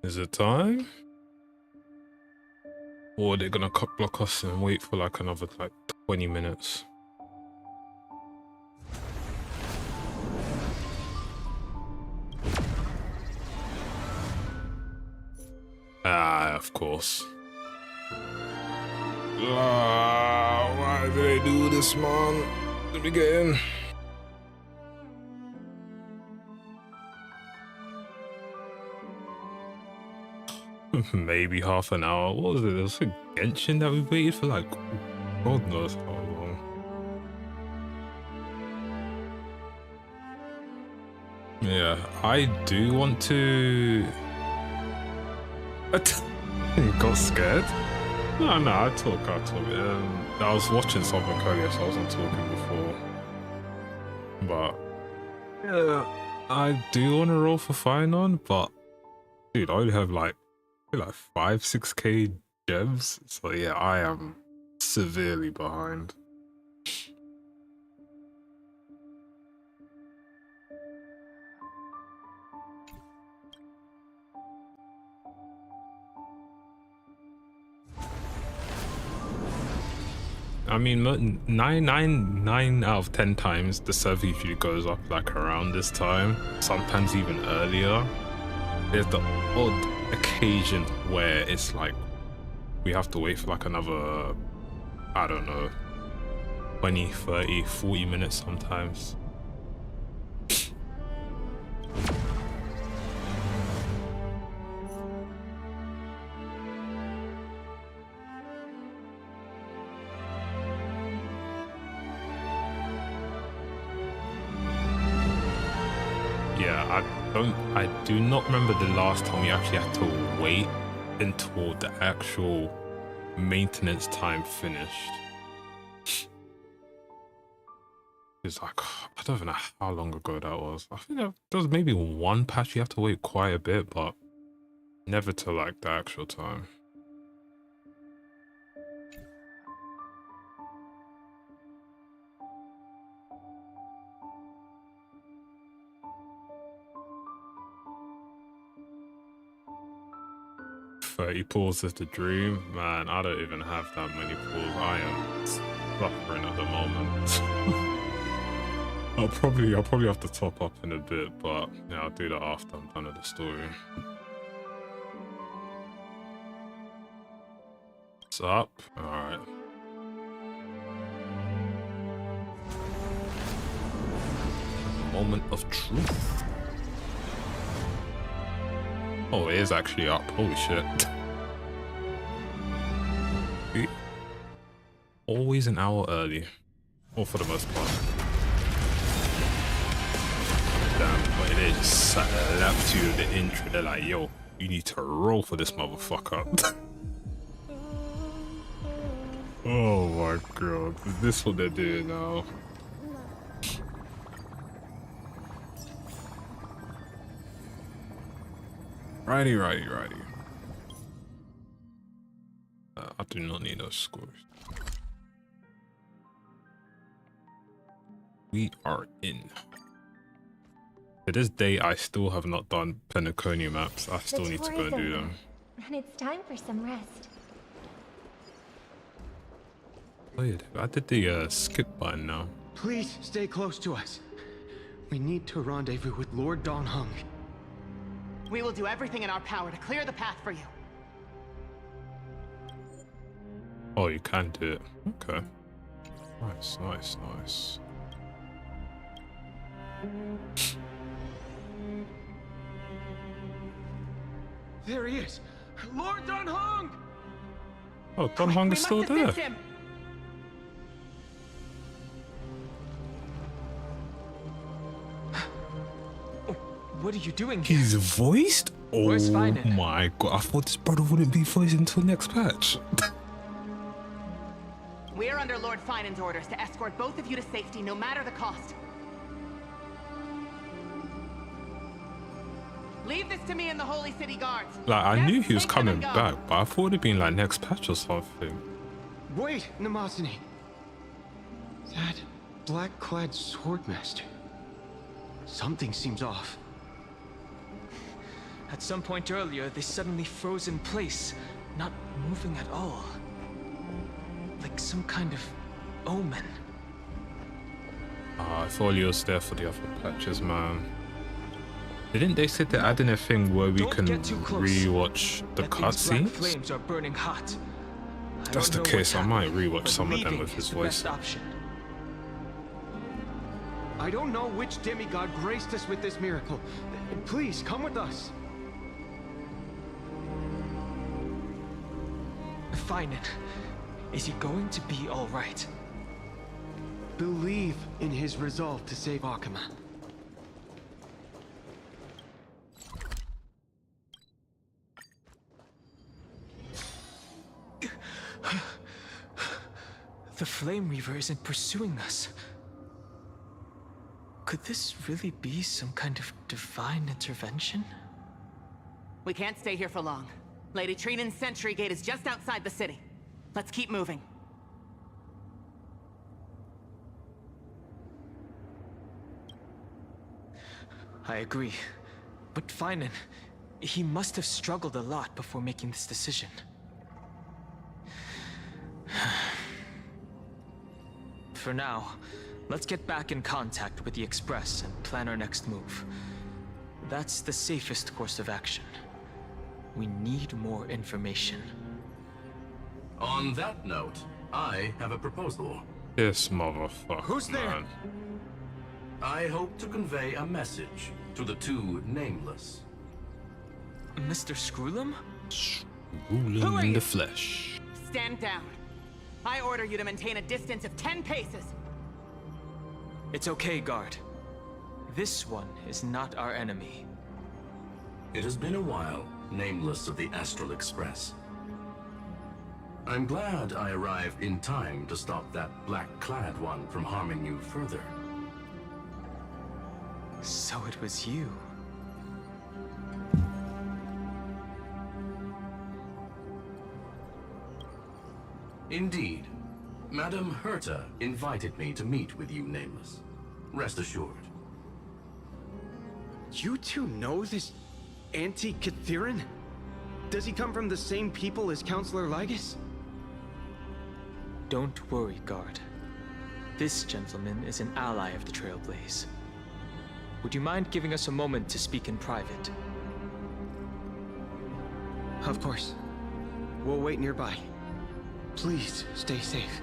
Is it time? Or are they gonna block us and wait for like another like 20 minutes? Ah, of course. Why do they do this, man? Let me get in. Maybe half an hour. What was it? There was a Genshin that we waited for like God knows how long. Yeah, I do want to. Got scared? No, I talk. I was watching something earlier, so I wasn't talking before. But yeah, I do want to roll for Finon, but dude, I only have like 5-6k gems, so yeah, I am severely behind. I mean, 9 out of 10 times the server usually goes up like around this time, sometimes even earlier. There's the odd occasion where it's like we have to wait for like another, I don't know, 20, 30, 40 minutes sometimes. I do not remember the last time we actually had to wait until the actual maintenance time finished. It's like, I don't even know how long ago that was. I think there was maybe one patch you have to wait quite a bit, but never to like the actual time. He pulls is the dream. Man, I don't even have that many pulls. I am suffering at the moment. I'll probably have to top up in a bit, but yeah, I'll do that after I'm done with the story. What's up? Alright. Moment of truth. Oh, it is actually up. Holy shit. Always an hour early. Or for the most part. Damn, but it just slapped you in the intro. They're like, yo, you need to roll for this motherfucker. Oh my god. Is this what they're doing now? Righty. I do not need those scores. We are in. To this day, I still have not done Penacony maps. I still need to go and do them. And it's time for some rest. Oh yeah, I did the skip button now. Please stay close to us. We need to rendezvous with Lord Don Hung. We will do everything in our power to clear the path for you. Oh, you can do it. Okay. Nice. There he is! Lord Don Hung! Oh, Don Hung is still there. Him. What are you doing here? He's voiced? Oh Where's Finan? My god, I thought this brother wouldn't be voiced until next patch. We are under Lord Finan's orders to escort both of you to safety, no matter the cost. Leave this to me and the Holy City Guards. Like, I knew he was Take them coming and go. back, but I thought it'd been like next patch or something. Wait, Namasani. That black-clad swordmaster. Something seems off. At some point earlier, they suddenly froze in place, not moving at all. Like some kind of omen. I thought you was there for the other patches, man. Didn't they say they're adding a thing where we can rewatch the cutscenes? Flames are burning hot. If that's the case, I might rewatch some of them with his voice. I don't know which demigod graced us with this miracle. Please, come with us. Finan, is he going to be all right? Believe in his resolve to save Akama. The Flame Reaver isn't pursuing us. Could this really be some kind of divine intervention? We can't stay here for long. Lady Trinan's sentry gate is just outside the city. Let's keep moving. I agree. But Finan, he must have struggled a lot before making this decision. For now, let's get back in contact with the Express and plan our next move. That's the safest course of action. We need more information. On that note, I have a proposal. This motherfucker. Who's there? Man. I hope to convey a message to the two nameless. Mr. Screwlum? Ruling in the flesh. Stand down. I order you to maintain a distance of 10 paces. It's okay, guard. This one is not our enemy. It has been a while, nameless of the Astral Express. I'm glad I arrived in time to stop that black-clad one from harming you further. So it was you. Indeed. Madame Herta invited me to meet with you, nameless. Rest assured. You two know this anti-Catharan? Does he come from the same people as Counselor Lycurgus? Don't worry, guard. This gentleman is an ally of the Trailblaze. Would you mind giving us a moment to speak in private? Of course. We'll wait nearby. Please, stay safe.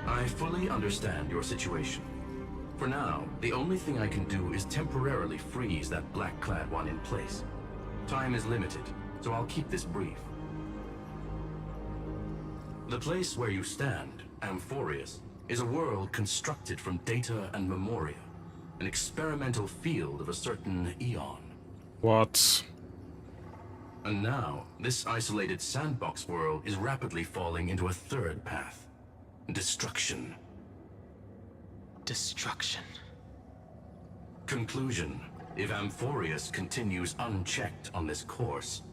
I fully understand your situation. For now, the only thing I can do is temporarily freeze that black-clad one in place. Time is limited, so I'll keep this brief. The place where you stand, Amphoreus, is a world constructed from data and memoria, an experimental field of a certain eon. What? And now, this isolated sandbox world is rapidly falling into a third path. Destruction. Destruction. Conclusion. If Amphoreus continues unchecked on this course,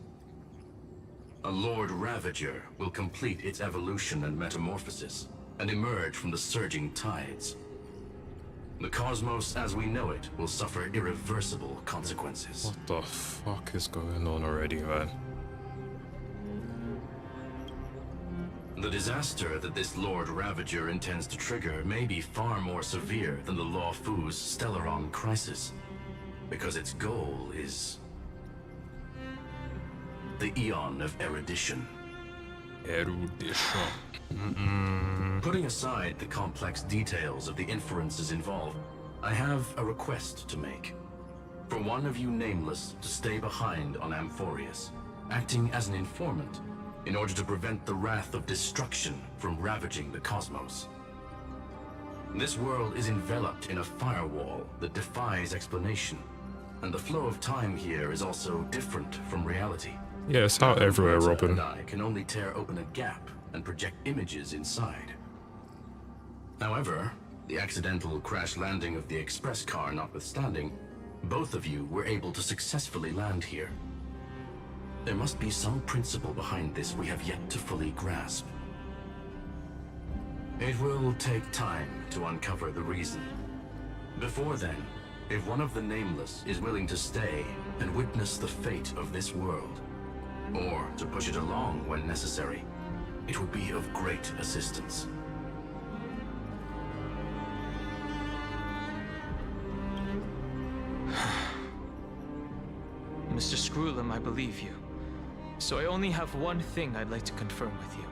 a Lord Ravager will complete its evolution and metamorphosis, and emerge from the surging tides. The cosmos as we know it will suffer irreversible consequences. What the fuck is going on already, man? The disaster that this Lord Ravager intends to trigger may be far more severe than the Law Fu's Stellaron crisis, because its goal is the Eon of Erudition. Erudition. Putting aside the complex details of the inferences involved, I have a request to make. For one of you nameless to stay behind on Amphoreus, acting as an informant, in order to prevent the wrath of destruction from ravaging the cosmos. This world is enveloped in a firewall that defies explanation, and the flow of time here is also different from reality. Yeah, it's out everywhere, Herta Robin. and I can only tear open a gap and project images inside. However, the accidental crash landing of the express car notwithstanding, both of you were able to successfully land here. There must be some principle behind this we have yet to fully grasp. It will take time to uncover the reason. Before then, if one of the Nameless is willing to stay and witness the fate of this world, or to push it along when necessary, it would be of great assistance. Mr. Screwlum, I believe you. So I only have one thing I'd like to confirm with you.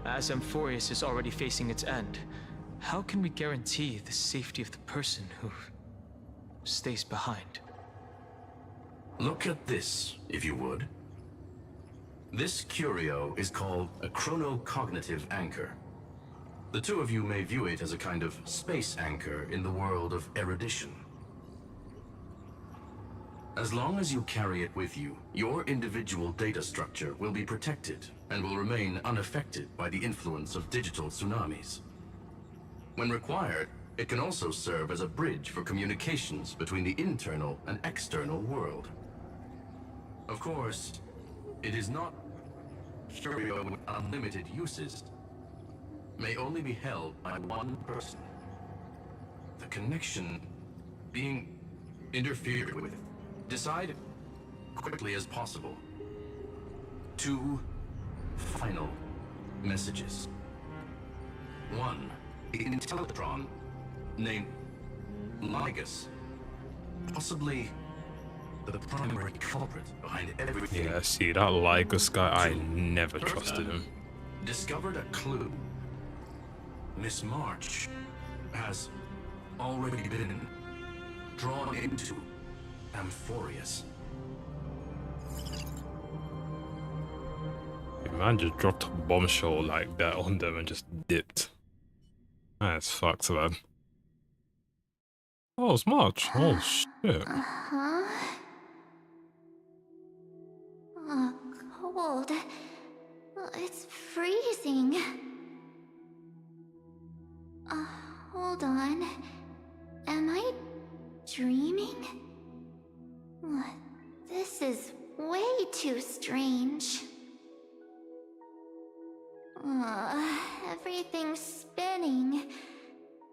As Amphoreus is already facing its end, how can we guarantee the safety of the person who stays behind? Look at this, if you would. This curio is called a chronocognitive anchor. The two of you may view it as a kind of space anchor in the world of erudition. As long as you carry it with you, your individual data structure will be protected and will remain unaffected by the influence of digital tsunamis. When required, it can also serve as a bridge for communications between the internal and external world. Of course, it is not curio with unlimited uses. May only be held by one person. The connection being interfered with. Decide quickly as possible. 2 final messages. 1, the Intellitron named Lycurgus, possibly the primary culprit behind everything. Yeah, see, that Lycurgus guy, I 2, never trusted him. discovered a clue. Miss March has already been drawn into Amphoreus. Man just dropped a bombshell like that on them and just dipped. That's fucked, man. Oh, it's March. Oh, shit. Huh? Oh, cold. It's freezing. Hold on. Am I dreaming? This is way too strange. Everything's spinning,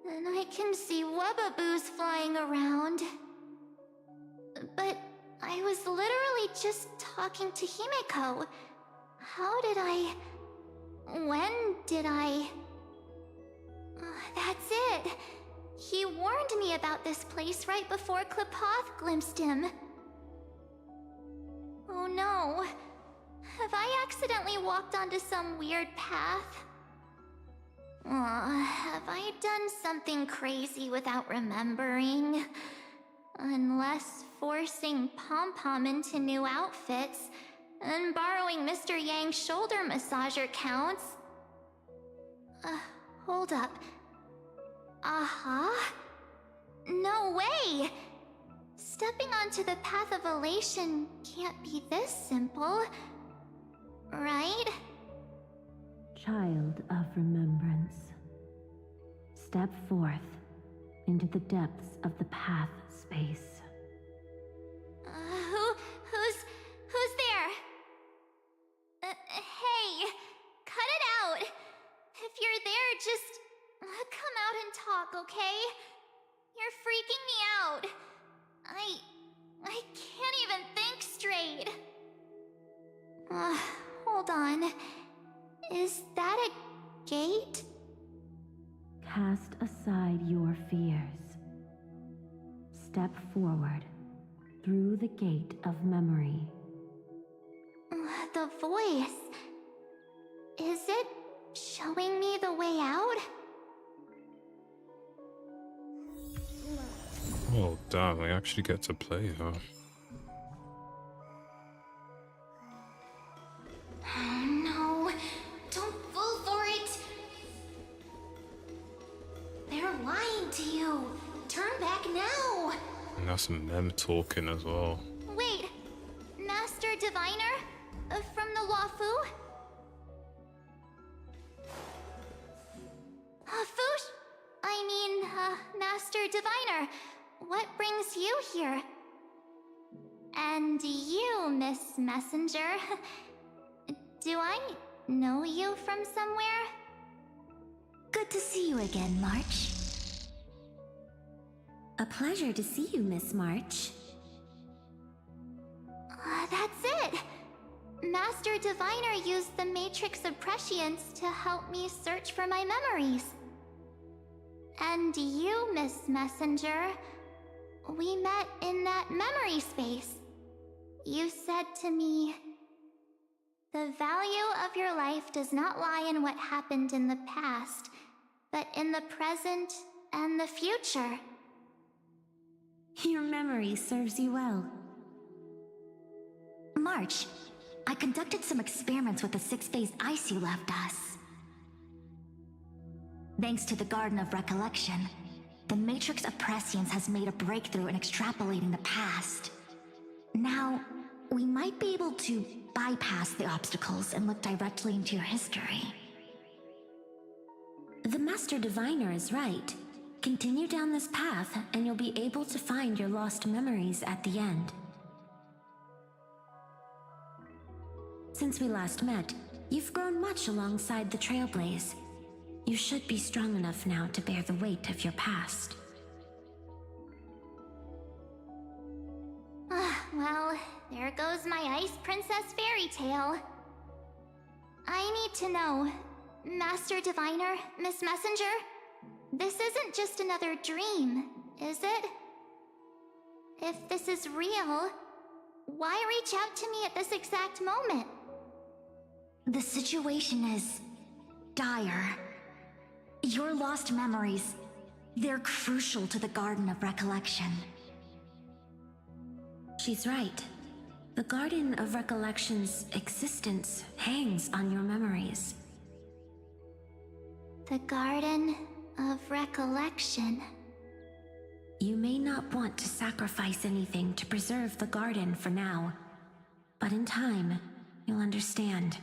and I can see webbaboos flying around. But I was literally just talking to Himeko. How did I... When did I... That's it! He warned me about this place right before Klapoth glimpsed him. Oh no. Have I accidentally walked onto some weird path? Have I done something crazy without remembering? Unless forcing Pom-Pom into new outfits and borrowing Mr. Yang's shoulder massager counts. Hold up. No way! Stepping onto the path of elation can't be this simple, right? Child of remembrance, step forth into the depths of the path space. Who's there? Hey, cut it out. If you're there, just come out and talk, okay? You're freaking me out. I can't even think straight. Hold on. Is that a gate? Cast aside your fears. Step forward through the gate of memory. The voice. Is it showing me the way out? Oh, damn, I actually get to play, huh? Oh no, don't fall for it! They're lying to you! Turn back now! And that's them talking as well. Wait, Master Diviner? From the Wafu? Fush? I mean, Master Diviner, what brings you here? And you, Miss Messenger, do I know you from somewhere? Good to see you again, March. A pleasure to see you, Miss March. That's it! Master Diviner used the Matrix of Prescience to help me search for my memories. And you, Miss Messenger, we met in that memory space. You said to me, the value of your life does not lie in what happened in the past, but in the present and the future. Your memory serves you well. March, I conducted some experiments with the 6-phase ice you left us. Thanks to the Garden of Recollection, the Matrix of Prescience has made a breakthrough in extrapolating the past. Now, we might be able to bypass the obstacles and look directly into your history. The Master Diviner is right. Continue down this path, and you'll be able to find your lost memories at the end. Since we last met, you've grown much alongside the Trailblaze. You should be strong enough now to bear the weight of your past. Well, there goes my Ice Princess fairy tale. I need to know, Master Diviner, Miss Messenger, this isn't just another dream, is it? If this is real, why reach out to me at this exact moment? The situation is dire. Your lost memories, they're crucial to the Garden of Recollection. She's right. The Garden of Recollection's existence hangs on your memories. The Garden of Recollection. You may not want to sacrifice anything to preserve the garden for now, but in time, you'll understand.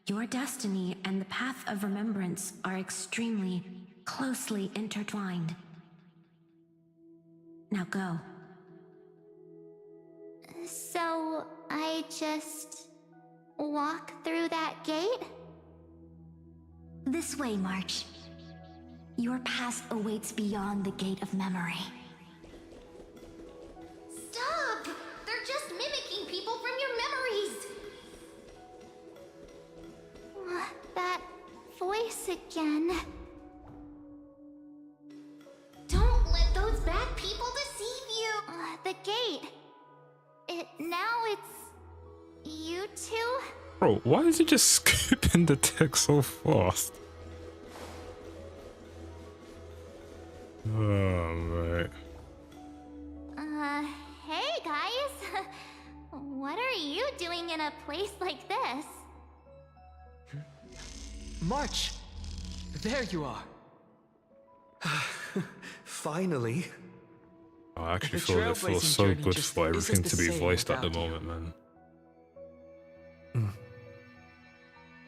Your destiny and the path of remembrance are extremely, closely intertwined. Now go. So, I just walk through that gate? This way, March. Your past awaits beyond the Gate of Memory. Stop! They're just mimicking people from your memories! That voice again. Don't let those bad people deceive you! The gate. Now it's... you two? Bro, why is he just skipping the text so fast? Oh, right. Hey guys! What are you doing in a place like this? March! There you are! Finally. I actually The feel it feels trailblazing so journey good just for everything isn't to the be same voiced at the without you. moment, man.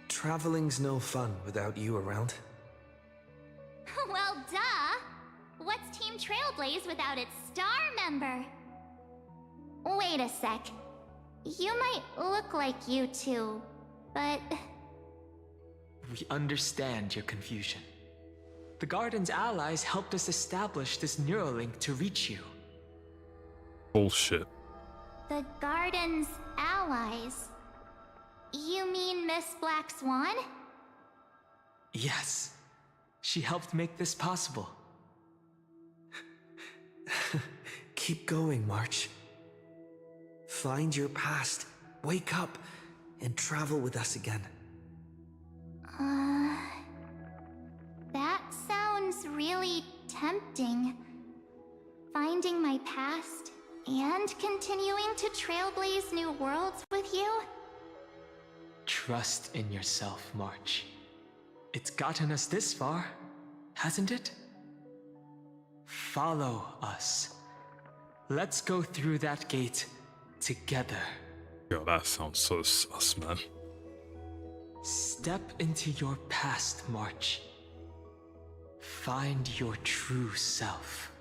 Traveling's no fun without you around. Well, duh! What's Team Trailblaze without its star member? Wait a sec. You might look like you two, but... We understand your confusion. The Garden's allies helped us establish this Neuralink to reach you. Bullshit. The Garden's allies? You mean Miss Black Swan? Yes. She helped make this possible. Keep going, March. Find your past, wake up, and travel with us again. That sounds really tempting. Finding my past and continuing to trailblaze new worlds with you? Trust in yourself, March. It's gotten us this far, hasn't it? Follow us. Let's go through that gate together. Yo, that sounds so sus, man. Step into your past, March. Find your true self.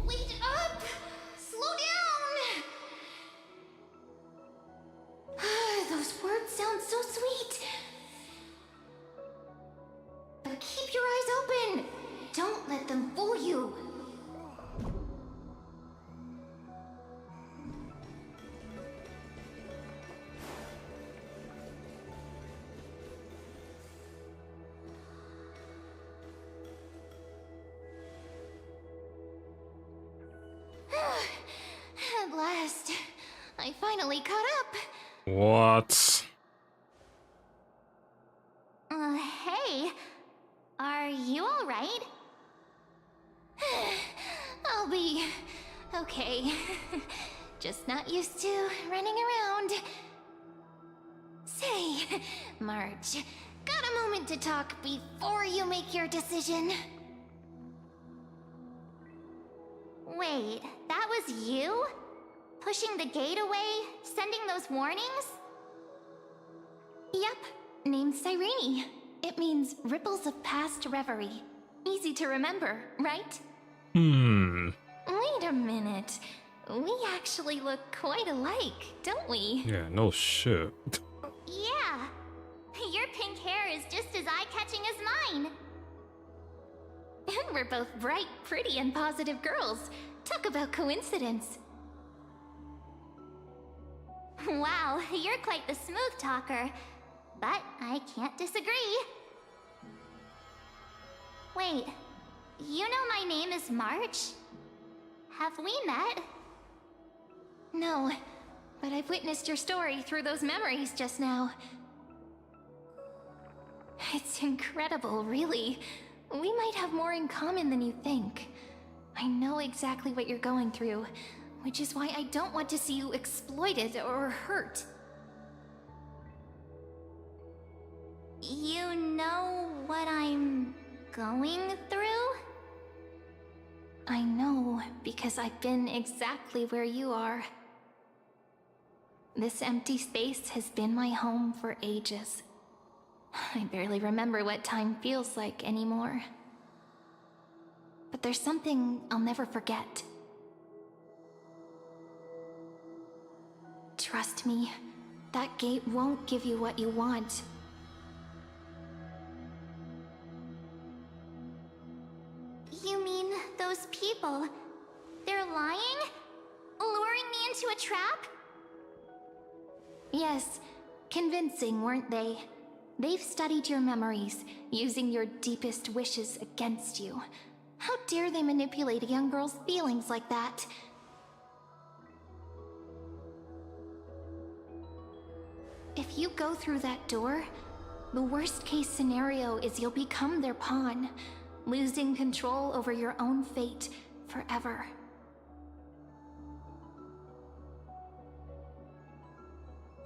Wait up! Slow down! Those words sound so sweet. But keep your eyes open! Don't let them fool you! At last, I finally caught up. What? Hey. Are you alright? I'll be okay. Just not used to running around. Say, March, got a moment to talk before you make your decision? Wait, that was you? Pushing the gate away? Sending those warnings? Yep, named Cyrene. It means ripples of past reverie. Easy to remember, right? Wait a minute. We actually look quite alike, don't we? Yeah, no shit. Yeah. Your pink hair is just as eye-catching as mine. And we're both bright, pretty, and positive girls. Talk about coincidence. Wow, you're quite the smooth talker. But I can't disagree. Wait, you know my name is March? Have we met? No, but I've witnessed your story through those memories just now. It's incredible, really. We might have more in common than you think. I know exactly what you're going through, which is why I don't want to see you exploited or hurt. You know what I'm going through? I know, because I've been exactly where you are. This empty space has been my home for ages. I barely remember what time feels like anymore. But there's something I'll never forget. Trust me, that gate won't give you what you want. You mean those people? They're lying? Luring me into a trap? Yes, convincing, weren't they? They've studied your memories, using your deepest wishes against you. How dare they manipulate a young girl's feelings like that? If you go through that door, the worst-case scenario is you'll become their pawn, losing control over your own fate forever.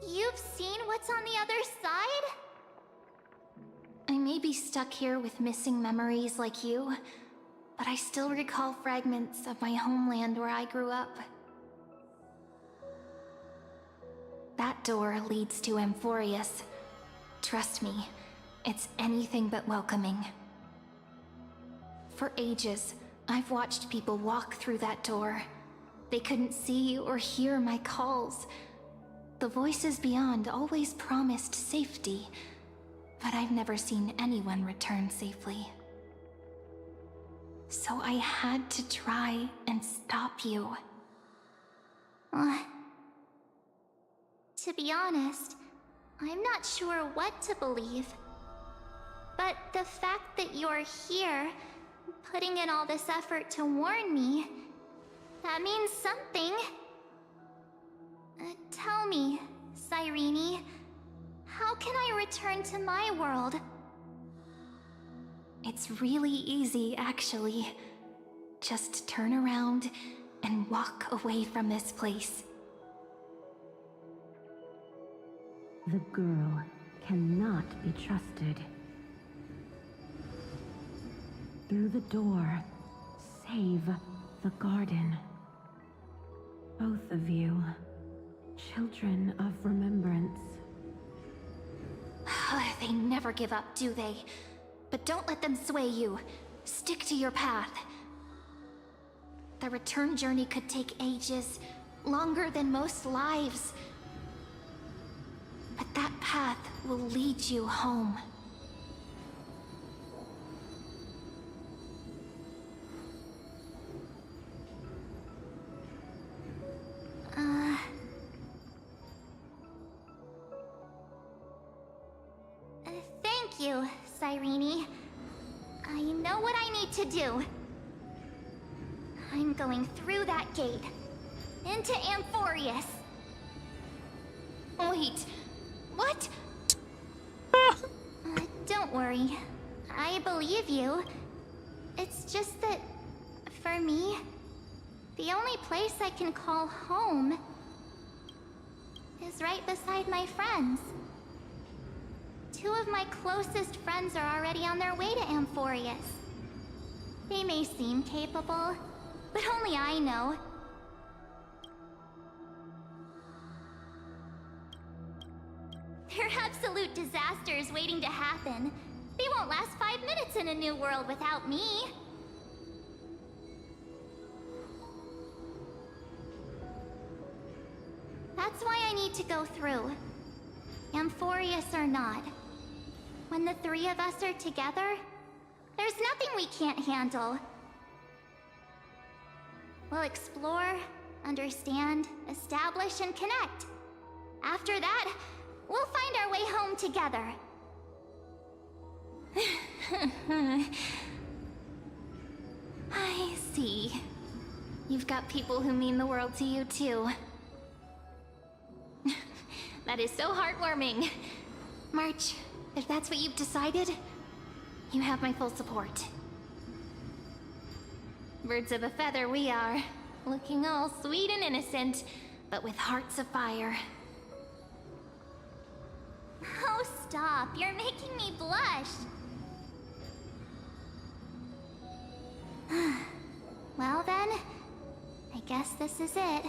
You've seen what's on the other side? I may be stuck here with missing memories like you, but I still recall fragments of my homeland where I grew up. That door leads to Amphoreus. Trust me, it's anything but welcoming. For ages, I've watched people walk through that door. They couldn't see or hear my calls. The voices beyond always promised safety, but I've never seen anyone return safely. So I had to try and stop you. To be honest, I'm not sure what to believe. But the fact that you're here, putting in all this effort to warn me, that means something. Tell me, Cyrene, how can I return to my world? It's really easy, actually. Just turn around and walk away from this place. The girl cannot be trusted. Through the door, save the garden. Both of you, children of remembrance. They never give up, do they? But don't let them sway you. Stick to your path. The return journey could take ages, longer than most lives. But that path will lead you home. Thank you, Cyrene. I know what I need to do. I'm going through that gate, into Amphoreus. Wait, what? Don't worry. I believe you. It's just that, for me, the only place I can call home is right beside my friends. 2 of my closest friends are already on their way to Amphoreus. They may seem capable, but only I know. They're absolute disasters waiting to happen. They won't last 5 minutes in a new world without me. That's why I need to go through. Amphoreus or not. When the 3 of us are together, there's nothing we can't handle. We'll explore, understand, establish, and connect. After that, we'll find our way home together. I see. You've got people who mean the world to you, too. That is so heartwarming. March, if that's what you've decided, you have my full support. Birds of a feather we are, looking all sweet and innocent, but with hearts of fire. Oh, stop. You're making me blush. Well then, I guess this is it.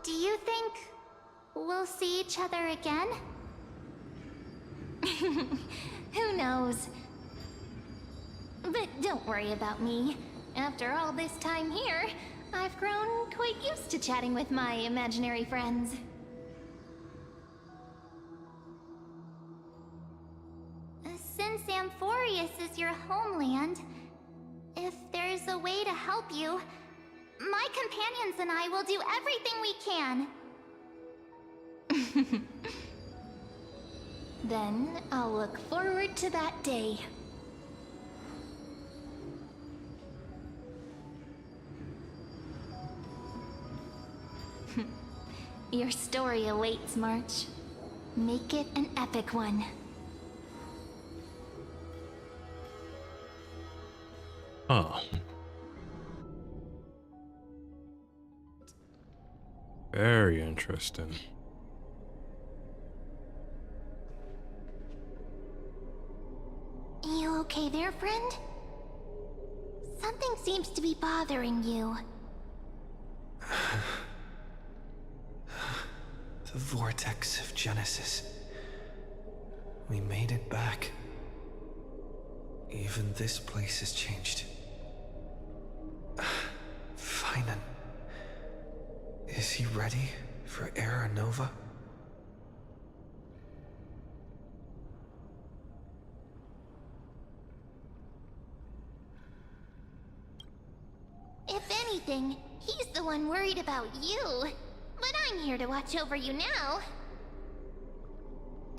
Do you think we'll see each other again? Who knows? But don't worry about me. After all this time here, I've grown quite used to chatting with my imaginary friends. Since Amphoreus is your homeland, if there's a way to help you, my companions and I will do everything we can. Then I'll look forward to that day. Your story awaits, March. Make it an epic one. Oh. Very interesting. You okay there, friend? Something seems to be bothering you. The Vortex of Genesis. We made it back. Even this place has changed. Finan. Is he ready for Era Nova? If anything, he's the one worried about you. But I'm here to watch over you now.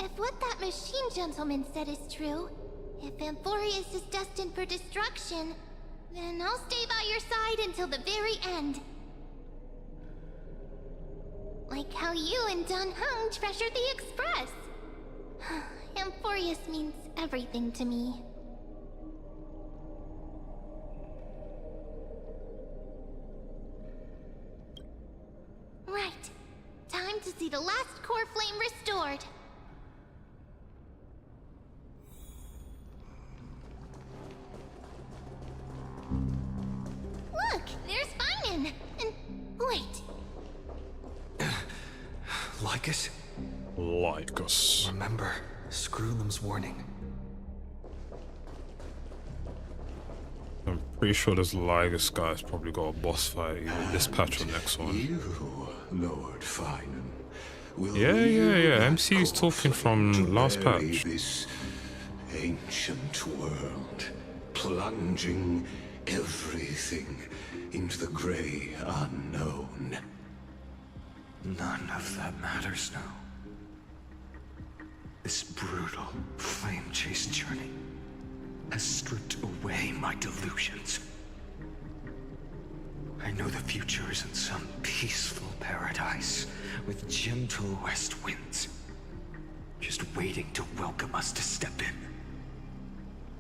If what that machine gentleman said is true, if Amphoreus is destined for destruction, then I'll stay by your side until the very end. Like how you and Dun Hung treasured the Express. Amphoreus means everything to me. Right. Time to see the last core flame restored. Look, there's Finan. And wait. Lycus? Lycus. Remember Screwlam's warning. I'm pretty sure this Lycus guy's probably got a boss fight either this patch or next one. You, Lord Finan, will Yeah. MC's talking from last patch. This ancient world, plunging everything into the grey unknown. None of that matters now. This brutal flame chase journey has stripped away my delusions. I know the future isn't some peaceful paradise with gentle west winds, just waiting to welcome us to step in.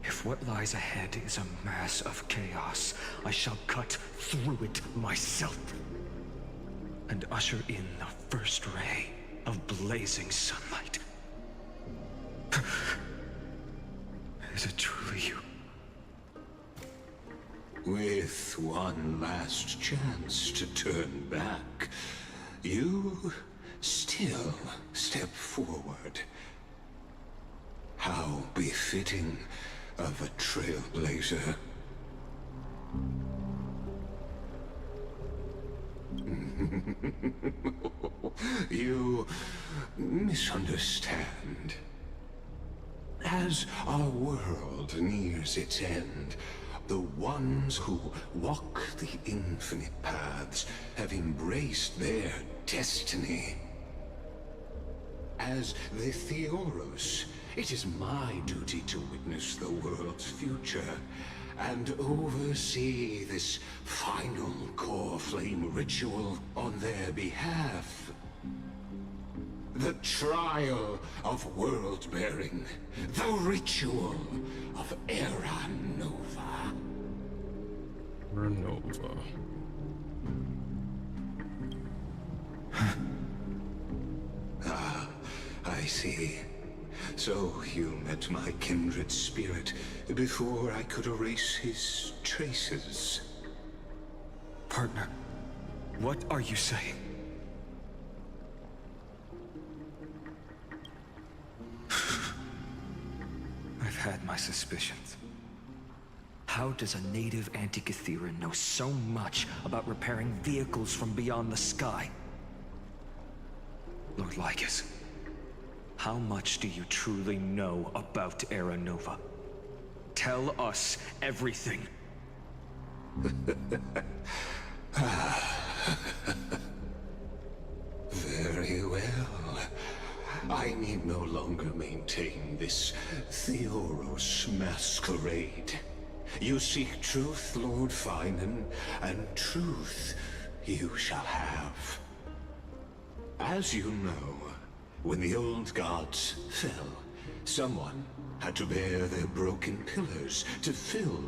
If what lies ahead is a mass of chaos, I shall cut through it myself and usher in the first ray of blazing sunlight. Is it truly you? With one last chance to turn back, you still step forward. How befitting of a trailblazer. You misunderstand. As our world nears its end, the ones who walk the infinite paths have embraced their destiny. As the Theoros, it is my duty to witness the world's future and oversee this final core flame ritual on their behalf. The trial of world-bearing, the ritual of Era Nova. Renova. I see. So you met my kindred spirit before I could erase his traces. Partner, what are you saying? I've had my suspicions. How does a native Antikytheran know so much about repairing vehicles from beyond the sky? Lord Lycurgus, how much do you truly know about Era Nova? Tell us everything. Very well. I need no longer maintain this Theoros masquerade. You seek truth, Lord Finan, and truth you shall have. As you know, when the old gods fell, someone had to bear their broken pillars to fill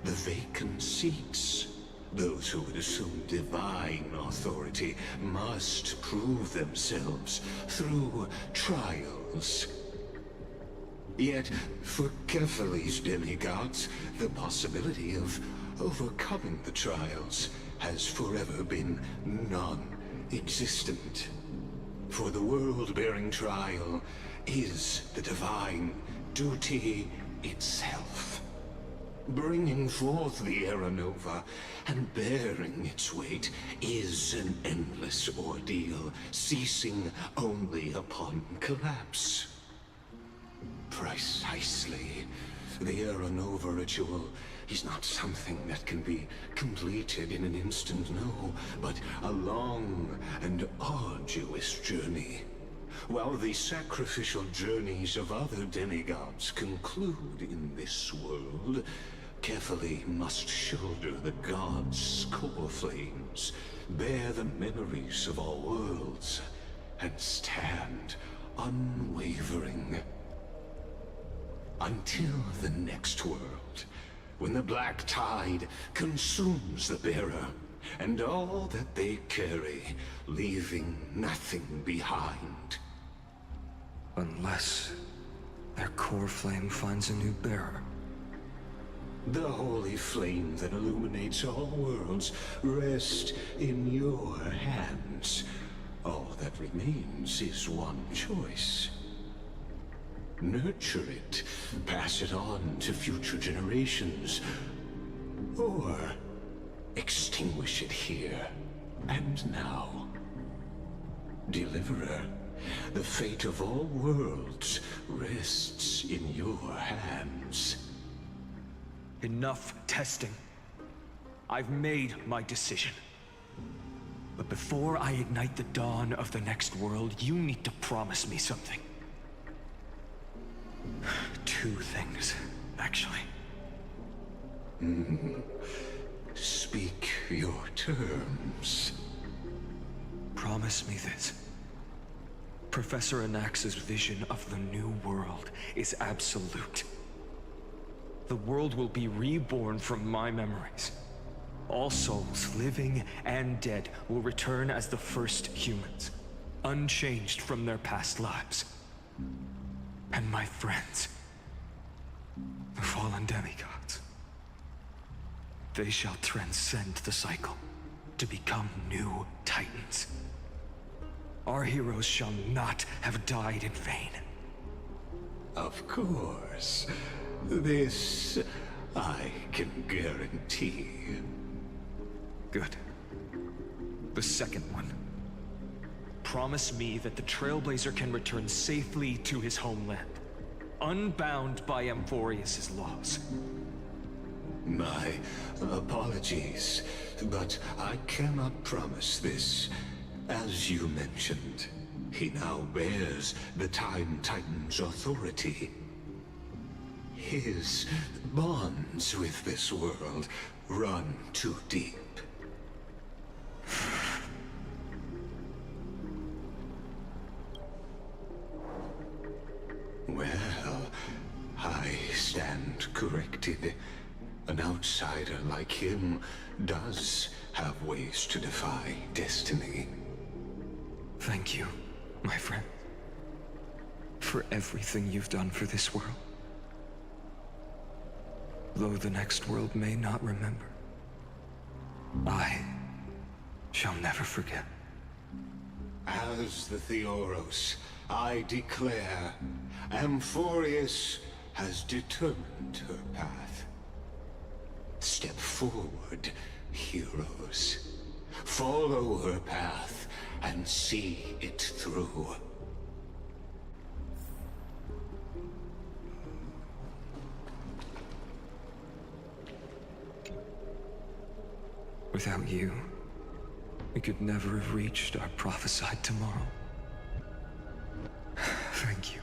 the vacant seats. Those who would assume divine authority must prove themselves through trials. Yet, for Kefali's demigods, the possibility of overcoming the trials has forever been non-existent. For the world-bearing trial is the divine duty itself. Bringing forth the Era Nova and bearing its weight is an endless ordeal, ceasing only upon collapse. Precisely. The Era Nova ritual is not something that can be completed in an instant, no, but a long and arduous journey. While the sacrificial journeys of other demigods conclude in this world, Kefali must shoulder the gods' core flames, bear the memories of all worlds, and stand unwavering. Until the next world, when the black tide consumes the bearer, and all that they carry, leaving nothing behind. Unless their core flame finds a new bearer. The holy flame that illuminates all worlds rests in your hands. All that remains is one choice. Nurture it, pass it on to future generations, or extinguish it here and now. Deliverer, the fate of all worlds rests in your hands. Enough testing. I've made my decision. But before I ignite the dawn of the next world, you need to promise me something. Two things, actually. Speak your terms. Promise me this. Professor Anax's vision of the new world is absolute. The world will be reborn from my memories. All souls, living and dead, will return as the first humans, unchanged from their past lives. And my friends, the fallen demigods, they shall transcend the cycle to become new titans. Our heroes shall not have died in vain. Of course. This I can guarantee. Good. The second one. Promise me that the Trailblazer can return safely to his homeland, unbound by Amphoreus' laws. My apologies, but I cannot promise this. As you mentioned, he now bears the Time Titan's authority. His bonds with this world run too deep. Well, I stand corrected. An outsider like him does have ways to defy destiny. Thank you, my friend, for everything you've done for this world. Though the next world may not remember, I shall never forget. As the Theoros, I declare, Amphoreus has determined her path. Step forward, heroes. Follow her path and see it through. Without you, we could never have reached our prophesied tomorrow. Thank you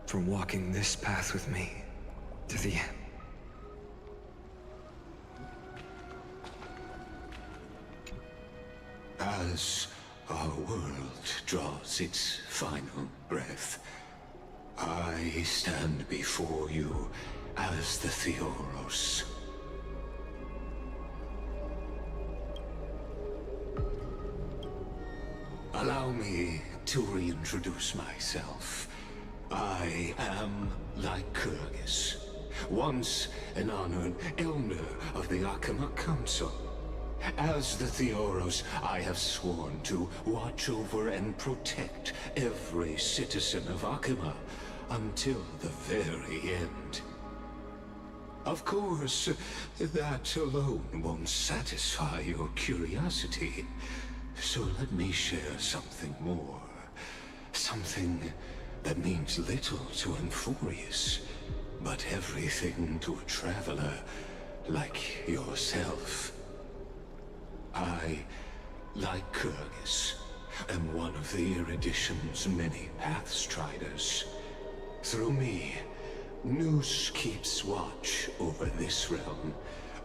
for walking this path with me to the end. As our world draws its final breath, I stand before you as the Theoros. Allow me to reintroduce myself. I am Lycurgus, once an honored elder of the Akama Council. As the Theoros, I have sworn to watch over and protect every citizen of Akama until the very end. Of course, that alone won't satisfy your curiosity. So let me share something more. Something that means little to Amphoreus, but everything to a traveler like yourself. I, Lycurgus, am one of the Erudition's many Pathstriders. Through me, Nous keeps watch over this realm,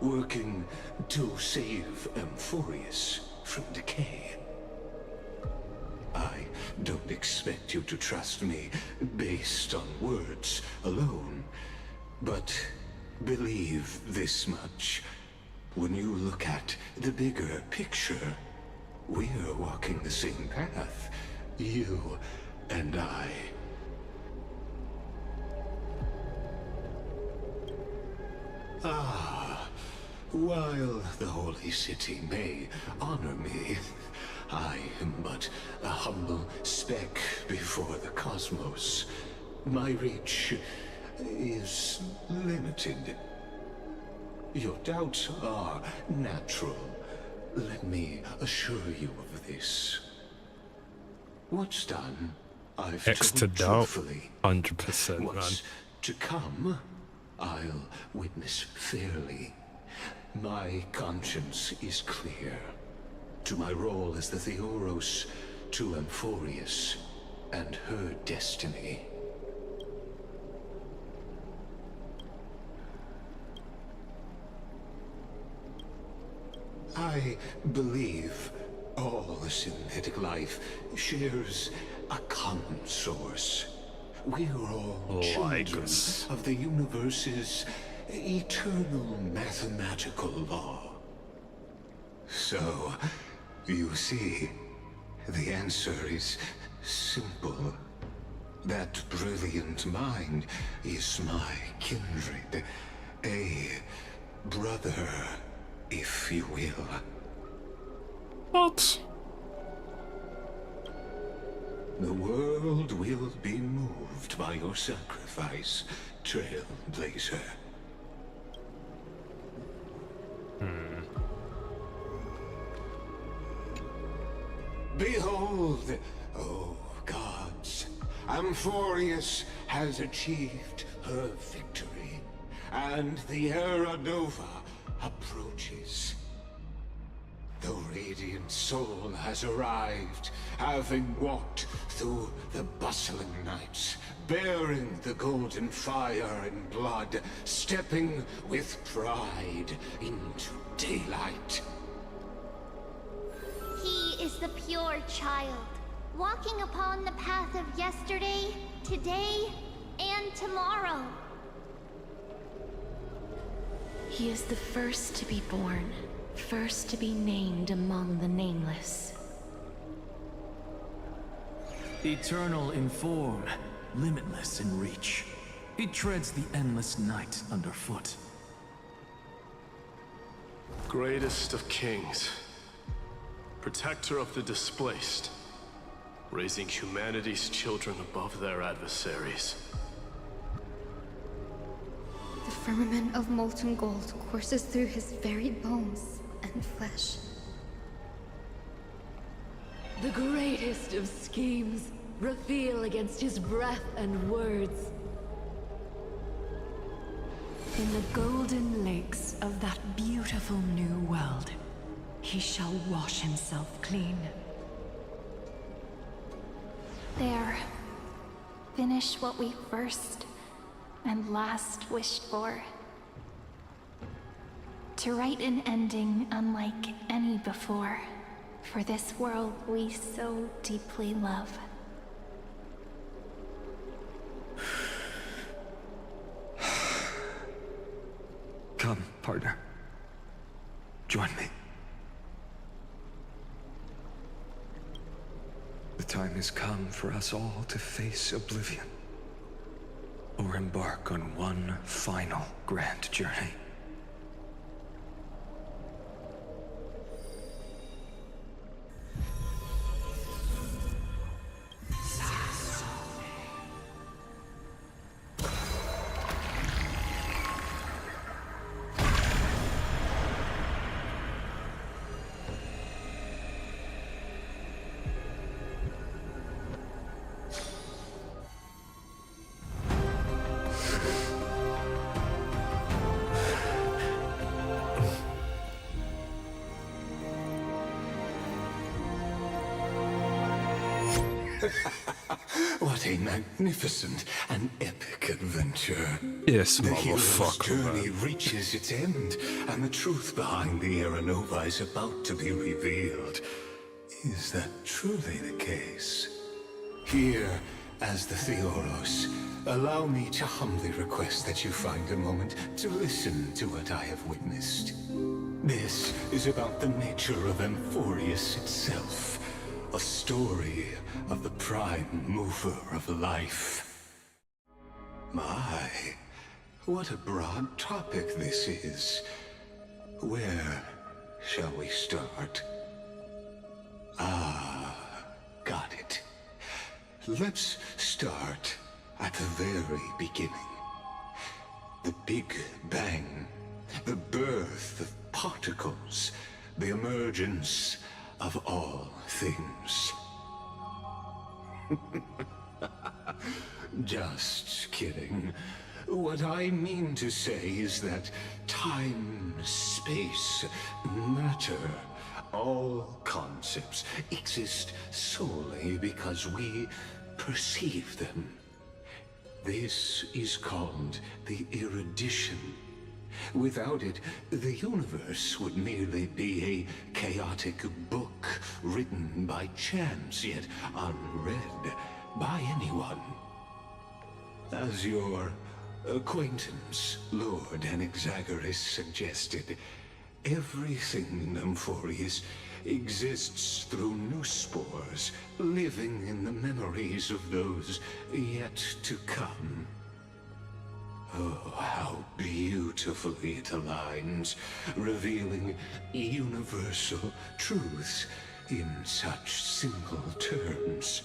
working to save Amphoreus from decay. I don't expect you to trust me based on words alone, but believe this much. When you look at the bigger picture, we're walking the same path, you and I. Ah, while the Holy City may honor me, I am but a humble speck before the cosmos. My reach is limited. Your doubts are natural. Let me assure you of this. What's done, I've Extra told doubt, truthfully. 100%, man. What's to come, I'll witness fairly. My conscience is clear. To my role as the Theoros, to Amphoreus, and her destiny. I believe all synthetic life shares a common source. We are all children of the universe's eternal mathematical law. So, you see, the answer is simple. That brilliant mind is my kindred. A brother, if you will. What? The world will be moved by your sacrifice, Trailblazer. Behold, oh gods, Amphoreus has achieved her victory, and the Era Nova approaches. The Radiant Soul has arrived, having walked through the bustling nights, bearing the golden fire and blood, stepping with pride into daylight. He is the pure child, walking upon the path of yesterday, today, and tomorrow. He is the first to be born, first to be named among the nameless. Eternal in form, limitless in reach. He treads the endless night underfoot. Greatest of kings, protector of the displaced, raising humanity's children above their adversaries. The firmament of molten gold courses through his very bones and flesh. The greatest of schemes reveal against his breath and words. In the golden lakes of that beautiful new world, he shall wash himself clean. There. Finish what we first and last wished for. To write an ending unlike any before, for this world we so deeply love. Come, partner. Join me. The time has come for us all to face oblivion, or embark on one final grand journey. What a magnificent and epic adventure. Yes, the hero's motherfucker, journey man. reaches its end, and the truth behind the Era Nova is about to be revealed. Is that truly the case? Here, as the Theoros, allow me to humbly request that you find a moment to listen to what I have witnessed. This is about the nature of Amphoreus itself. A story of the prime mover of life. My, what a broad topic this is. Where shall we start? Ah, got it. Let's start at the very beginning. The Big Bang, the birth of particles, the emergence of all things. Just kidding. What I mean to say is that time, space, matter, all concepts exist solely because we perceive them. This is called the erudition, Without it, the universe would merely be a chaotic book written by chance, yet unread by anyone. As your acquaintance, Lord Anaxagoras, suggested, everything in Amphoreus exists through new spores, living in the memories of those yet to come. Oh, how beautifully it aligns, revealing universal truths in such simple terms.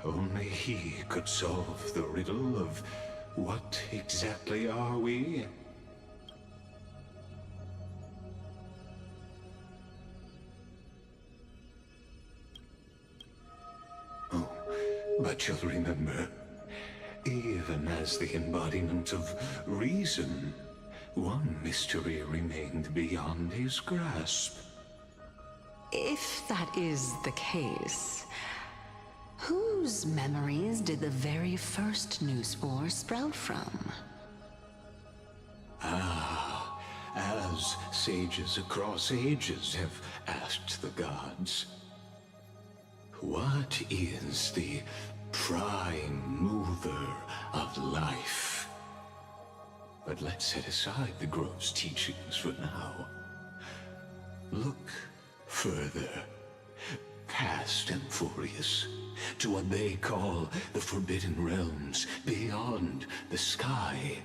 Only he could solve the riddle of what exactly are we? Oh, but you'll remember, even as the embodiment of reason, one mystery remained beyond his grasp. If that is the case, whose memories did the very first new spore sprout from? Ah, as sages across ages have asked the gods, what is the prime mover of life? But let's set aside the grove's teachings for now. Look further, past Amphoreus, to what they call the Forbidden Realms, beyond the sky.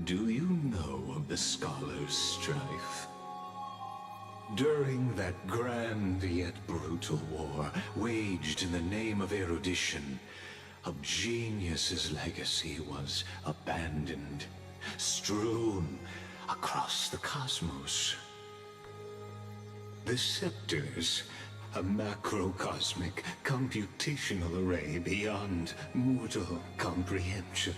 Do you know of the Scholar's Strife? During that grand yet brutal war, waged in the name of erudition, a genius's legacy was abandoned, strewn across the cosmos. The scepters, a macrocosmic computational array beyond mortal comprehension.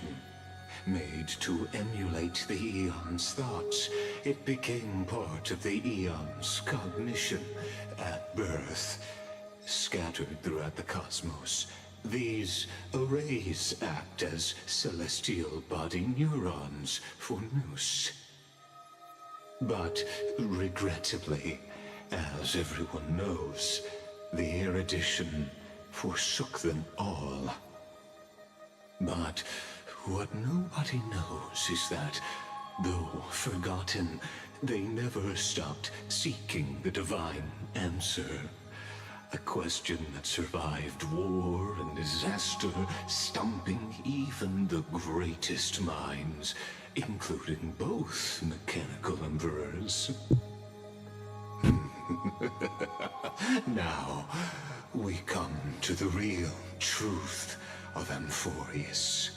Made to emulate the Eon's thoughts, it became part of the Eon's cognition at birth. Scattered throughout the cosmos, these arrays act as celestial body neurons for Nous. But regrettably, as everyone knows, the erudition forsook them all. But what nobody knows is that, though forgotten, they never stopped seeking the divine answer. A question that survived war and disaster, stumping even the greatest minds, including both mechanical emperors. Now, we come to the real truth of Amphoreus.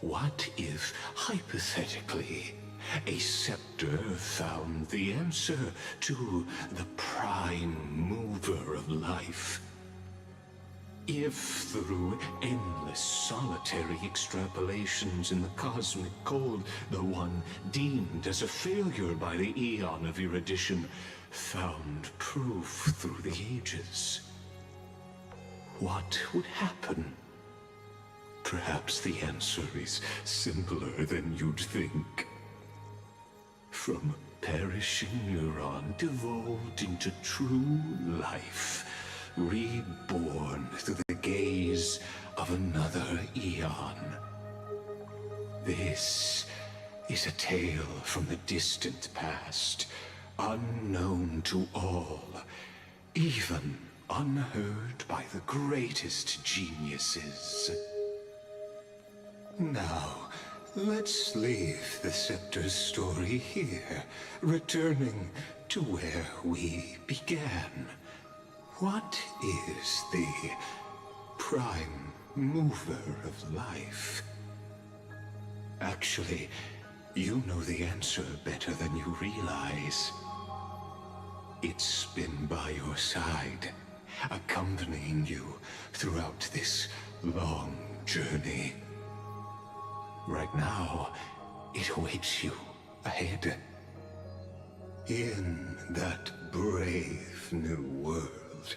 What if, hypothetically, a scepter found the answer to the prime mover of life? If through endless solitary extrapolations in the cosmic cold, the one deemed as a failure by the Eon of erudition found proof through the ages, what would happen? Perhaps the answer is simpler than you'd think. From a perishing neuron devolved into true life, reborn through the gaze of another Eon. This is a tale from the distant past, unknown to all, even unheard by the greatest geniuses. Now, let's leave the Scepter's story here, returning to where we began. What is the prime mover of life? Actually, you know the answer better than you realize. It's been by your side, accompanying you throughout this long journey. Right now, it awaits you ahead. In that brave new world,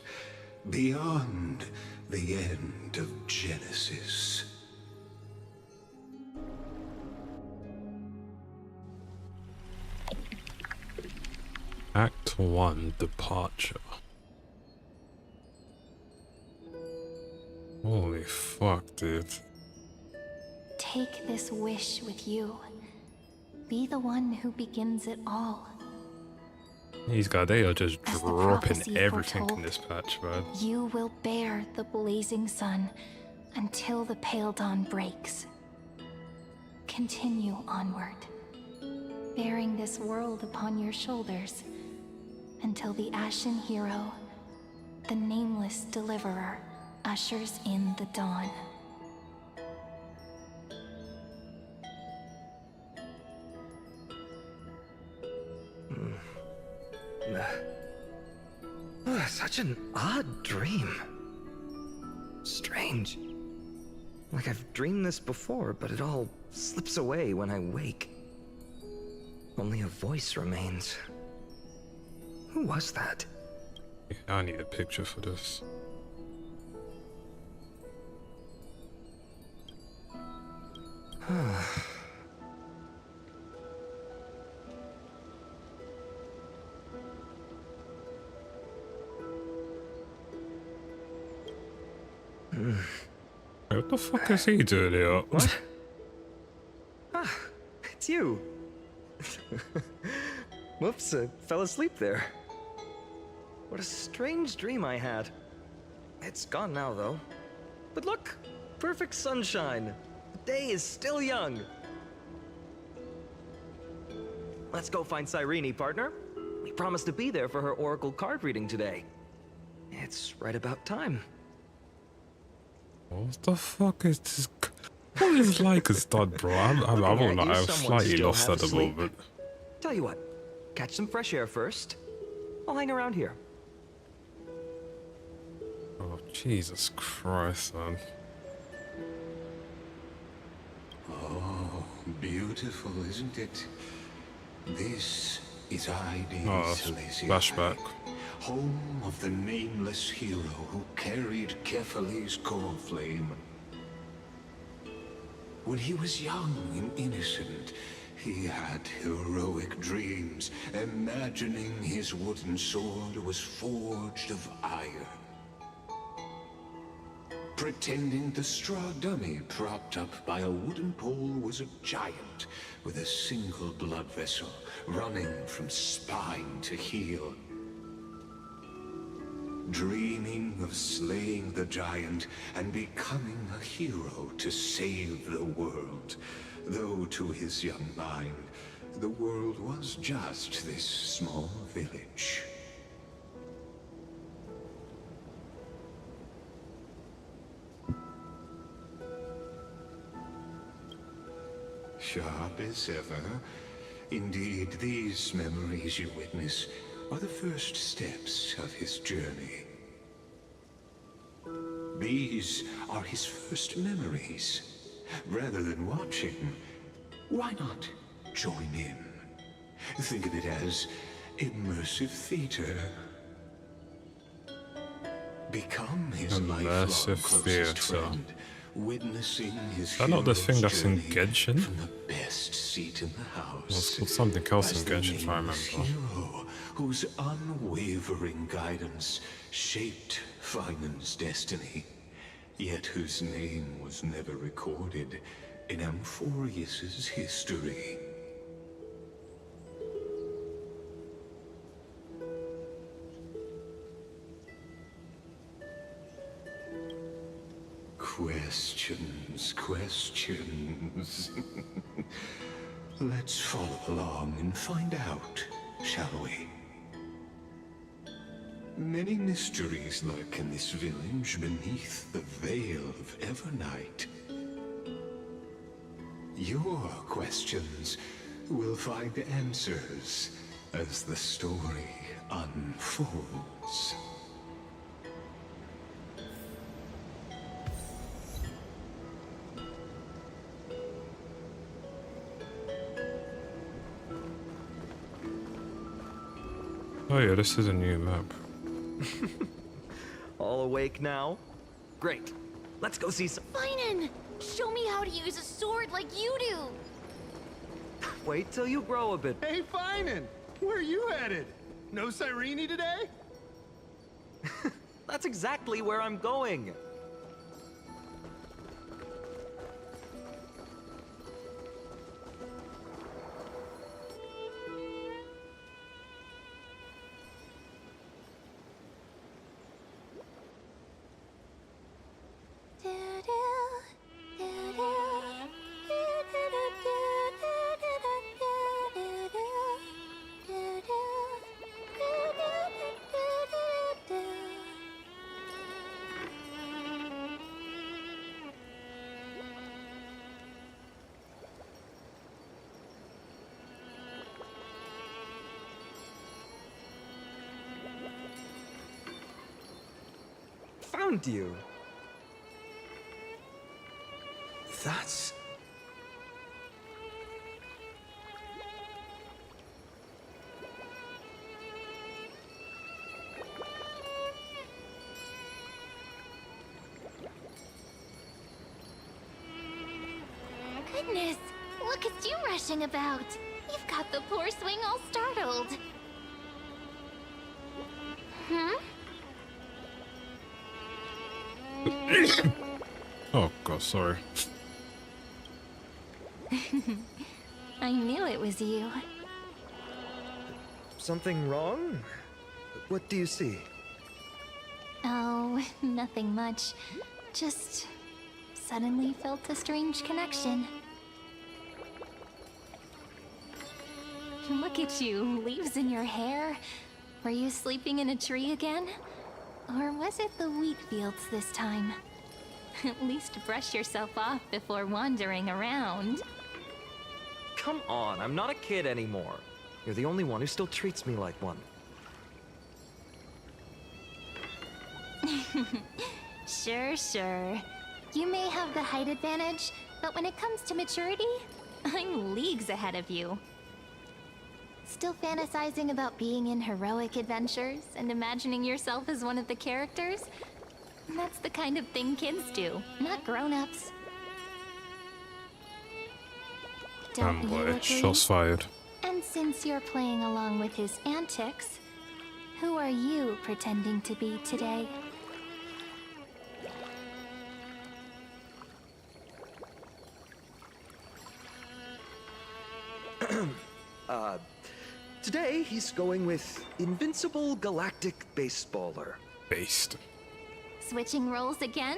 beyond the end of Genesis. Act 1, Departure. Holy fuck, dude. Take this wish with you. Be the one who begins it all. These guys, they are just As the dropping prophecy everything in foretold, this patch, man. You will bear the blazing sun until the pale dawn breaks. Continue onward, bearing this world upon your shoulders, until the ashen hero, the nameless deliverer, ushers in the dawn. Such an odd dream. Strange. Like I've dreamed this before, but it all slips away when I wake. Only a voice remains. Who was that? Yeah, I need a picture for this. What the fuck is he doing here? What? Ah, it's you. Whoops, I fell asleep there. What a strange dream I had. It's gone now, though. But look, perfect sunshine. The day is still young. Let's go find Cyrene, partner. We promised to be there for her oracle card reading today. It's right about time. What the fuck is this? What is Lycurgus done, bro? I'm slightly lost at the moment. Tell you what, catch some fresh air first. I'll hang around here. Oh, Jesus Christ, man. Oh, beautiful, isn't it? This is Ide Silesia, flashback. home of the nameless hero who carried Kefali's core flame. When he was young and innocent, he had heroic dreams, imagining his wooden sword was forged of iron. Pretending the straw dummy propped up by a wooden pole was a giant with a single blood vessel running from spine to heel. Dreaming of slaying the giant and becoming a hero to save the world, though to his young mind, the world was just this small village. Sharp as ever. Indeed, these memories you witness are the first steps of his journey. These are his first memories. Rather than watching, why not join in? Think of it as immersive theater. Become his lifelong closest friend, witnessing his Is that not the thing that's in journey Genshin? from the best seat in the house. Well, it's called something else in as the Genshin, if I nameless remember. hero whose unwavering guidance shaped Finen's destiny, yet whose name was never recorded in Amphoreus's history. Questions. Let's follow along and find out, shall we? Many mysteries lurk in this village beneath the veil of Evernight. Your questions will find answers as the story unfolds. Oh yeah, this is a new map. All awake now? Great. Let's go see some. Finen! Show me how to use a sword like you do! Wait till you grow a bit. Hey, Finen! Where are you headed? No Cyrene today? That's exactly where I'm going. Found you. That's... Goodness, look at you rushing about. You've got the poor swing all startled. Hmm? Oh god, sorry. I knew it was you. Something wrong? What do you see? Oh, nothing much. Just suddenly felt a strange connection. Look at you, leaves in your hair. Were you sleeping in a tree again? Or was it the wheat fields this time? At least brush yourself off before wandering around. Come on, I'm not a kid anymore. You're the only one who still treats me like one. Sure. You may have the height advantage, but when it comes to maturity, I'm leagues ahead of you. Still fantasizing about being in heroic adventures and imagining yourself as one of the characters? That's the kind of thing kids do, not grown-ups. Don't you agree? Shots fired. And since you're playing along with his antics, who are you pretending to be today? Today he's going with Invincible Galactic Baseballer. Based. Switching roles again?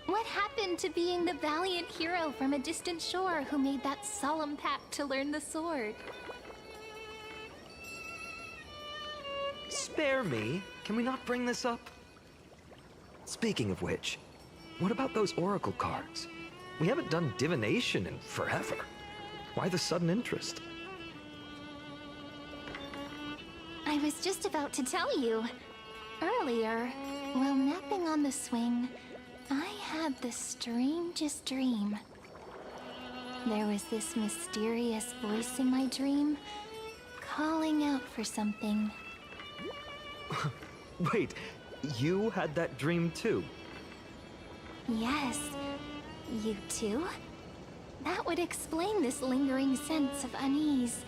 What happened to being the valiant hero from a distant shore who made that solemn pact to learn the sword? Spare me. Can we not bring this up? Speaking of which, what about those oracle cards? We haven't done divination in forever. Why the sudden interest? I was just about to tell you. Earlier, while napping on the swing, I had the strangest dream. There was this mysterious voice in my dream, calling out for something. Wait, you had that dream too? Yes, you too? That would explain this lingering sense of unease.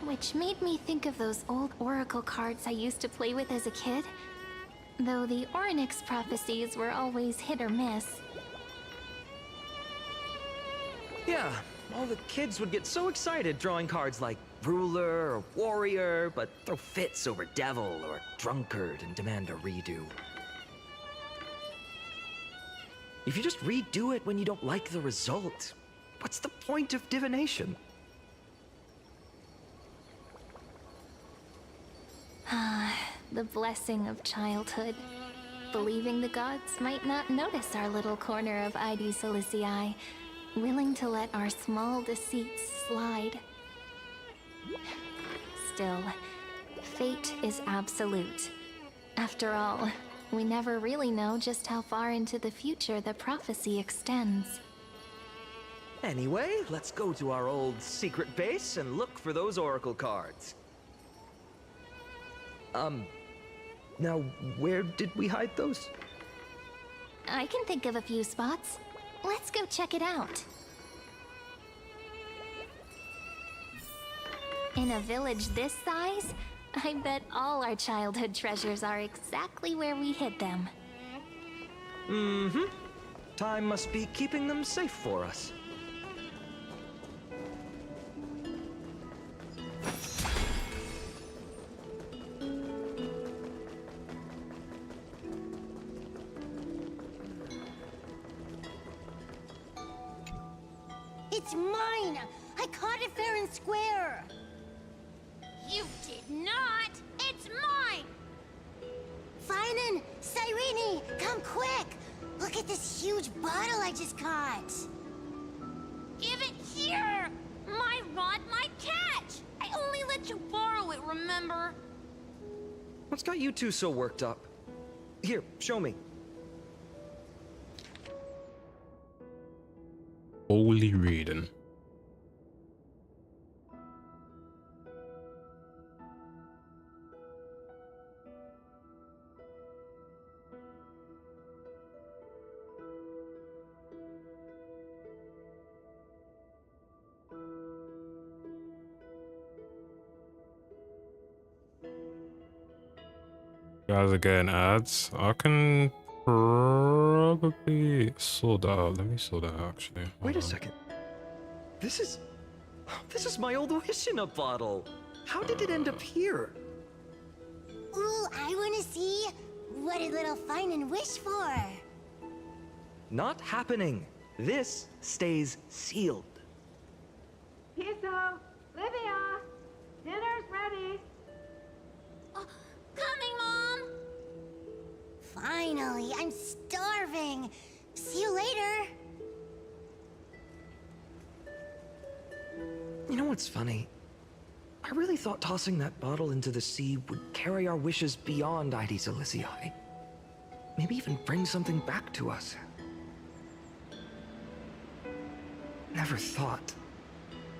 Which made me think of those old oracle cards I used to play with as a kid. Though the Ornyx prophecies were always hit or miss. Yeah, all the kids would get so excited drawing cards like ruler or warrior, but throw fits over devil or drunkard and demand a redo. If you just redo it when you don't like the result, what's the point of divination? The blessing of childhood. Believing the gods might not notice our little corner of ID Silicii, willing to let our small deceits slide. Still, fate is absolute. After all, we never really know just how far into the future the prophecy extends. Anyway, let's go to our old secret base and look for those oracle cards. Now, where did we hide those? I can think of a few spots. Let's go check it out. In a village this size, I bet all our childhood treasures are exactly where we hid them. Mm-hmm. Time must be keeping them safe for us. It's mine! I caught it fair and square! You did not! It's mine! Finan! Cyrene! Come quick! Look at this huge bottle I just caught! Give it here! My rod, my catch! I only let you borrow it, remember? What's got you two so worked up? Here, show me. Holy reading. Guys are getting ads. I can probably sort that out. Let me sort that out actually. Wait a second. This is my old wish in a bottle. How did it end up here? Ooh, I wanna see. What did little Finan wish for? Not happening. This stays sealed. Piso, Livia, dinner's ready. Coming, Mom! Finally, I'm starving. See you later. You know what's funny? I really thought tossing that bottle into the sea would carry our wishes beyond Aedes Elysiae. Maybe even bring something back to us. Never thought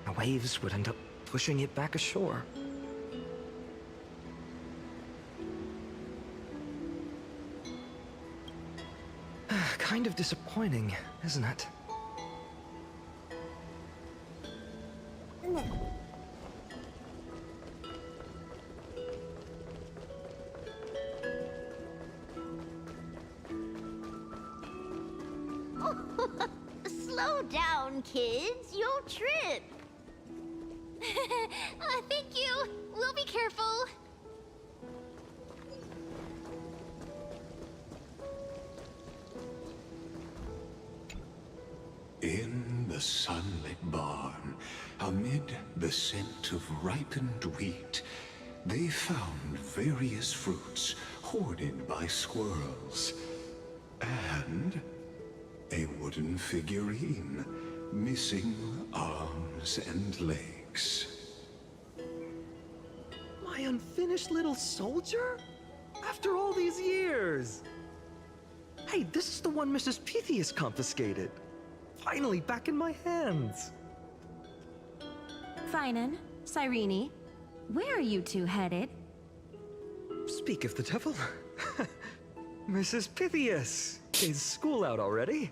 the waves would end up pushing it back ashore. Kind of disappointing, isn't it? Slow down, kids. You'll trip. Thank you. We'll be careful. In the sunlit barn, amid the scent of ripened wheat, they found various fruits hoarded by squirrels, and a wooden figurine missing arms and legs. My unfinished little soldier? After all these years! Hey, this is the one Mrs. Pythias confiscated. Finally back in my hands. Finan, Cyrene, where are you two headed? Speak of the devil. Mrs. Pythias, is school out already?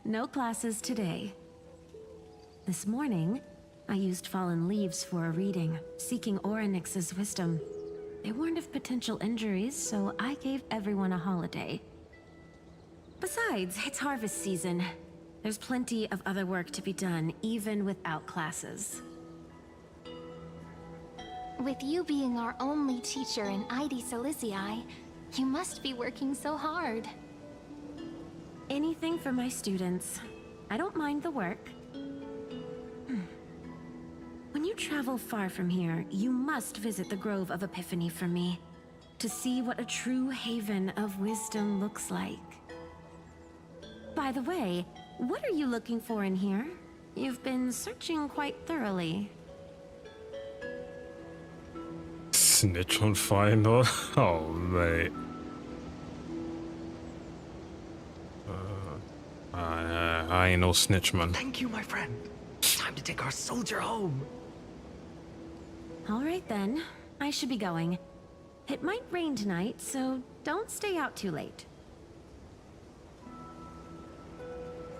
No classes today. This morning, I used fallen leaves for a reading, seeking Orynyx's wisdom. They warned of potential injuries, so I gave everyone a holiday. Besides, it's harvest season. There's plenty of other work to be done, even without classes. With you being our only teacher in Aedes Elysiae, you must be working so hard. Anything for my students. I don't mind the work. When you travel far from here, you must visit the Grove of Epiphany for me, to see what a true haven of wisdom looks like. By the way, what are you looking for in here? You've been searching quite thoroughly. Snitch on final. Oh, mate. I ain't no snitch, man. Thank you, my friend. Time to take our soldier home. All right then, I should be going. It might rain tonight, so don't stay out too late.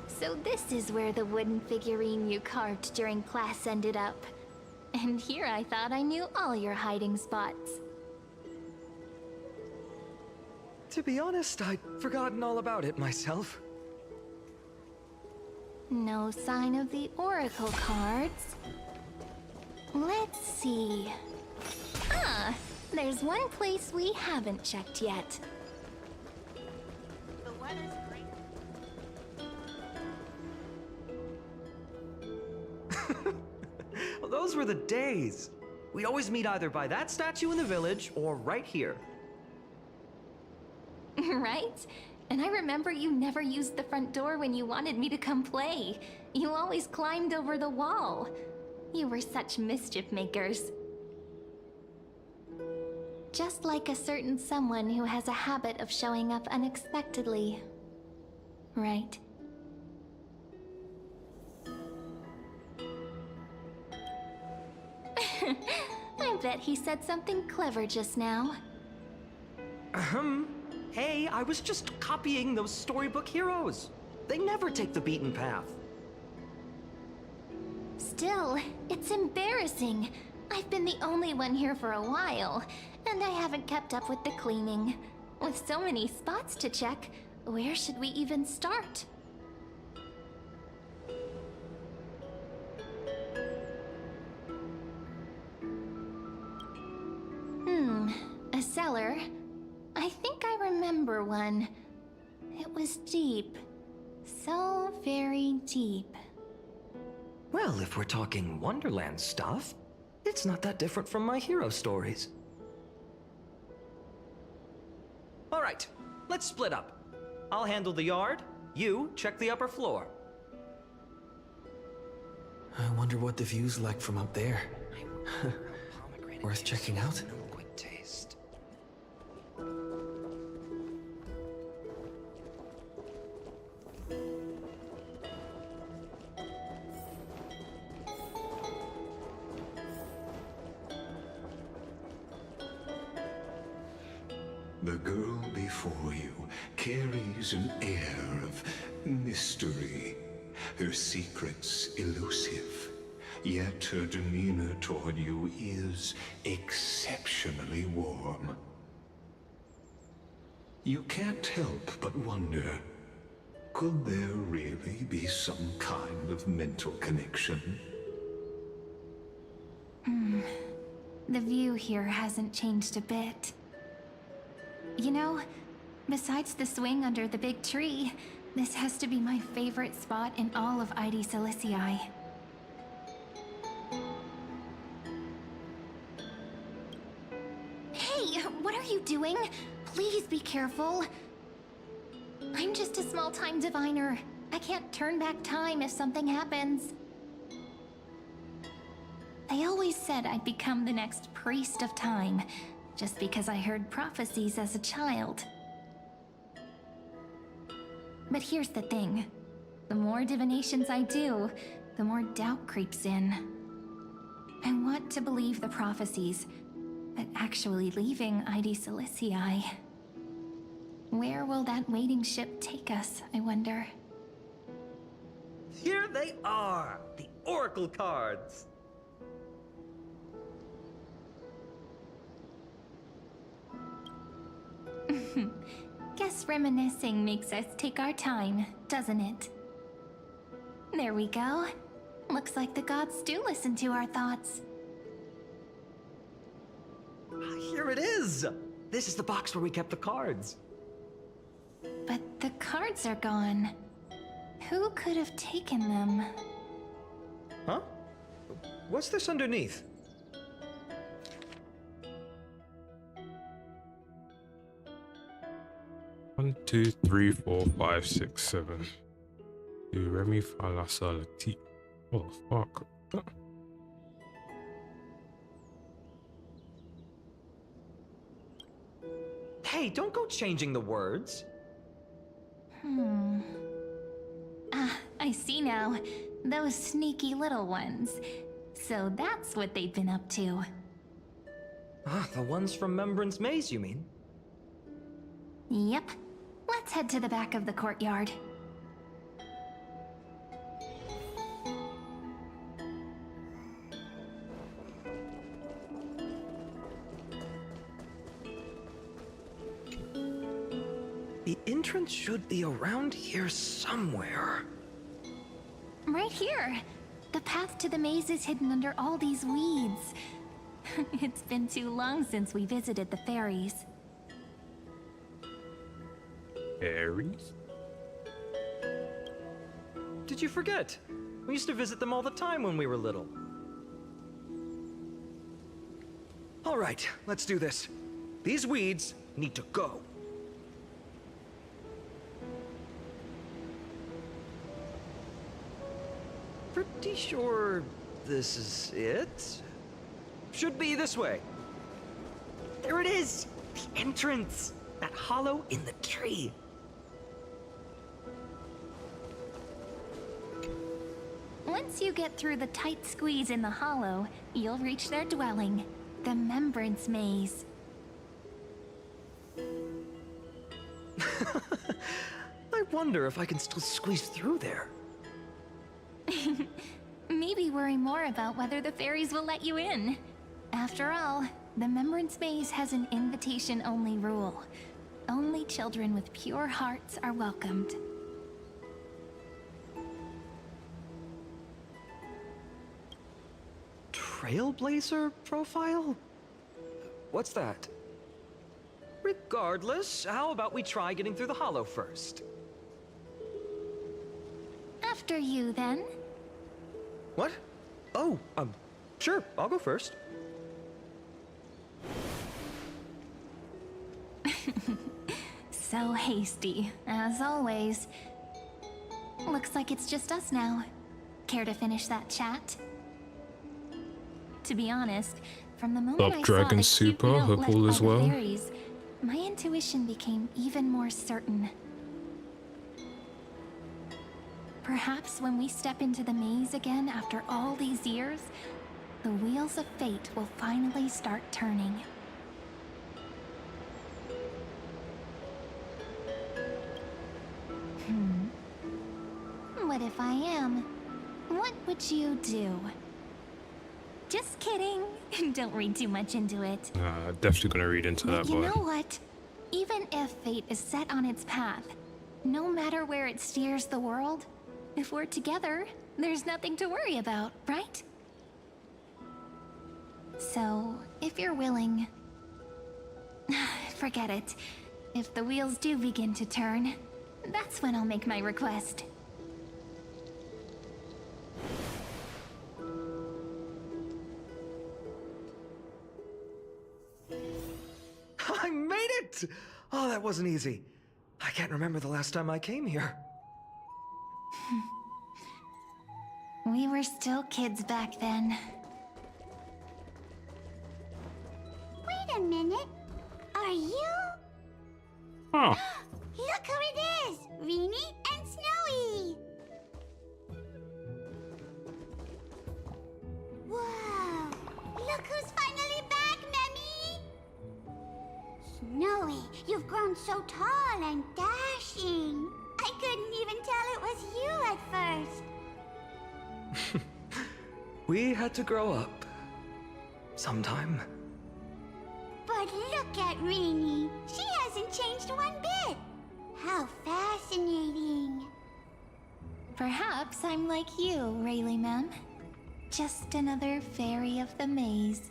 So this is where the wooden figurine you carved during class ended up. And here I thought I knew all your hiding spots. To be honest, I'd forgotten all about it myself. No sign of the Oracle cards. Let's see. Ah, there's one place we haven't checked yet. The weather's great. Well, those were the days. We'd always meet either by that statue in the village or right here. Right? And I remember you never used the front door when you wanted me to come play. You always climbed over the wall. You were such mischief makers. Just like a certain someone who has a habit of showing up unexpectedly. Right? I bet he said something clever just now. Hey, I was just copying those storybook heroes. They never take the beaten path. Still, it's embarrassing. I've been the only one here for a while, and I haven't kept up with the cleaning. With so many spots to check, where should we even start? A cellar. I think I remember one. It was deep. So very deep. Well, if we're talking Wonderland stuff, it's not that different from my hero stories. All right, let's split up. I'll handle the yard, you check the upper floor. I wonder what the view's like from up there. Worth checking out? The girl before you carries an air of mystery, her secrets elusive, yet her demeanor toward you is exceptionally warm. You can't help but wonder, could there really be some kind of mental connection? The view here hasn't changed a bit. You know, besides the swing under the big tree, this has to be my favorite spot in all of ID Silicii. Hey, what are you doing? Please be careful. I'm just a small-time diviner. I can't turn back time if something happens. They always said I'd become the next priest of time, just because I heard prophecies as a child. But here's the thing. The more divinations I do, the more doubt creeps in. I want to believe the prophecies, but actually leaving ID Silicii. Where will that waiting ship take us, I wonder? Here they are, the Oracle cards. Guess reminiscing makes us take our time, doesn't it? There we go. Looks like the gods do listen to our thoughts. Here it is! This is the box where we kept the cards. But the cards are gone. Who could have taken them? Huh? What's this underneath? One, 2, 3, 4, 5, 6, 7. Do Remy fa la sol la ti. What the fuck? Hey, don't go changing the words. Ah, I see now. Those sneaky little ones. So that's what they've been up to. Ah, the ones from Membran's Maze, you mean? Yep. Let's head to the back of the courtyard. entrance should be around here somewhere. Right here. The path to the maze is hidden under all these weeds. It's been too long since we visited the fairies. Fairies? Did you forget? We used to visit them all the time when we were little. All right, let's do this. These weeds need to go. Pretty sure this is it? Should be this way. There it is! The entrance! That hollow in the tree. Once you get through the tight squeeze in the hollow, you'll reach their dwelling, the Remembrance Maze. I wonder if I can still squeeze through there. Maybe worry more about whether the fairies will let you in. After all, the Remembrance Maze has an invitation-only rule. Only children with pure hearts are welcomed. Trailblazer profile? What's that? Regardless, how about we try getting through the hollow first? After you, then. What? Oh, sure, I'll go first. So hasty, as always. Looks like it's just us now. Care to finish that chat? To be honest, from the moment I saw Dragon the Super, cute note hope left all by is the well. fairies, my intuition became even more certain. Perhaps when we step into the maze again after all these years, the wheels of fate will finally start turning. What if I am? What would you do? Just kidding. Don't read too much into it. Definitely gonna read into But that, you boy. know what? Even if fate is set on its path, no matter where it steers the world, if we're together, there's nothing to worry about, right? So, if you're willing... Forget it. If the wheels do begin to turn, that's when I'll make my request. I made it! Oh, that wasn't easy. I can't remember the last time I came here. We were still kids back then. Wait a minute. Are you? Huh. Look who it is! Rini and Snowy! Whoa! Look who's finally back, Memmy! Snowy, you've grown so tall and dashing. I couldn't even tell it was you at first. We had to grow up. Sometime. But look at Rini. She hasn't changed one bit. How fascinating. Perhaps I'm like you, Rayleigh Mem. Just another fairy of the maze.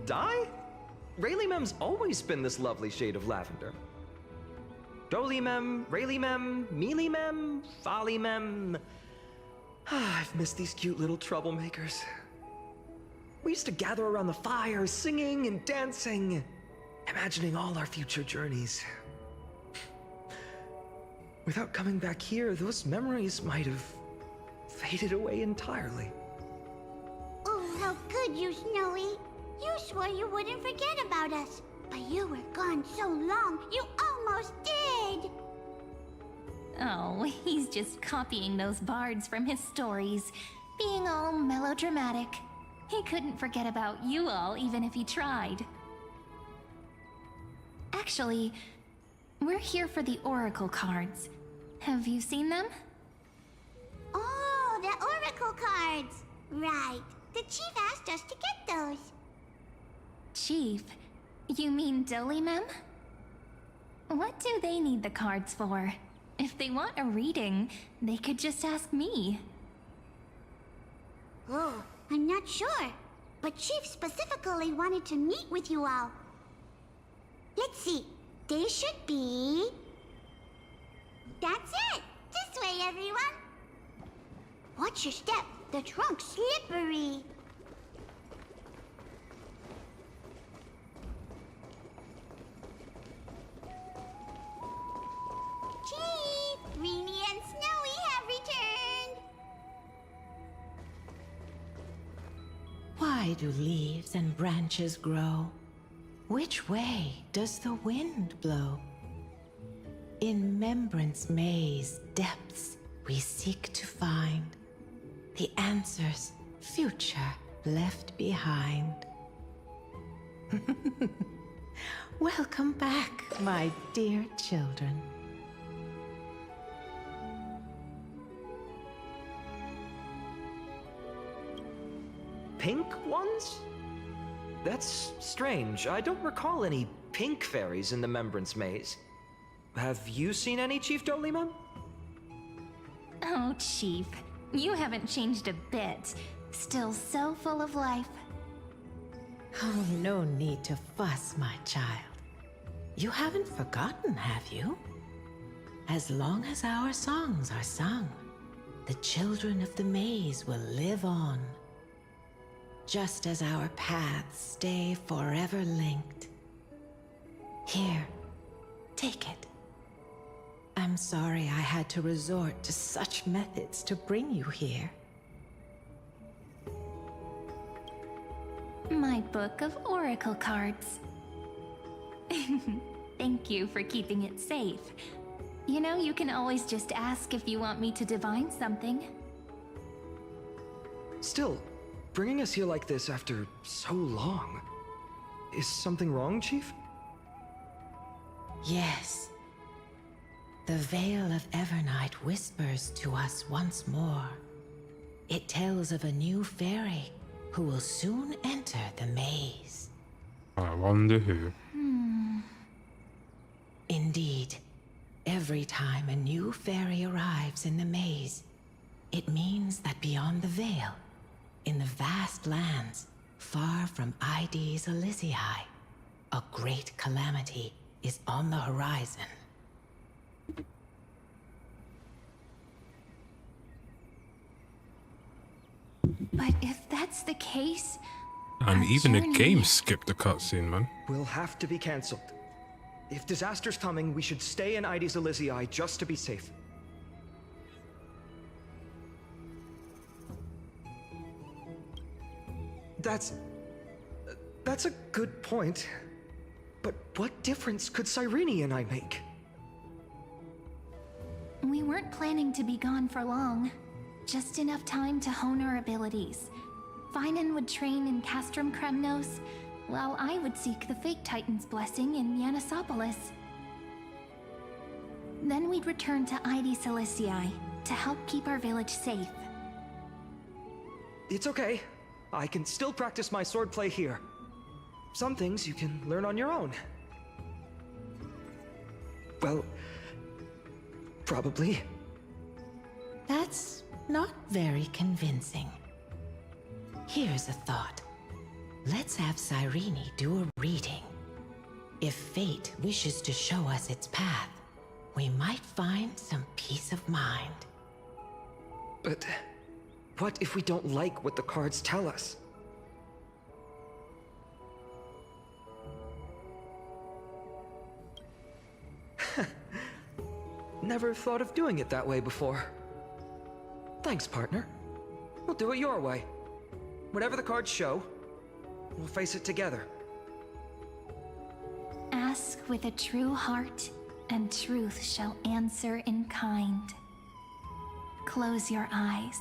Die? Rayleigh Mem's always been this lovely shade of lavender. Doly Mem, Rayleigh Mem, Mealy Mem, Folly Mem. I've missed these cute little troublemakers. We used to gather around the fire, singing and dancing, imagining all our future journeys. Without coming back here, those memories might have faded away entirely. Oh, how could you, Snowy? You swore you wouldn't forget about us. But you were gone so long, you almost did! Oh, he's just copying those bards from his stories, being all melodramatic. He couldn't forget about you all, even if he tried. Actually, we're here for the Oracle cards. Have you seen them? Oh, the Oracle cards! Right. The chief asked us to get those. Chief? You mean Dolymem? What do they need the cards for? If they want a reading, they could just ask me. Oh, I'm not sure. But Chief specifically wanted to meet with you all. Let's see. They should be... That's it! This way, everyone! Watch your step. The trunk's slippery. Chief! Reenie and Snowy have returned! Why do leaves and branches grow? Which way does the wind blow? In Membrance Maze depths we seek to find the answers future left behind. Welcome back, my dear children. Pink ones? That's strange. I don't recall any pink fairies in the Membrance Maze. Have you seen any, Chief Dolymem? Oh, Chief. You haven't changed a bit. Still so full of life. Oh, no need to fuss, my child. You haven't forgotten, have you? As long as our songs are sung, the children of the maze will live on. Just as our paths stay forever linked. Here, take it. I'm sorry I had to resort to such methods to bring you here. My book of oracle cards. Thank you for keeping it safe. You know, you can always just ask if you want me to divine something. Still, bringing us here like this after so long. Is something wrong, Chief? Yes. The Veil of Evernight whispers to us once more. It tells of a new fairy who will soon enter the maze. I wonder who. Indeed, every time a new fairy arrives in the maze, it means that beyond the veil, in the vast lands, far from Ides Elysiae, a great calamity is on the horizon. But if that's the case... And even journey... the game skipped the cutscene, man. Will have to be cancelled. If disaster's coming, we should stay in Ides Elysiae just to be safe. That's a good point. But what difference could Cyrene and I make? We weren't planning to be gone for long. Just enough time to hone our abilities. Finan would train in Castrum Kremnos, while I would seek the Fake Titan's blessing in Yanisopolis. Then we'd return to Ides Elysiae to help keep our village safe. It's okay. I can still practice my swordplay here. Some things you can learn on your own. Well, probably. That's not very convincing. Here's a thought. Let's have Cyrene do a reading. If fate wishes to show us its path, we might find some peace of mind. But what if we don't like what the cards tell us? Never thought of doing it that way before. Thanks, partner. We'll do it your way. Whatever the cards show, we'll face it together. Ask with a true heart, and truth shall answer in kind. Close your eyes,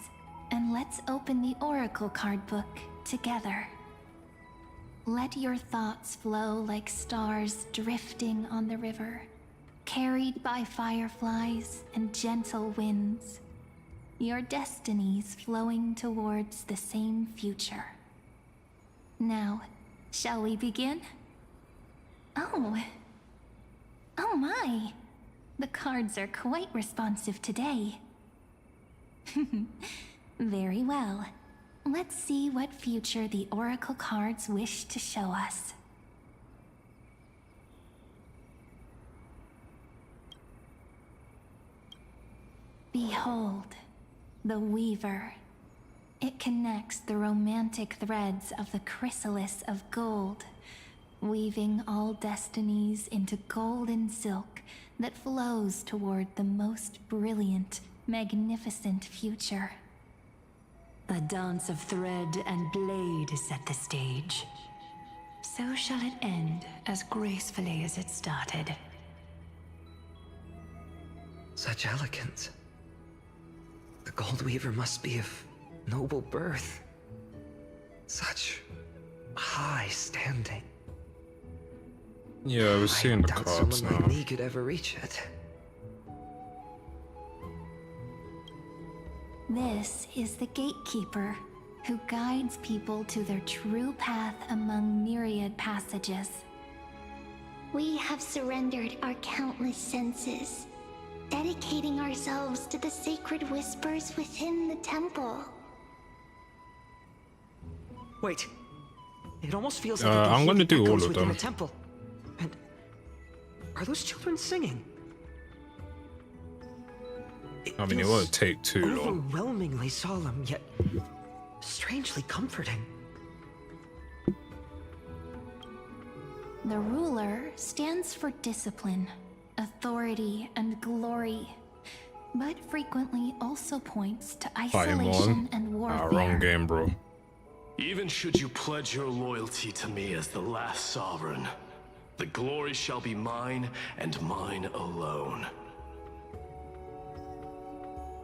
and let's open the oracle card book together. Let your thoughts flow like stars drifting on the river, carried by fireflies and gentle winds. your destinies flowing towards the same future. Now, shall we begin? Oh my! The cards are quite responsive today. Very well. Let's see what future the oracle cards wish to show us. Behold, the Weaver. It connects the romantic threads of the chrysalis of gold, weaving all destinies into golden silk that flows toward the most brilliant, magnificent future. The dance of thread and blade set the stage. So shall it end as gracefully as it started. Such elegance. The Gold Weaver must be of noble birth. Such high standing. Yeah, I was seeing the doubt cards someone now. like me could ever reach it. This is the gatekeeper, who guides people to their true path among myriad passages. We have surrendered our countless senses, dedicating ourselves to the sacred whispers within the temple. Wait. It almost feels like I can I'm hear gonna the do all echoes of within them. the temple. And are those children singing? I mean, it won't take too long. Overwhelmingly solemn, yet strangely comforting. The ruler stands for discipline, authority, and glory, but frequently also points to isolation and warfare. Wrong game, bro. Even should you pledge your loyalty to me as the last sovereign, the glory shall be mine and mine alone.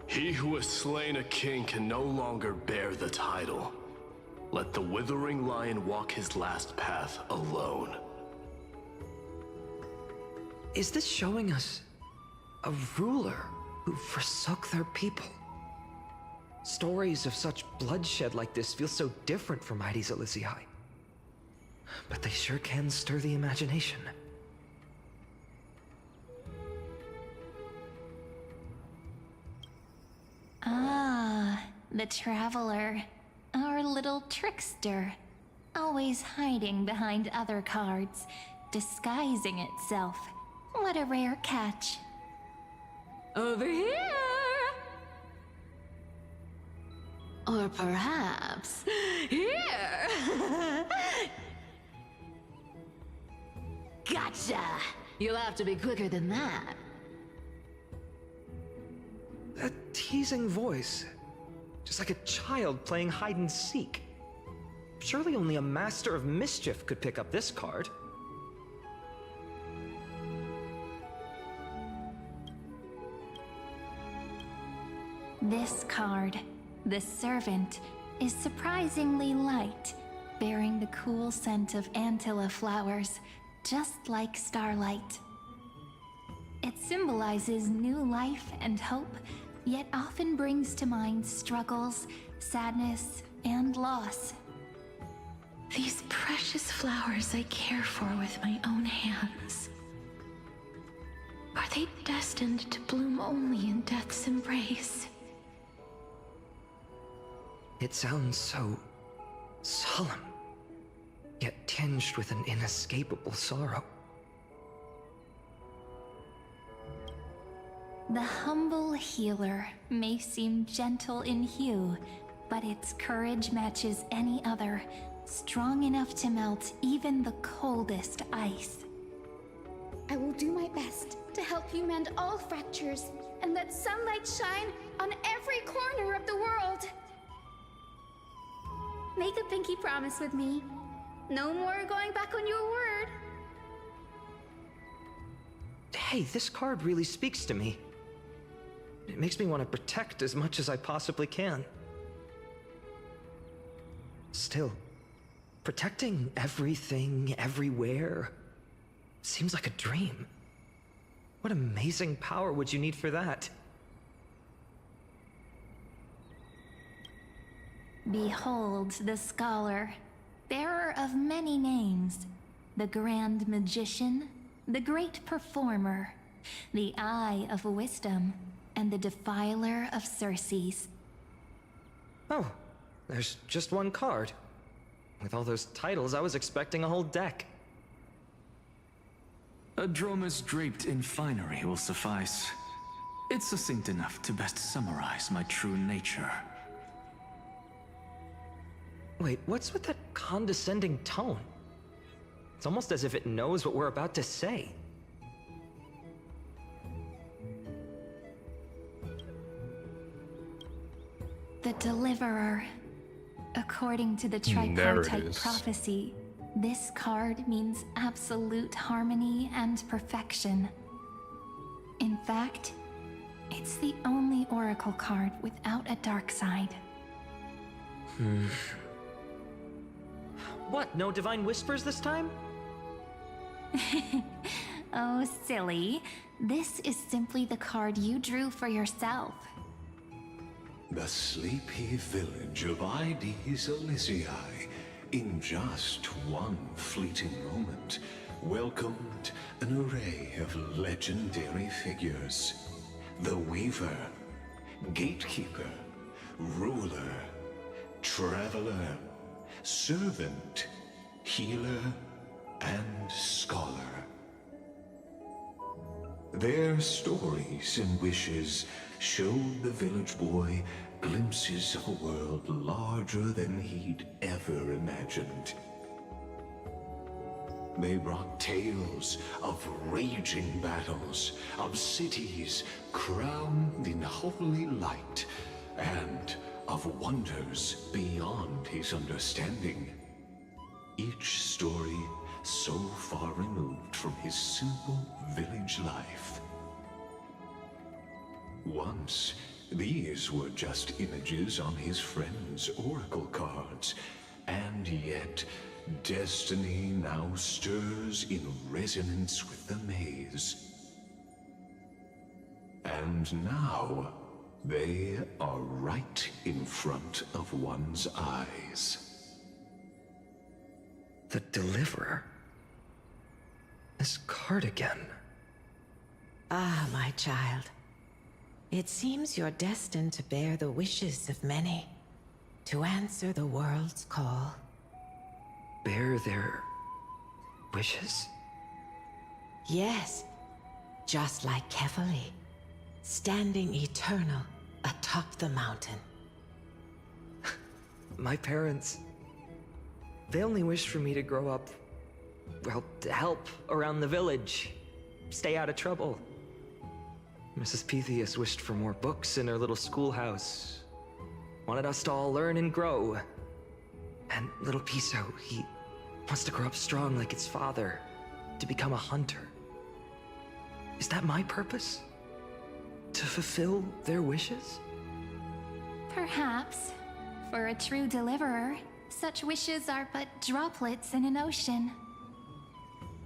He who has slain a king can no longer bear the title. Let the withering lion walk his last path alone. Is this showing us a ruler who forsook their people? Stories of such bloodshed like this feel so different from Heidi's Elysiae. But they sure can stir the imagination. Ah, the traveler. Our little trickster. Always hiding behind other cards, disguising itself. What a rare catch. Over here! Or perhaps here! Gotcha! You'll have to be quicker than that. That teasing voice. Just like a child playing hide and seek. Surely only a master of mischief could pick up this card. This card, the Servant, is surprisingly light, bearing the cool scent of Antilla flowers, just like starlight. It symbolizes new life and hope, yet often brings to mind struggles, sadness, and loss. These precious flowers I care for with my own hands. Are they destined to bloom only in death's embrace? It sounds so solemn, yet tinged with an inescapable sorrow. The humble healer may seem gentle in hue, but its courage matches any other, strong enough to melt even the coldest ice. I will do my best to help you mend all fractures and let sunlight shine on every corner of the world. Make a pinky promise with me. No more going back on your word. Hey, this card really speaks to me. It makes me want to protect as much as I possibly can. Still, protecting everything, everywhere, seems like a dream. What amazing power would you need for that? Behold the scholar, bearer of many names, the grand magician, the great performer, the eye of wisdom, and the defiler of Circes. Oh, there's just one card. With all those titles, I was expecting a whole deck. A dromus draped in finery will suffice. It's succinct enough to best summarize my true nature. Wait, what's with that condescending tone? It's almost as if it knows what we're about to say. The Deliverer. According to the There it tripartite is. prophecy, this card means absolute harmony and perfection. In fact, it's the only oracle card without a dark side. What, no divine whispers this time? Oh, silly. This is simply the card you drew for yourself. The sleepy village of Ides Elysiae, in just one fleeting moment, welcomed an array of legendary figures. The Weaver, Gatekeeper, Ruler, Traveler, Servant, Healer, and Scholar. Their stories and wishes showed the village boy glimpses of a world larger than he'd ever imagined. They brought tales of raging battles, of cities crowned in holy light, and of wonders beyond his understanding. Each story so far removed from his simple village life. Once, these were just images on his friend's oracle cards, and yet destiny now stirs in resonance with the maze. And now, they are right in front of one's eyes. The Deliverer? This card again. Ah, my child. It seems you're destined to bear the wishes of many, to answer the world's call. Bear their wishes? Yes, just like Kefali, standing eternal atop the mountain. My parents, they only wished for me to grow up, well, to help around the village, stay out of trouble. Mrs. Pythias wished for more books in her little schoolhouse, wanted us to all learn and grow. And little Piso, he wants to grow up strong like its father, to become a hunter. Is that my purpose? To fulfill their wishes? Perhaps. For a true deliverer, such wishes are but droplets in an ocean.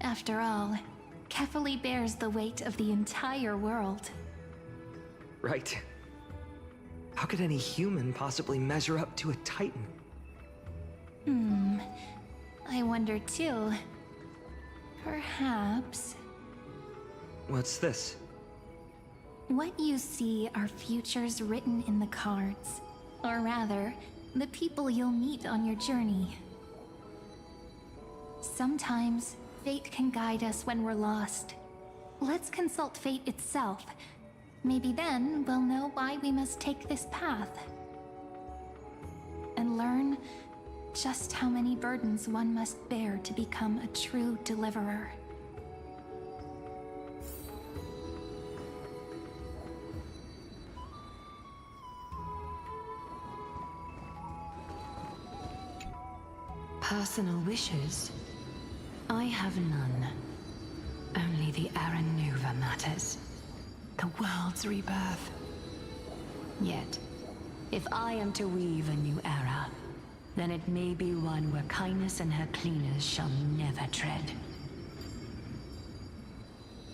After all, Kefali bears the weight of the entire world. Right. How could any human possibly measure up to a Titan? I wonder too. Perhaps... What's this? What you see are futures written in the cards. Or rather, the people you'll meet on your journey. Sometimes, fate can guide us when we're lost. Let's consult fate itself. Maybe then we'll know why we must take this path. And learn just how many burdens one must bear to become a true deliverer. Personal wishes? I have none. Only the Aranuva matters. The world's rebirth. Yet, if I am to weave a new era, then it may be one where kindness and her cleaners shall never tread.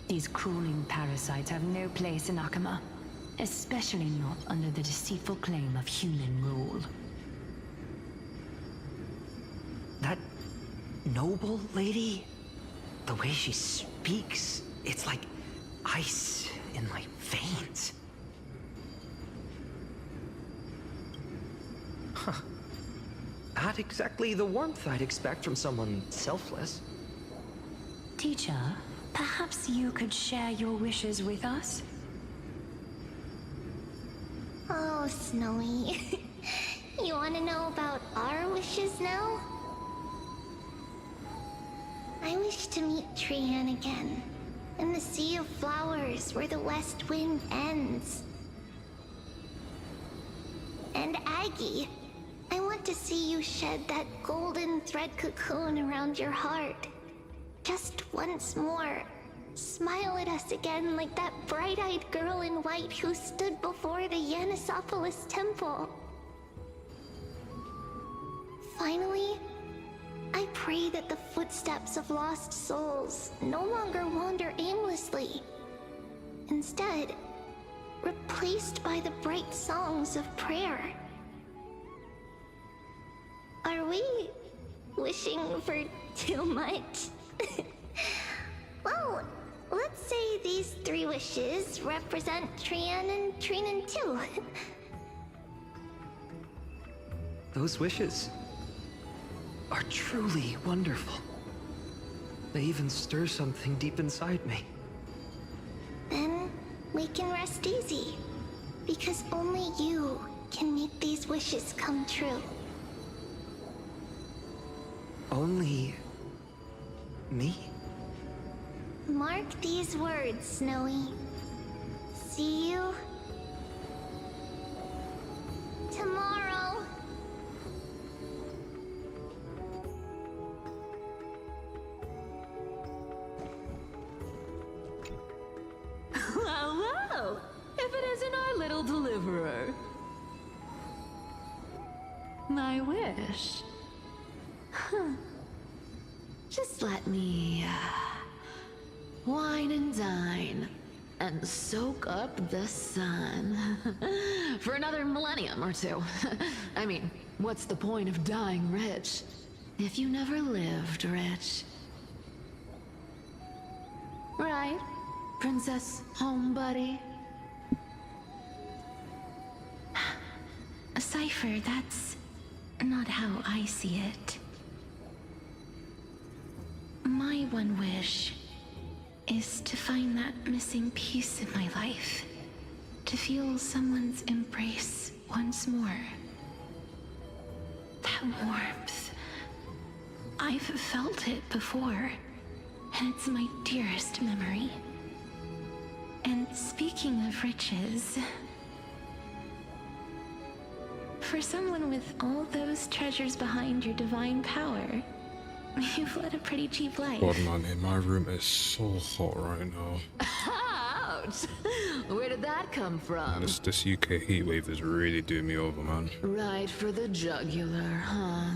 These crawling parasites have no place in Akama, especially not under the deceitful claim of human rule. noble lady? The way she speaks, it's like ice in my veins. Huh. Not exactly the warmth I'd expect from someone selfless. Teacher, perhaps you could share your wishes with us? Oh, Snowy. You want to know about our wishes now? I wish to meet Trian again, in the Sea of Flowers where the West Wind ends. And Aggie, I want to see you shed that golden thread cocoon around your heart. Just once more. Smile at us again like that bright-eyed girl in white who stood before the Yanisopolis temple. Finally, I pray that the footsteps of lost souls no longer wander aimlessly. Instead, replaced by the bright songs of prayer. Are we wishing for too much? Well, let's say these 3 wishes represent Trian and Trinan too. Those wishes are truly wonderful. They even stir something deep inside me. Then we can rest easy, because only you can make these wishes come true. Only me? Mark these words, Snowy. See you tomorrow. Well, if it isn't our little deliverer. My wish. Huh. Just let me wine and dine and soak up the sun for another millennium or 2. I mean, what's the point of dying rich if you never lived rich? Right, Princess Homebuddy? Cypher, that's not how I see it. My one wish is to find that missing piece in my life. To feel someone's embrace once more. That warmth. I've felt it before, and it's my dearest memory. And speaking of riches, for someone with all those treasures behind your divine power, you've led a pretty cheap life. God, man, my room is so hot right now. Ouch! Where did that come from? This UK heat wave is really doing me over, man. Right for the jugular, huh?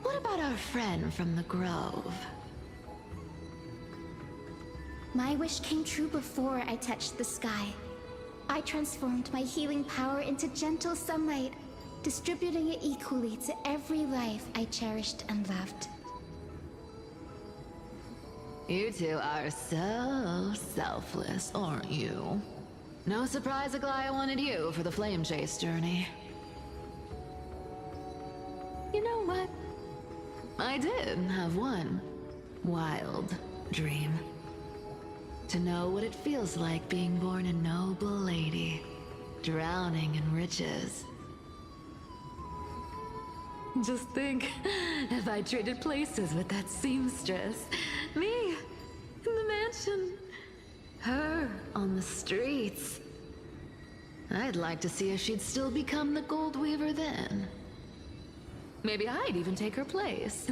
What about our friend from the Grove? My wish came true before I touched the sky. I transformed my healing power into gentle sunlight, distributing it equally to every life I cherished and loved. You two are so selfless, aren't you? No surprise Aglaya wanted you for the flame chase journey. You know what? I did have one wild dream. To know what it feels like being born a noble lady, drowning in riches. Just think, if I traded places with that seamstress, me in the mansion, her on the streets. I'd like to see if she'd still become the gold weaver then. Maybe I'd even take her place.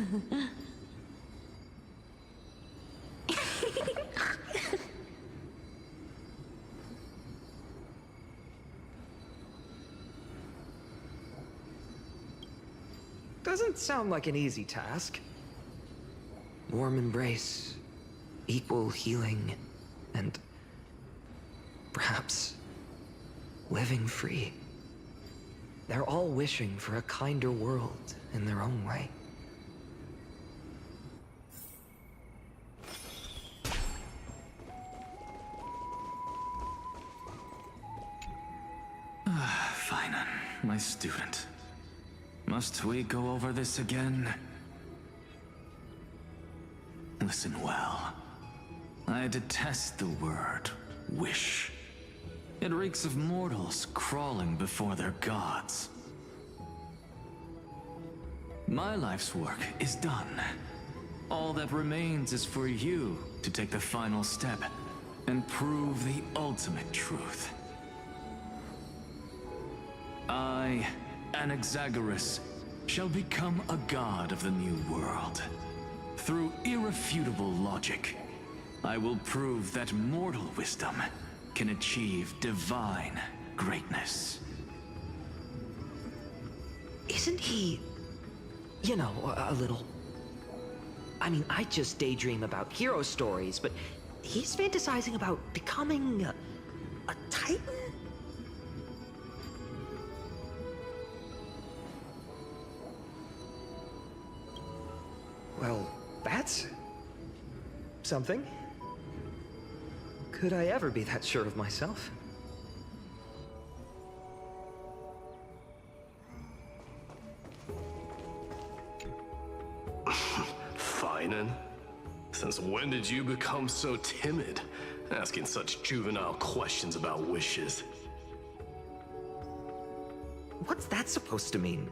Doesn't sound like an easy task. Warm embrace, equal healing, and perhaps living free. They're all wishing for a kinder world in their own way. Finan, my student. Must we go over this again? Listen well. I detest the word wish. It reeks of mortals crawling before their gods. My life's work is done. All that remains is for you to take the final step and prove the ultimate truth. I, Anaxagoras, shall become a god of the new world. Through irrefutable logic, I will prove that mortal wisdom can achieve divine greatness. Isn't he, you know, a little... I mean, I just daydream about hero stories, but he's fantasizing about becoming a titan? Well, that's something. Could I ever be that sure of myself? Finan? Since when did you become so timid? Asking such juvenile questions about wishes. What's that supposed to mean?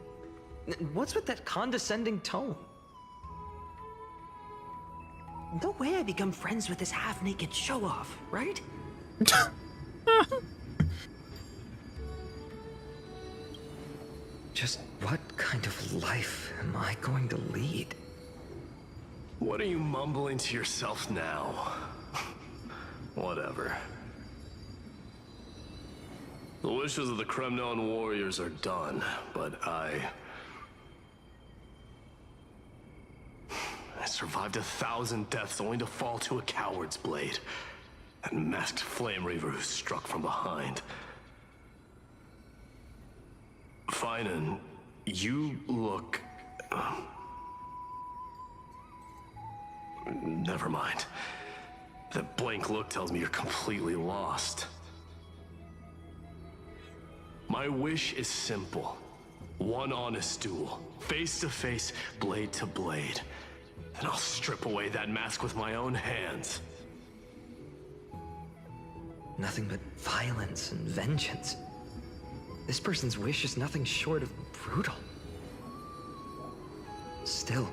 What's with that condescending tone? No way I become friends with this half-naked show-off, right? Just what kind of life am I going to lead? What are you mumbling to yourself now? Whatever. The wishes of the Kremnon warriors are done, but I survived 1,000 deaths only to fall to a coward's blade. That masked flame reaver who struck from behind. Finan, you look... Never mind. That blank look tells me you're completely lost. My wish is simple. One honest duel. Face to face, blade to blade. Then I'll strip away that mask with my own hands. Nothing but violence and vengeance. This person's wish is nothing short of brutal. Still,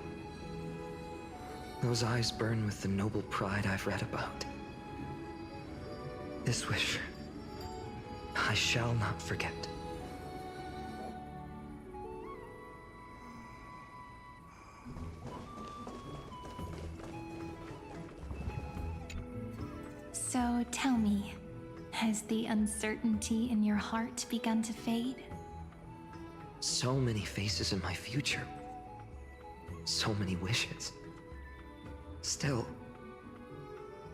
those eyes burn with the noble pride I've read about. This wish, I shall not forget. So tell me, has the uncertainty in your heart begun to fade? So many faces in my future. So many wishes. Still,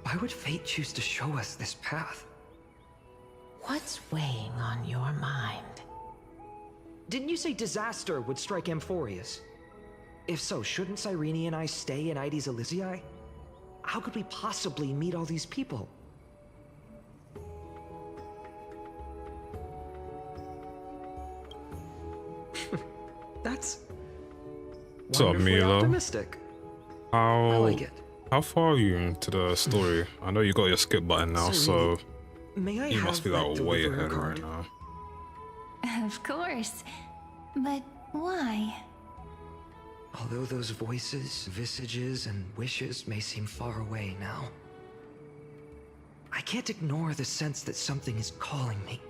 why would fate choose to show us this path? What's weighing on your mind? Didn't you say disaster would strike Amphoreus? If so, shouldn't Cyrene and I stay in Ides Elysiae? How could we possibly meet all these people? That's what's up, Milo? Optimistic. How I like it. How far are you into the story? I know you got your skip button now, so may I you must be have that way delivery ahead card? right now. Of course. But why? Although those voices, visages, and wishes may seem far away now, I can't ignore the sense that something is calling me,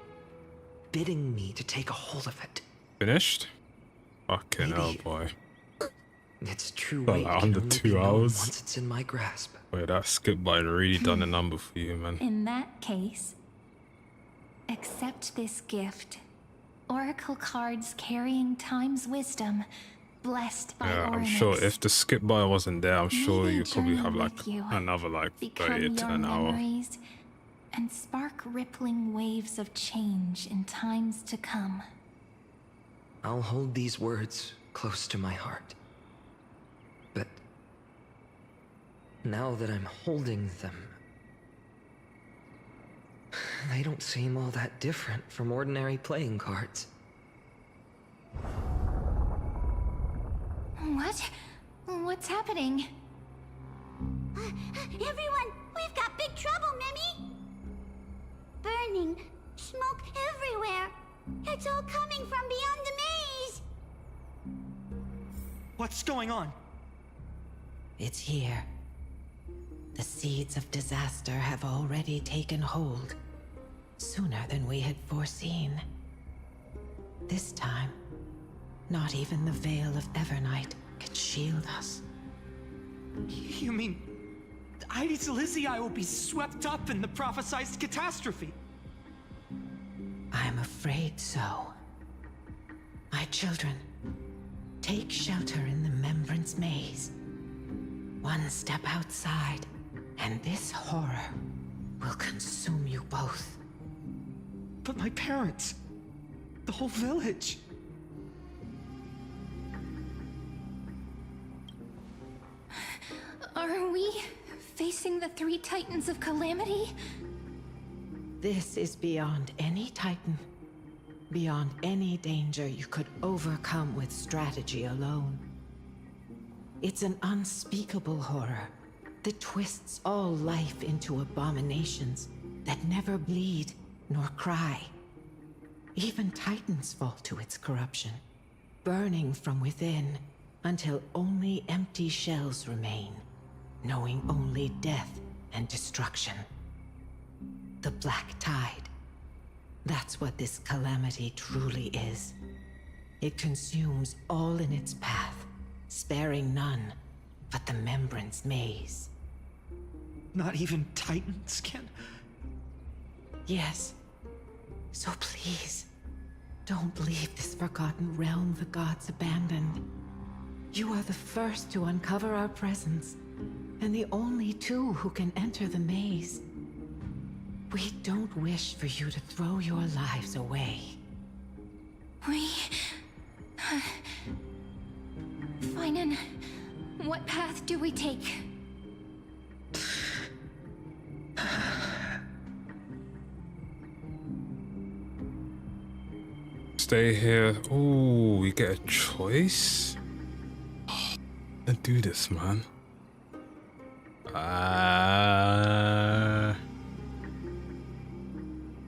bidding me to take a hold of it. Finished? Fucking hell, Maybe. boy. Its true Got weight like can under only 2 be known hours. once it's in my grasp. Wait, that skip button really done a number for you, man. In that case, accept this gift. Oracle cards carrying time's wisdom, blessed by Yeah, I'm Ornix. sure if the skip button wasn't there, I'm sure May you probably journey have like with you, another like become 30 to your an hour. memories, and spark rippling waves of change in times to come. I'll hold these words close to my heart. But now that I'm holding them, they don't seem all that different from ordinary playing cards. What? What's happening? Everyone, we've got big trouble, Mimi! Burning, smoke everywhere. It's all coming from beyond the maze. What's going on? It's here. The seeds of disaster have already taken hold, sooner than we had foreseen. This time, not even the veil of Evernight can shield us. You mean Aedes Elysiae will be swept up in the prophesized catastrophe? I'm afraid so. My children, take shelter in the Membrance Maze. One step outside, and this horror will consume you both. But my parents, the whole village. Are we facing the 3 Titans of Calamity? This is beyond any Titan. Beyond any danger you could overcome with strategy alone. It's an unspeakable horror that twists all life into abominations that never bleed nor cry. Even Titans fall to its corruption, burning from within until only empty shells remain, knowing only death and destruction. The Black Tide. That's what this calamity truly is. It consumes all in its path, sparing none but the Membrance Maze. Not even Titans can... Yes. So please, don't leave this forgotten realm the gods abandoned. You are the first to uncover our presence, and the only 2 who can enter the maze. We don't wish for you to throw your lives away. Finan, what path do we take? Stay here. Oh, we get a choice? Let's do this, man.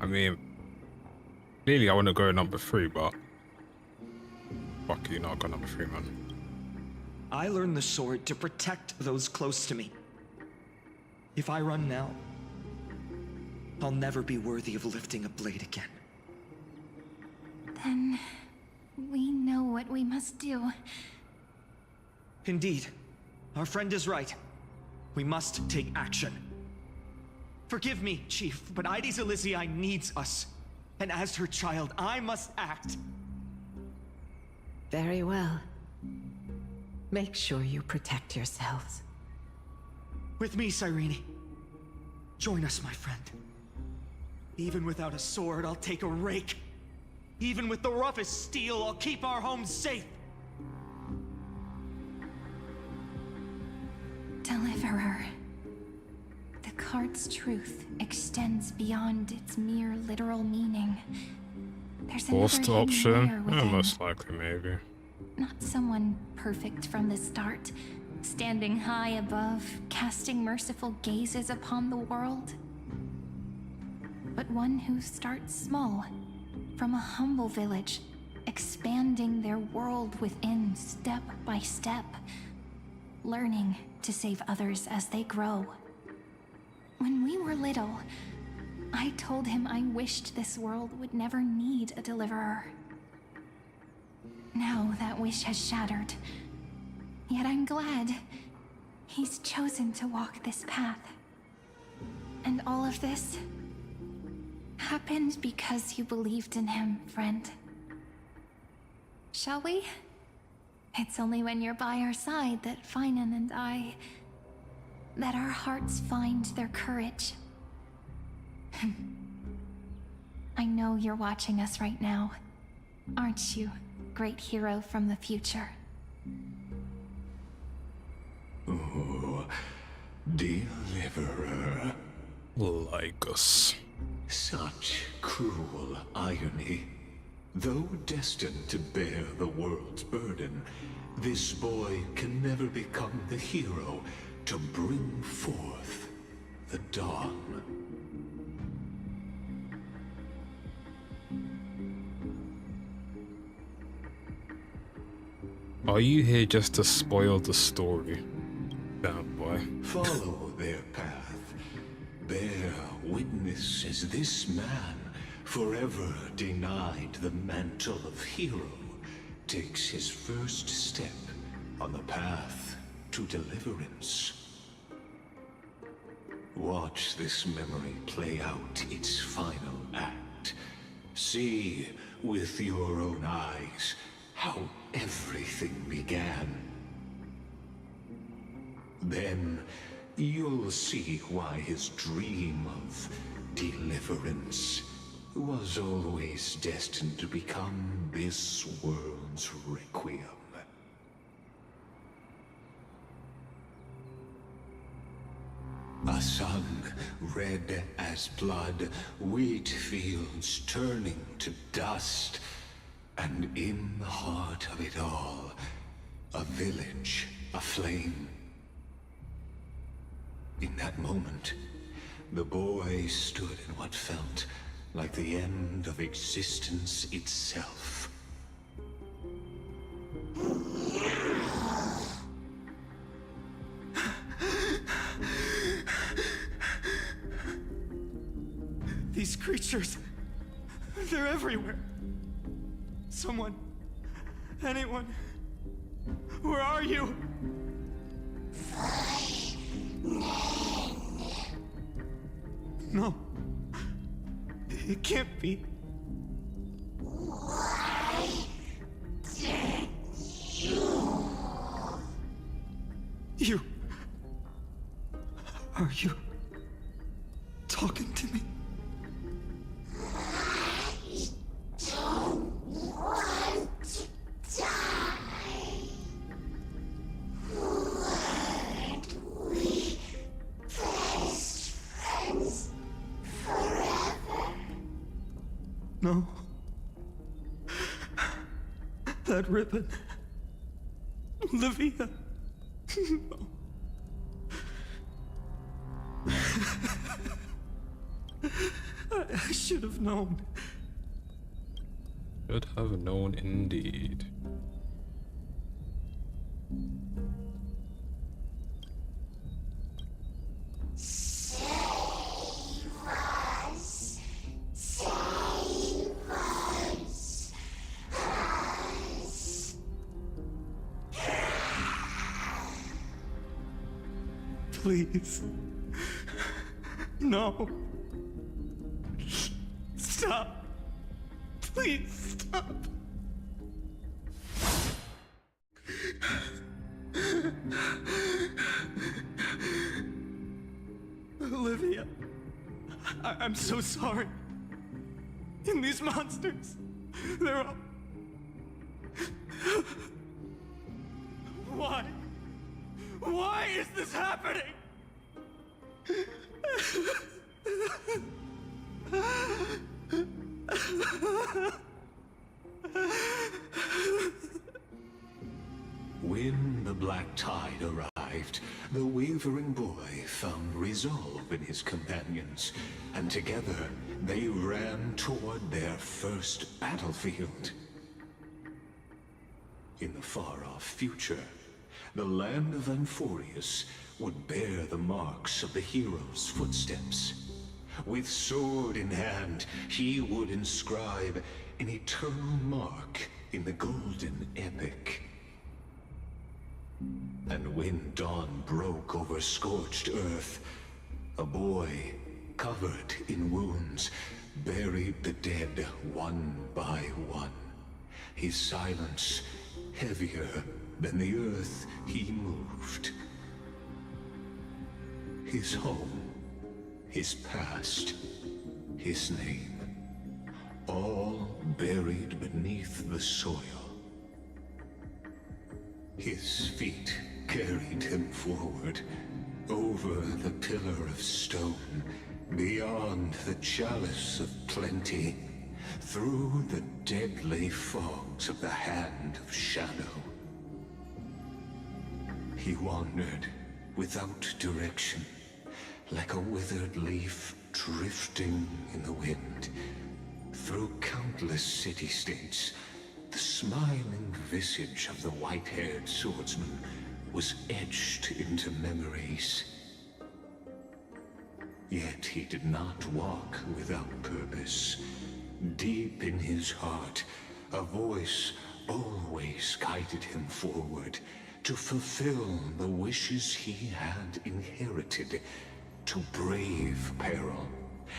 I mean, clearly I want to go number 3, but fuck you, not go number 3, man. I learned the sword to protect those close to me. If I run now, I'll never be worthy of lifting a blade again. Then we know what we must do. Indeed, our friend is right. We must take action. Forgive me, Chief, but Aedes Elysiae needs us. And as her child, I must act. Very well. Make sure you protect yourselves. With me, Cyrene. Join us, my friend. Even without a sword, I'll take a rake. Even with the roughest steel, I'll keep our home safe. Deliverer. The card's truth extends beyond its mere literal meaning. There's another Forced hidden option? layer Yeah, within. most likely, maybe. Not someone perfect from the start, standing high above, casting merciful gazes upon the world. But one who starts small, from a humble village, expanding their world within step by step, learning to save others as they grow. When we were little, I told him I wished this world would never need a deliverer. Now that wish has shattered. Yet I'm glad he's chosen to walk this path. And all of this happened because you believed in him, friend. Shall we? It's only when you're by our side that Finan and that our hearts find their courage. I know you're watching us right now, aren't you, great hero from the future. Oh, deliverer. Lycurgus. Such cruel irony. Though destined to bear the world's burden, this boy can never become the hero to bring forth the dawn. Are you here just to spoil the story? Damn boy. Follow their path. Bear witness as this man, forever denied the mantle of hero, takes his first step on the path to deliverance. Watch this memory play out its final act. See with your own eyes how everything began. Then you'll see why his dream of deliverance was always destined to become this world's requiem. A sun red as blood, wheat fields turning to dust, and in the heart of it all, a village aflame. In that moment, the boy stood in what felt like the end of existence itself. These creatures, they're everywhere. Someone, anyone, where are you? No, it can't be. Why did you? Are you talking to me? I don't want to die. Weren't we best friends forever? No. That ribbon. Olivia. No. I should have known. Should have known indeed. Save us. Save us. Please. No. Stop. Please stop. Olivia, I'm so sorry. And these monsters, they're all... Why? Why is this happening? When the black tide arrived, the wavering boy found resolve in his companions, and together they ran toward their first battlefield. In the far-off future, the land of Amphoreus would bear the marks of the hero's footsteps. With sword in hand, he would inscribe an eternal mark in the golden epic. And when dawn broke over scorched earth, a boy, covered in wounds, buried the dead one by one. His silence heavier than the earth he moved. His home, his past, his name, all buried beneath the soil His feet carried him forward, over the pillar of stone, beyond the chalice of plenty, through the deadly fogs of the Hand of Shadow. He wandered without direction, like a withered leaf drifting in the wind. Through countless city-states, the smiling visage of the white-haired swordsman was etched into memories. Yet he did not walk without purpose. Deep in his heart, a voice always guided him forward to fulfill the wishes he had inherited, to brave peril,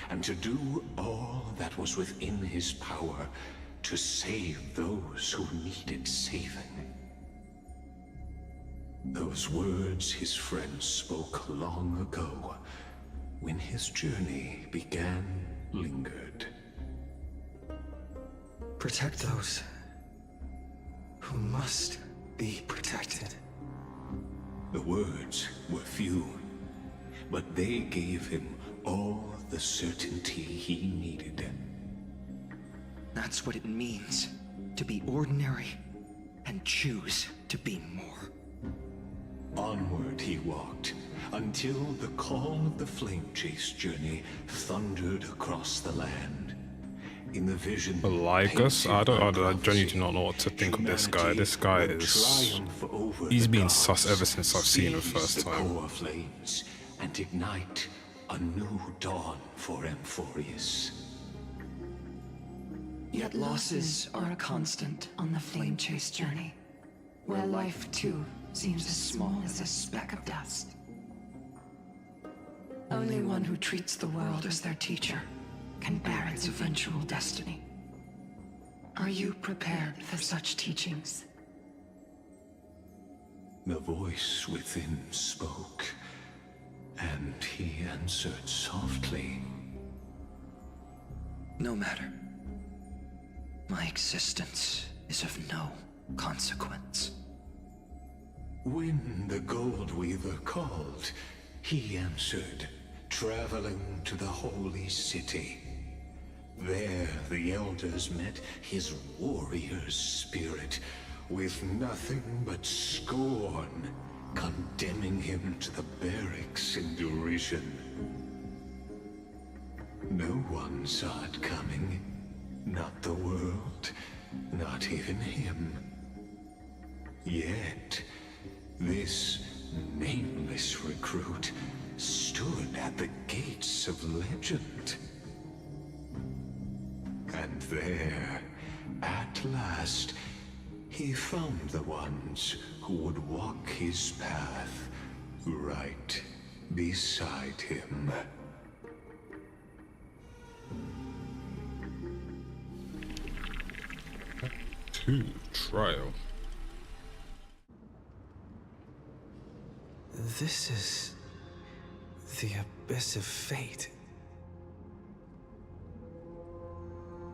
and to do all that was within his power to save those who needed saving. Those words his friend spoke long ago, when his journey began, lingered. Protect those who must be protected. The words were few, but they gave him all the certainty he needed. That's what it means to be ordinary and choose to be more. Onward he walked, until the call of the flame chase journey thundered across the land. In the vision, Lycurgus? I genuinely do not know what to think of this guy. This guy is... He's been sus ever since I've seen him first time. Flames and ignite a new dawn for Amphoreus. Yet losses are a constant on the flame chase journey, where life too seems as small as a speck of dust. Only one who treats the world as their teacher can bear its eventual destiny. Are you prepared for such teachings? The voice within spoke, and he answered softly. No matter. My existence is of no consequence. When the Gold Weaver called, he answered, traveling to the holy city. There the elders met his warrior's spirit, with nothing but scorn, condemning him to the barracks in derision. No one saw it coming. Not the world, not even him. Yet, this nameless recruit stood at the gates of legend. And there, at last, he found the ones who would walk his path right beside him. Trial. This is the abyss of fate.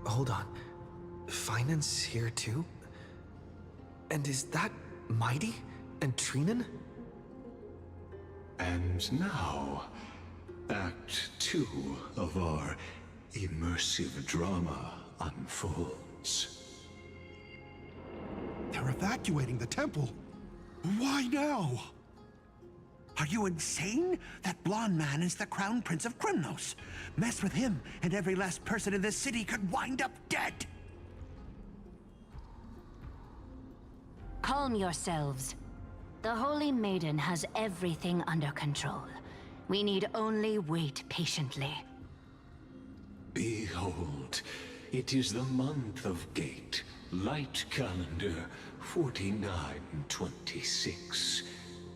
Hold on. Finance here too? And is that Mighty and Trinan? And now, Act 2 of our immersive drama unfolds. They're evacuating the temple. Why now? Are you insane? That blonde man is the Crown Prince of Krymnos. Mess with him, and every last person in this city could wind up dead. Calm yourselves. The Holy Maiden has everything under control. We need only wait patiently. Behold, it is the month of Gate, Light Calendar 4926.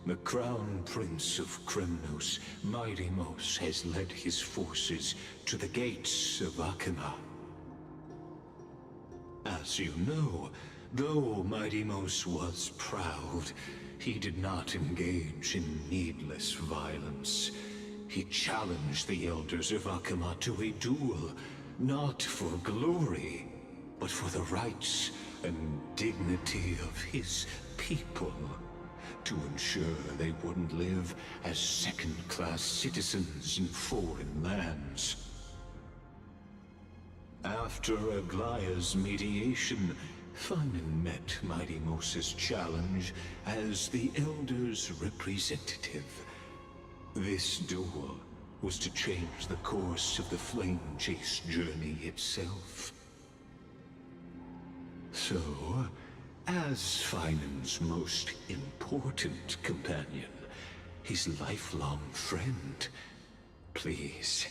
The Crown Prince of Krymnos, Midimos, has led his forces to the gates of Akima. As you know, though Midimos was proud, he did not engage in needless violence. He challenged the elders of Akima to a duel, not for glory, but for the rights and dignity of his people, to ensure they wouldn't live as second-class citizens in foreign lands. After Aglaya's mediation, Finan met Mighty Moses' challenge as the Elder's representative. This duel was to change the course of the Flame Chase journey itself. So, as Finan's most important companion, his lifelong friend, please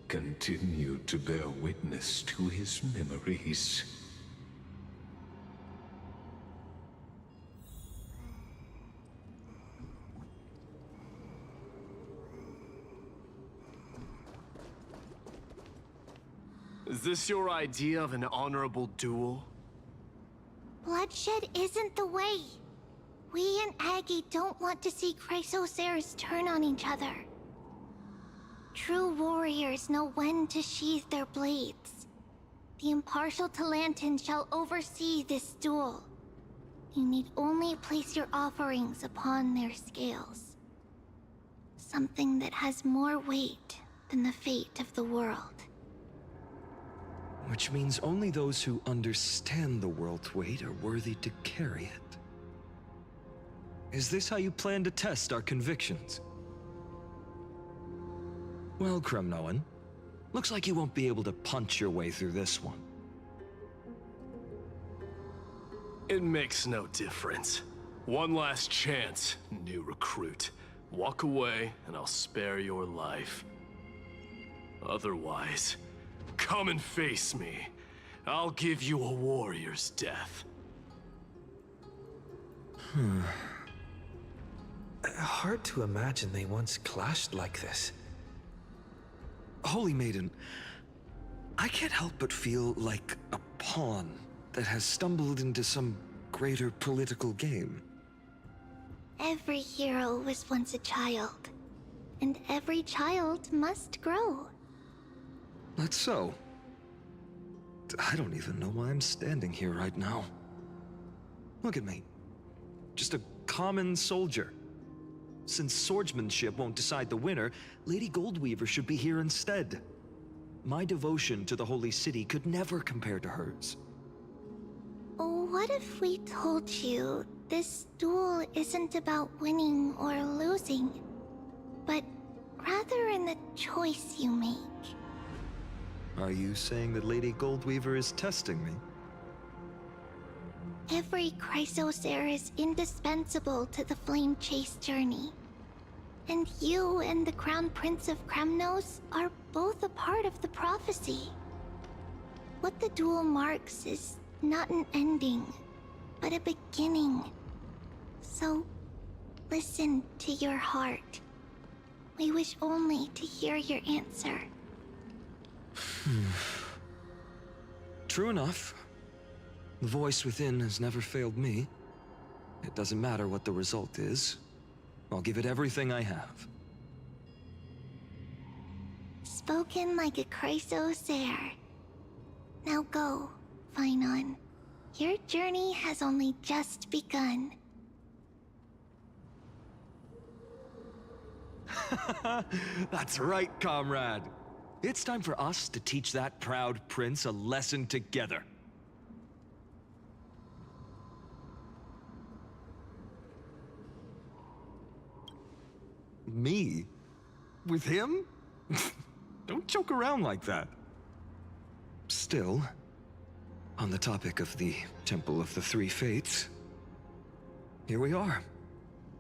continue to bear witness to his memories. Is this your idea of an honorable duel? Bloodshed isn't the way. We and Aggie don't want to see Chrysoceres turn on each other. True warriors know when to sheathe their blades. The impartial Talantan shall oversee this duel. You need only place your offerings upon their scales. Something that has more weight than the fate of the world. Which means only those who understand the world's weight are worthy to carry it. Is this how you plan to test our convictions? Well, Kremnoan, looks like you won't be able to punch your way through this one. It makes no difference. One last chance, new recruit. Walk away, and I'll spare your life. Otherwise, come and face me. I'll give you a warrior's death. Hard to imagine they once clashed like this. Holy Maiden, I can't help but feel like a pawn that has stumbled into some greater political game. Every hero was once a child, and every child must grow. That's so. I don't even know why I'm standing here right now. Look at me. Just a common soldier. Since swordsmanship won't decide the winner, Lady Goldweaver should be here instead. My devotion to the Holy City could never compare to hers. What if we told you this duel isn't about winning or losing, but rather in the choice you make? Are you saying that Lady Goldweaver is testing me? Every Chrysocer is indispensable to the Flame Chase journey. And you and the Crown Prince of Kremnos are both a part of the prophecy. What the duel marks is not an ending, but a beginning. So, listen to your heart. We wish only to hear your answer. True enough. The voice within has never failed me. It doesn't matter what the result is. I'll give it everything I have. Spoken like a Chrysocer. Now go, Finon. Your journey has only just begun. That's right, comrade. It's time for us to teach that proud prince a lesson together. Me? With him? Don't joke around like that. Still, on the topic of the Temple of the Three Fates, here we are,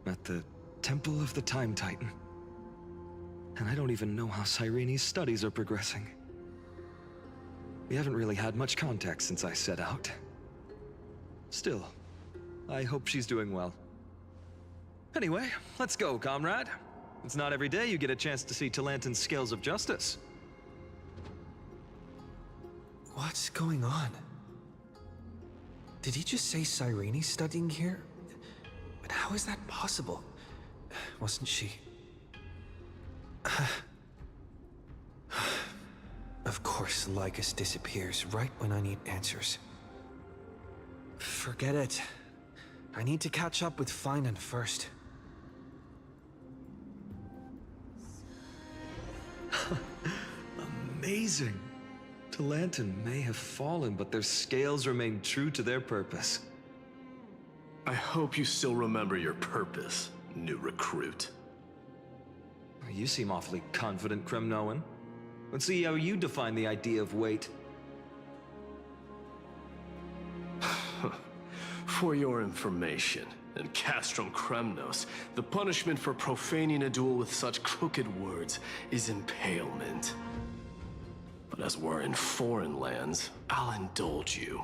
at the Temple of the Time Titan. And I don't even know how Cyrene's studies are progressing. We haven't really had much contact since I set out. Still, I hope she's doing well. Anyway, let's go, comrade. It's not every day you get a chance to see Talantan's scales of justice. What's going on? Did he just say Cyrene's studying here? But how is that possible? Wasn't she? Of course, Lycurgus disappears right when I need answers. Forget it. I need to catch up with Finan first. Amazing! Talantin may have fallen, but their scales remain true to their purpose. I hope you still remember your purpose, new recruit. You seem awfully confident, Kremnoan. Let's see how you define the idea of weight. For your information, in Castrum Kremnos, the punishment for profaning a duel with such crooked words is impalement. But as we're in foreign lands, I'll indulge you.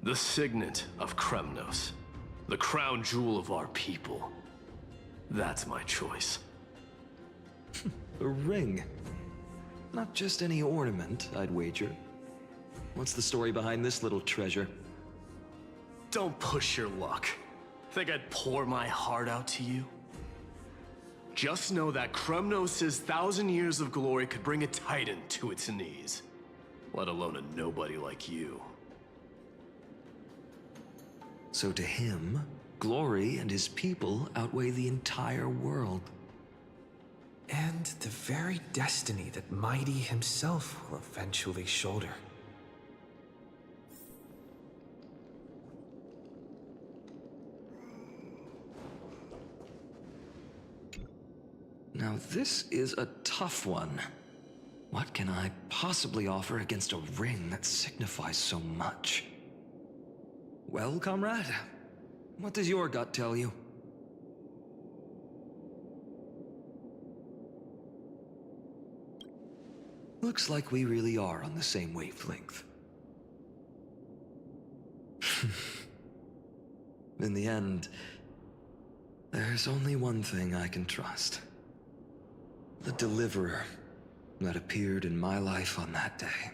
The signet of Kremnos, the crown jewel of our people. That's my choice. A ring. Not just any ornament, I'd wager. What's the story behind this little treasure? Don't push your luck. Think I'd pour my heart out to you? Just know that Kremnos' 1,000 years of glory could bring a titan to its knees. Let alone a nobody like you. So to him, glory and his people outweigh the entire world. And the very destiny that Mighty himself will eventually shoulder. Now this is a tough one. What can I possibly offer against a ring that signifies so much? Well, comrade, what does your gut tell you? Looks like we really are on the same wavelength. In the end, there's only one thing I can trust. The deliverer that appeared in my life on that day.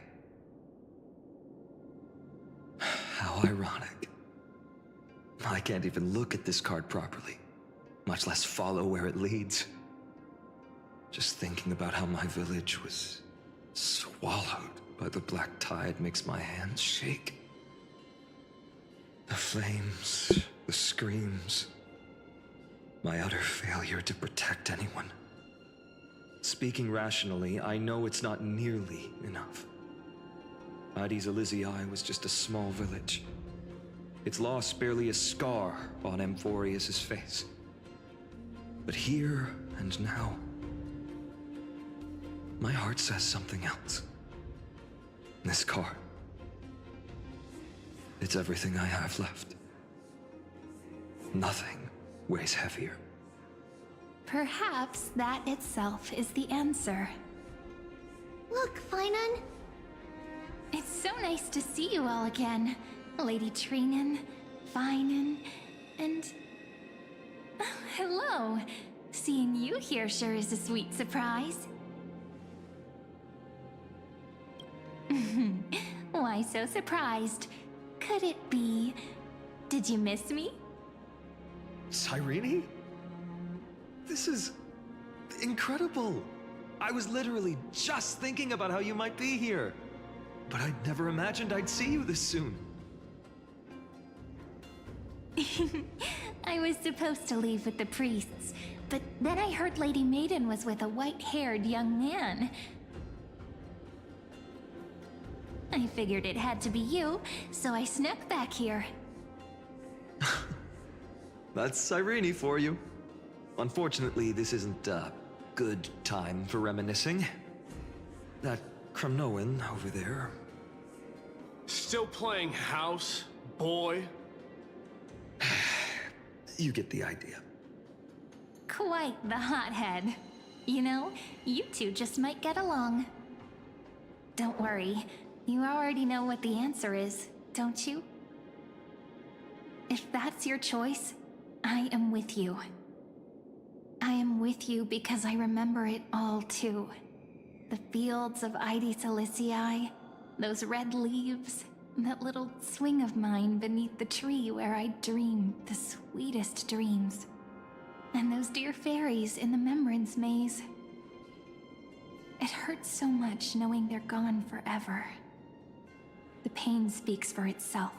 How ironic. I can't even look at this card properly, much less follow where it leads. Just thinking about how my village was swallowed by the black tide makes my hands shake. The flames, the screams, my utter failure to protect anyone. Speaking rationally, I know it's not nearly enough. Addis Elysiae was just a small village. Its loss barely a scar on Amphoreus' face. But here and now, my heart says something else. This card. It's everything I have left. Nothing weighs heavier. Perhaps that itself is the answer. Look, Finan. It's so nice to see you all again. Lady Trinan, Finan, and... hello. Seeing you here sure is a sweet surprise. Why so surprised? Could it be... did you miss me? Cyrene? This is incredible. I was literally just thinking about how you might be here. But I'd never imagined I'd see you this soon. I was supposed to leave with the priests, but then I heard Lady Maiden was with a white-haired young man. I figured it had to be you, so I snuck back here. That's Cyrene for you. Unfortunately, this isn't a good time for reminiscing. That Kremnoan over there. Still playing house, boy? You get the idea. Quite the hothead. You know, you two just might get along. Don't worry, you already know what the answer is, don't you? If that's your choice, I am with you. I am with you because I remember it all too. The fields of Addis Elysiae, those red leaves, that little swing of mine beneath the tree where I dreamed the sweetest dreams. And those dear fairies in the Membrance Maze. It hurts so much knowing they're gone forever. The pain speaks for itself.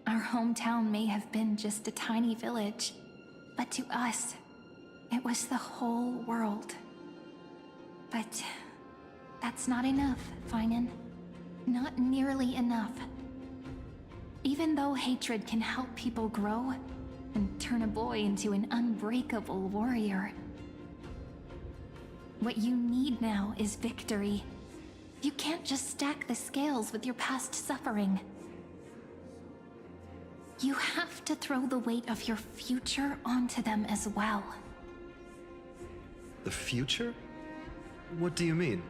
Our hometown may have been just a tiny village, but to us, it was the whole world. But that's not enough, Finan. Not nearly enough. Even though hatred can help people grow and turn a boy into an unbreakable warrior, what you need now is victory. You can't just stack the scales with your past suffering. You have to throw the weight of your future onto them as well. The future? What do you mean?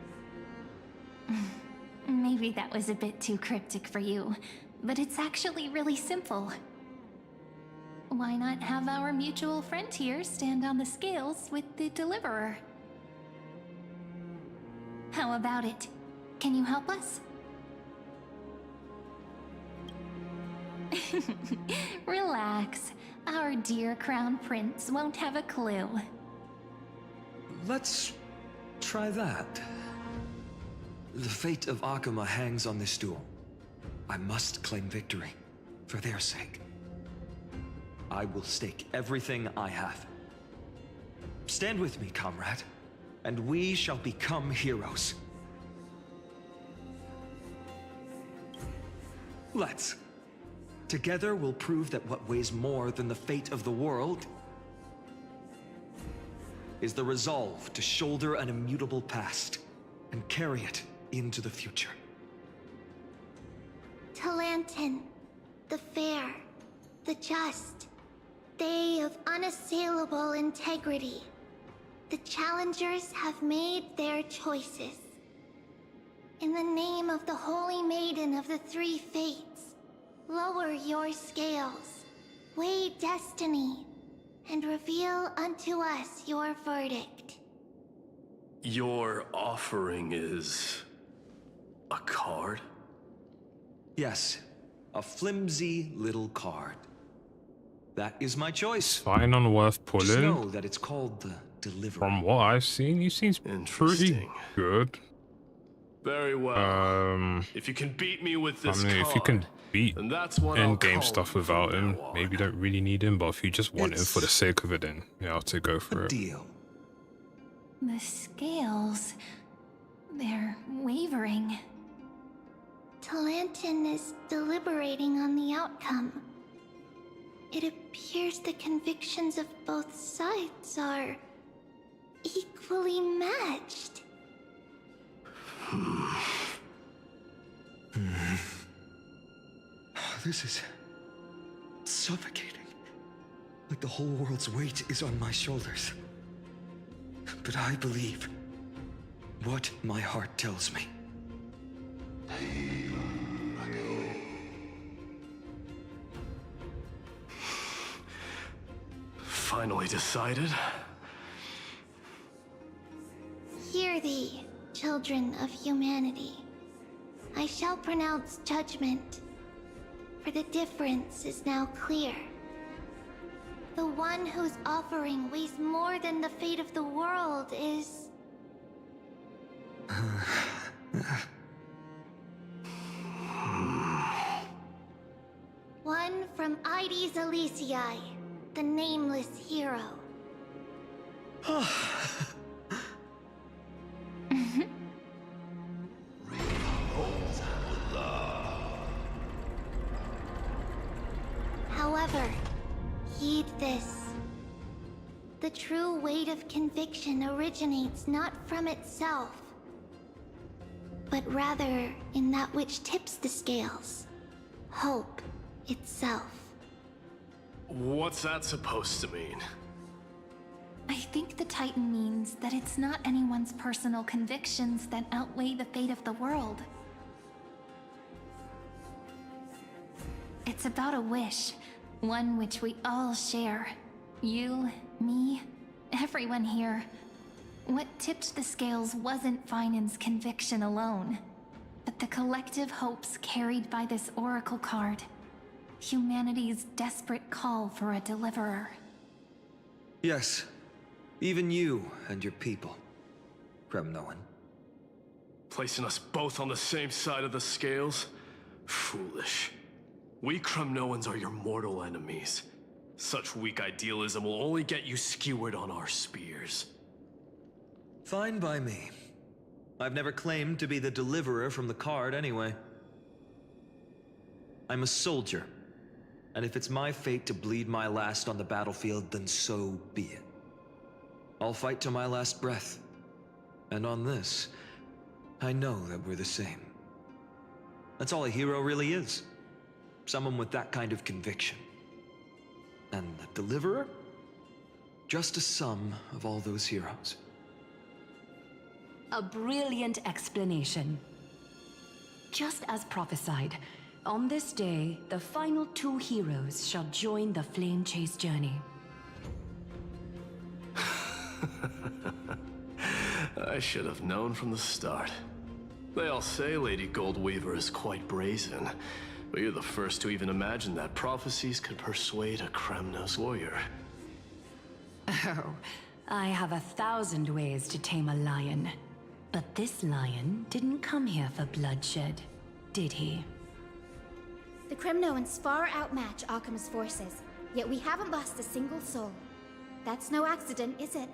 Maybe that was a bit too cryptic for you, but it's actually really simple. Why not have our mutual friend here stand on the scales with the Deliverer? How about it? Can you help us? Relax. Our dear Crown Prince won't have a clue. Let's try that. The fate of Akuma hangs on this duel. I must claim victory, for their sake. I will stake everything I have. Stand with me, comrade, and we shall become heroes. Let's. Together we'll prove that what weighs more than the fate of the world is the resolve to shoulder an immutable past and carry it into the future. Talantin, the fair, the just, they of unassailable integrity. The challengers have made their choices. In the name of the Holy Maiden of the Three Fates, lower your scales, weigh destiny, and reveal unto us your verdict. Your offering is a card? Yes, a flimsy little card. That is my choice. Fine on worth Just pulling. know that it's called the Deliverer. From what I've seen, he seems pretty good. Very well. If you can beat me with this I mean, if you can beat then that's what I'll end-game call stuff you without from him, now on. maybe you don't really need him, but if you just want him for the sake of it, then you have to go for it. Deal. The scales, they're wavering. Talantin is deliberating on the outcome. It appears the convictions of both sides are equally matched. This is suffocating. Like the whole world's weight is on my shoulders. But I believe what my heart tells me. Finally decided? Hear thee, children of humanity. I shall pronounce judgment, for the difference is now clear. The one whose offering weighs more than the fate of the world is... one from Ides Elysiae, the nameless hero. However, heed this. The true weight of conviction originates not from itself, but rather in that which tips the scales, hope itself. What's that supposed to mean? I think the Titan means that it's not anyone's personal convictions that outweigh the fate of the world. It's about a wish, one which we all share. You, me, everyone here. What tipped the scales wasn't Finan's conviction alone, but the collective hopes carried by this oracle card. Humanity's desperate call for a deliverer. Yes, even you and your people, Kremnoan. Placing us both on the same side of the scales? Foolish. We Kremnoans are your mortal enemies. Such weak idealism will only get you skewered on our spears. Fine by me. I've never claimed to be the deliverer from the card anyway. I'm a soldier, and if it's my fate to bleed my last on the battlefield, then so be it. I'll fight to my last breath. And on this, I know that we're the same. That's all a hero really is. Someone with that kind of conviction. And the deliverer? Just a sum of all those heroes. A brilliant explanation. Just as prophesied, on this day, the final 2 heroes shall join the Flame Chase journey. I should have known from the start. They all say Lady Goldweaver is quite brazen, but you're the first to even imagine that prophecies could persuade a Kremnos warrior. Oh, I have 1,000 ways to tame a lion. But this lion didn't come here for bloodshed, did he? The Kremnoans far outmatch Akama's forces, yet we haven't lost a single soul. That's no accident, is it?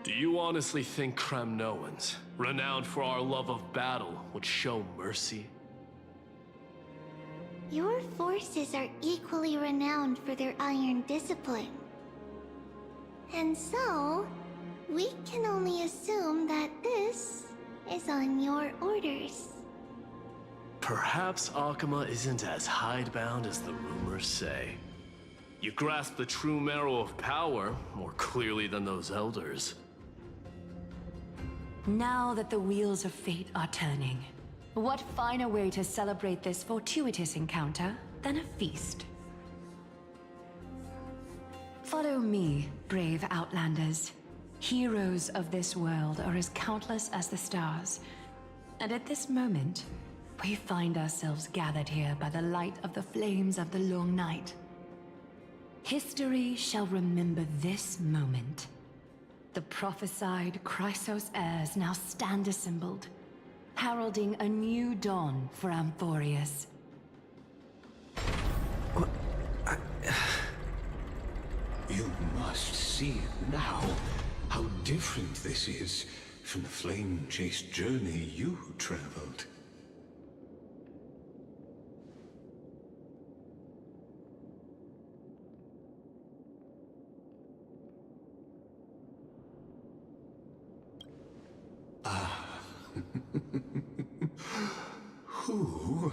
Do you honestly think Kremnoans, renowned for our love of battle, would show mercy? Your forces are equally renowned for their iron discipline. And so, we can only assume that this is on your orders. Perhaps Akama isn't as hidebound as the rumors say. You grasp the true marrow of power more clearly than those elders. Now that the wheels of fate are turning, what finer way to celebrate this fortuitous encounter than a feast? Follow me, brave Outlanders. Heroes of this world are as countless as the stars, and at this moment, we find ourselves gathered here by the light of the flames of the long night. History shall remember this moment. The prophesied Chrysos heirs now stand assembled, heralding a new dawn for Amphoreus. You must see now how different this is from the flame chase journey you traveled. Who?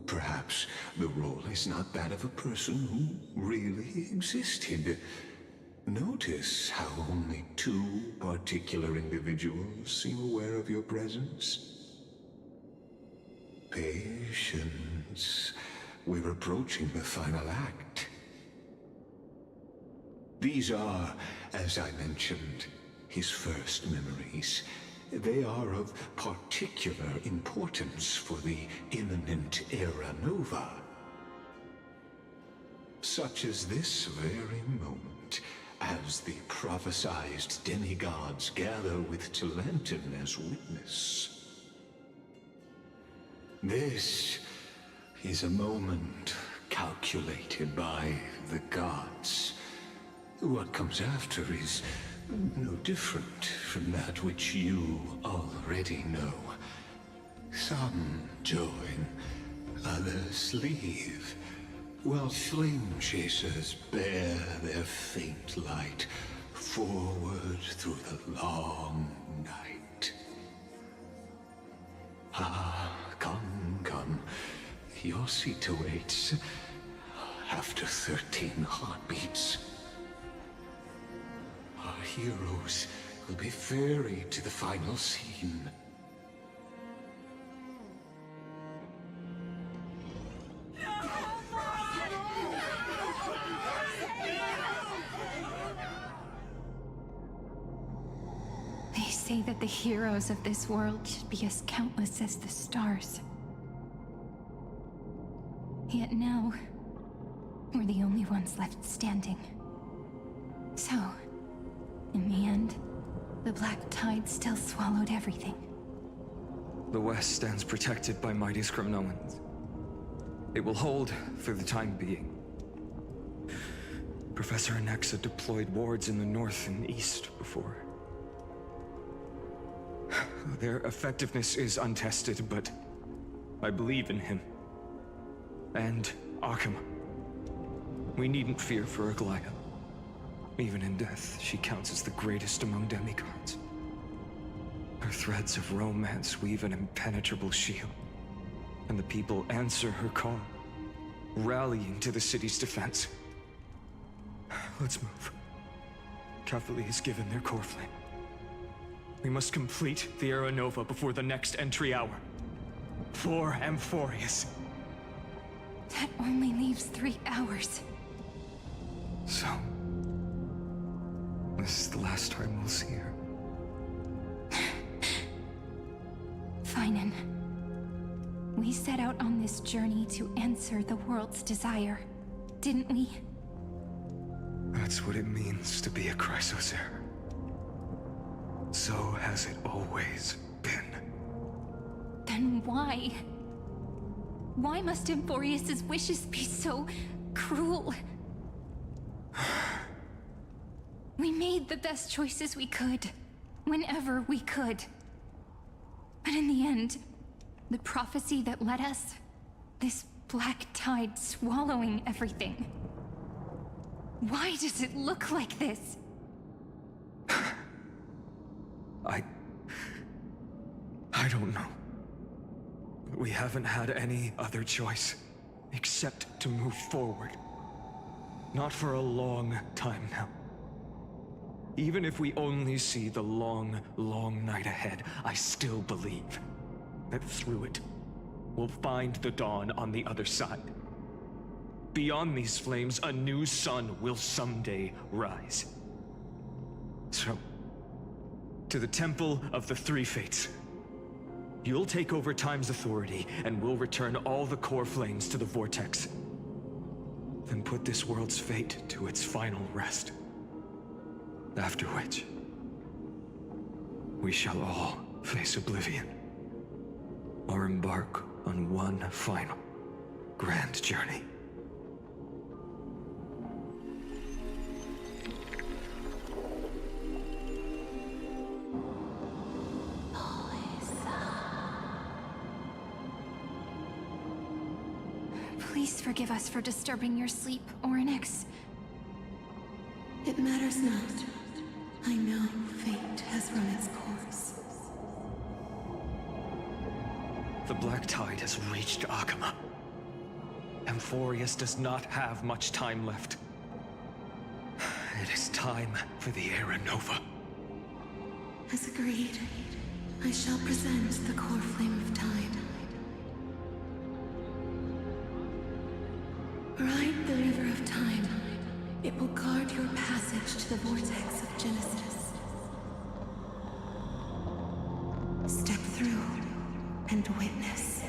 Perhaps the role is not that of a person who really existed. Notice how only 2 particular individuals seem aware of your presence. Patience. We're approaching the final act. These are, as I mentioned, his first memories. They are of particular importance for the imminent Era Nova. Such as this very moment, as the prophesized demigods gather with Talentum as witness. This is a moment calculated by the gods. What comes after is no different from that which you already know. Some join, others leave, while flame chasers bear their faint light forward through the long night. Ah, come. Your seat awaits. After 13 heartbeats, our heroes will be ferried to the final scene. They say that the heroes of this world should be as countless as the stars. Yet now, we're the only ones left standing. So, in the end, the black tide still swallowed everything. The West stands protected by mighty Scrimnoans. It will hold for the time being. Professor Anexa deployed wards in the north and east before. Their effectiveness is untested, but I believe in him. And Akama. We needn't fear for Aglaya. Even in death, she counts as the greatest among demigods. Her threads of romance weave an impenetrable shield, and the people answer her call, rallying to the city's defense. Let's move. Catholic has given their core flame. We must complete the Era Nova before the next entry hour. For Amphoreus. That only leaves 3 hours. So, this is the last time we'll see her. Finan. We set out on this journey to answer the world's desire, didn't we? That's what it means to be a Chrysosaur. So has it always been. Then why? Why must Amphoreus' wishes be so cruel? We made the best choices we could, whenever we could. But in the end, the prophecy that led us, this black tide swallowing everything. Why does it look like this? I don't know. We haven't had any other choice, except to move forward. Not for a long time now. Even if we only see the long, long night ahead, I still believe that through it, we'll find the dawn on the other side. Beyond these flames, a new sun will someday rise. So, to the Temple of the Three Fates. You'll take over Time's authority, and we'll return all the core flames to the Vortex. Then put this world's fate to its final rest. After which, we shall all face oblivion, or embark on one final, grand journey. Please forgive us for disturbing your sleep, Oryx. It matters not. I know fate has run its course. The Black Tide has reached Akama. Amphoreus does not have much time left. It is time for the Era Nova. As agreed, I shall present the core flame of time. Ride the river of time. It will guard your passage to the Vortex of Genesis. Step through and witness.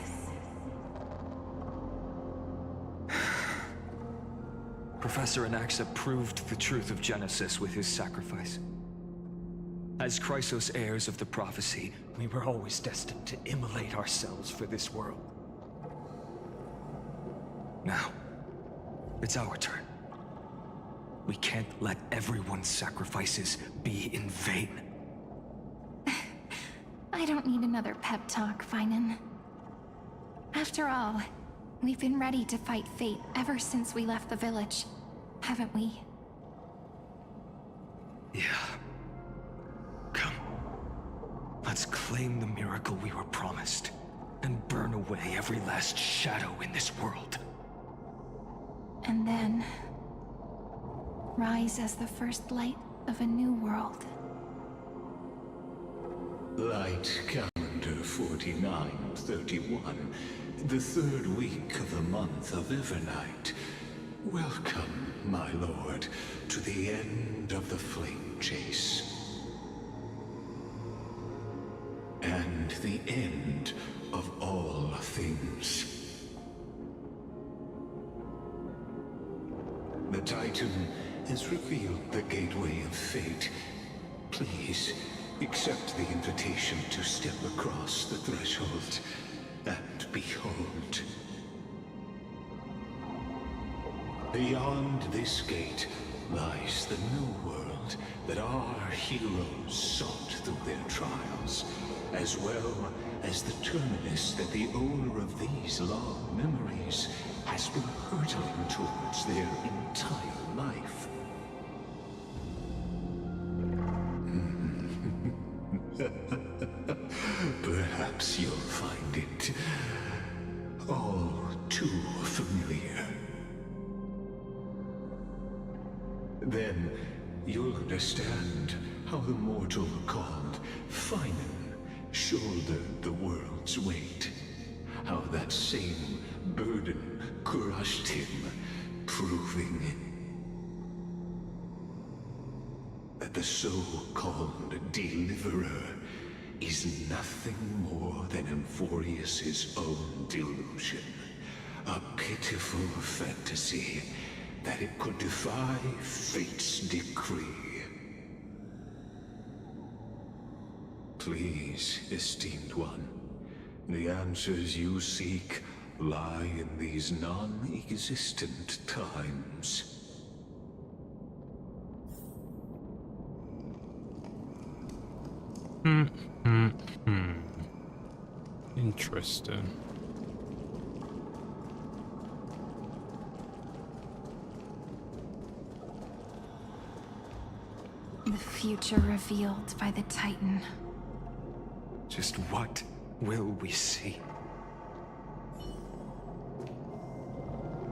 Professor Anexa proved the truth of Genesis with his sacrifice. As Chrysos heirs of the prophecy, we were always destined to immolate ourselves for this world. Now, it's our turn. We can't let everyone's sacrifices be in vain. I don't need another pep talk, Finan. After all, we've been ready to fight fate ever since we left the village, haven't we? Yeah. Come. Let's claim the miracle we were promised, and burn away every last shadow in this world. And then rise as the first light of a new world. Light calendar 4931, the third week of the month of Evernight. Welcome, my lord, to the end of the flame chase. And the end of all things. The Titan has revealed the gateway of fate. Please, Accept the invitation to step across the threshold, and behold. Beyond this gate lies the new world that our heroes sought through their trials, as well as the terminus that the owner of these long memories has been hurtling towards their entire life. Perhaps you'll find it all too familiar. Then you'll understand how the mortal called Finan shouldered the world's weight. How that same burden crushed him, proving that the so-called Deliverer is nothing more than Amphoreus' own delusion. A pitiful fantasy that it could defy fate's decree. Please, esteemed one, the answers you seek lie in these non-existent times. Interesting. The future revealed by the Titan. Just what will we see?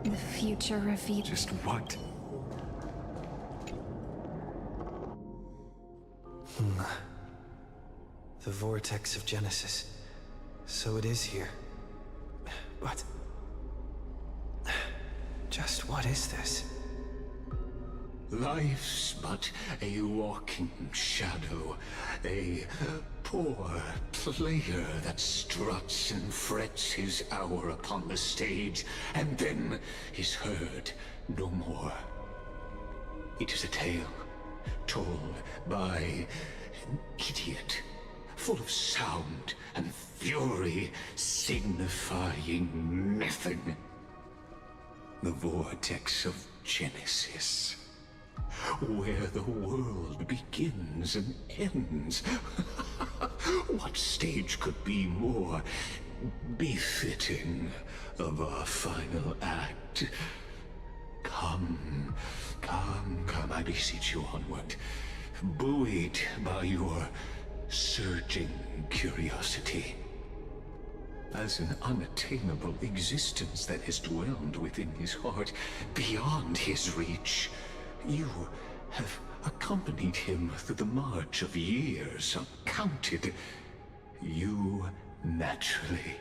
The future revealed. Just what? The Vortex of Genesis. So it is here. But... just what is this? Life's but a walking shadow, a poor player that struts and frets his hour upon the stage, and then is heard no more. It is a tale told by an idiot, full of sound and fury, signifying nothing. The Vortex of Genesis, where the world begins and ends. What stage could be more befitting of our final act? Come, I beseech you onward, buoyed by your surging curiosity. As an unattainable existence that has dwelled within his heart, beyond his reach, you have accompanied him through the march of years uncounted. You naturally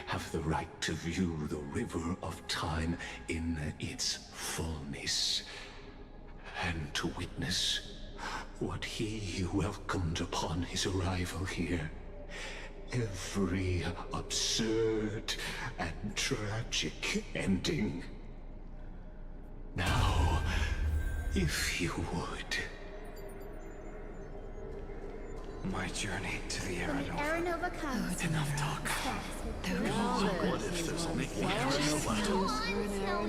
have the right to view the river of time in its fullness, and to witness what he welcomed upon his arrival here. Every absurd and tragic ending. Now, if you would. My journey to the When the Aranova comes, enough talk. What if there's only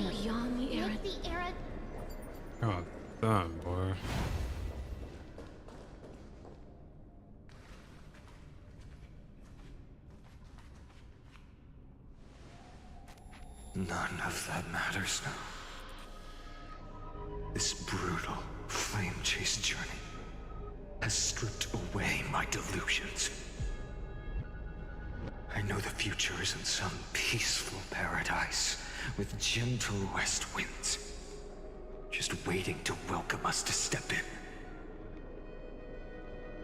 beyond the era? God damn, boy. None of that matters now. This brutal, flame-chased journey has stripped away my delusions. I know the future isn't some peaceful paradise with gentle west winds, just waiting to welcome us to step in.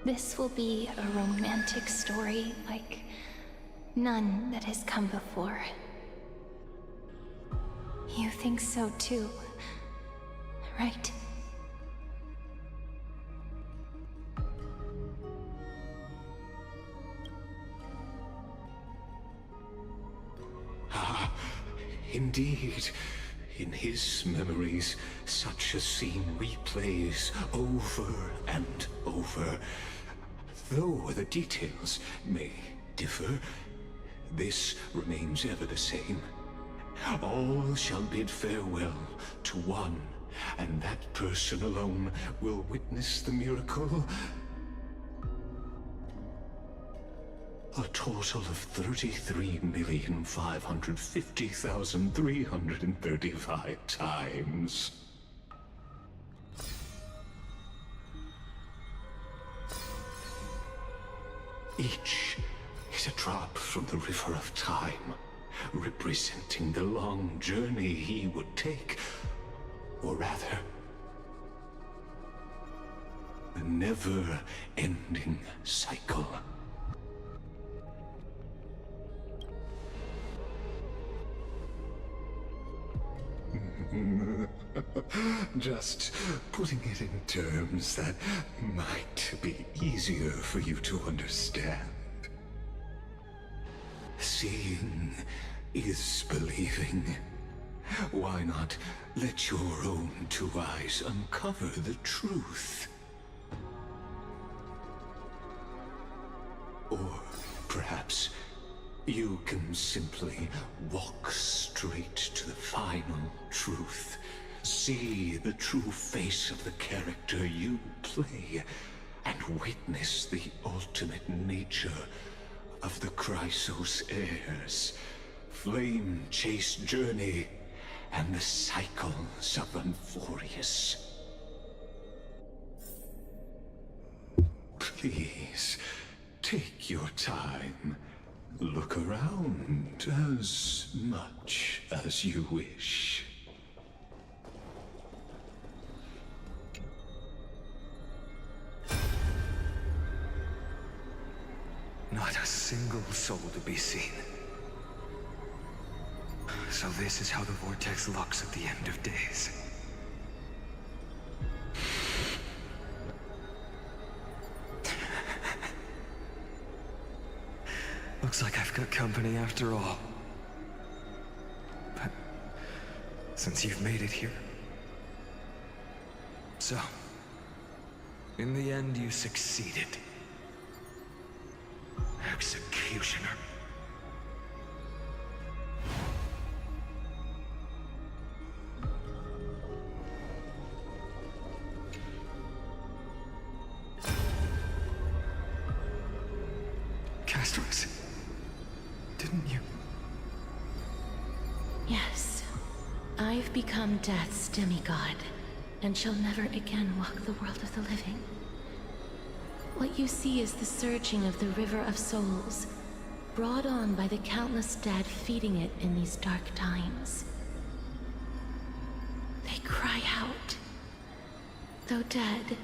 This will be a romantic story like none that has come before. You think so too, right? Ah, indeed. In his memories, such a scene replays over and over. Though the details may differ, this remains ever the same. All shall bid farewell to one, and that person alone will witness the miracle. A total of 33,550,335 times. Each is a drop from the river of time, representing the long journey he would take, or rather, the never-ending cycle. Just putting it in terms that might be easier for you to understand. Seeing is believing. Why not let your own two eyes uncover the truth? Or perhaps you can simply walk straight to the final truth. See the true face of the character you play, and witness the ultimate nature of the Chrysos heirs, flame-chased journey, and the cycles of Amphoreus. Please, take your time. Look around as much as you wish. Not a single soul to be seen. So this is how the Vortex looks at the end of days. Looks like I've got company after all. But since you've made it here... So, in the end you succeeded. Executioner. Castros, didn't you? Yes. I've become Death's demigod, and shall never again walk the world of the living. What you see is the surging of the River of Souls, brought on by the countless dead feeding it in these dark times. They cry out. Though dead,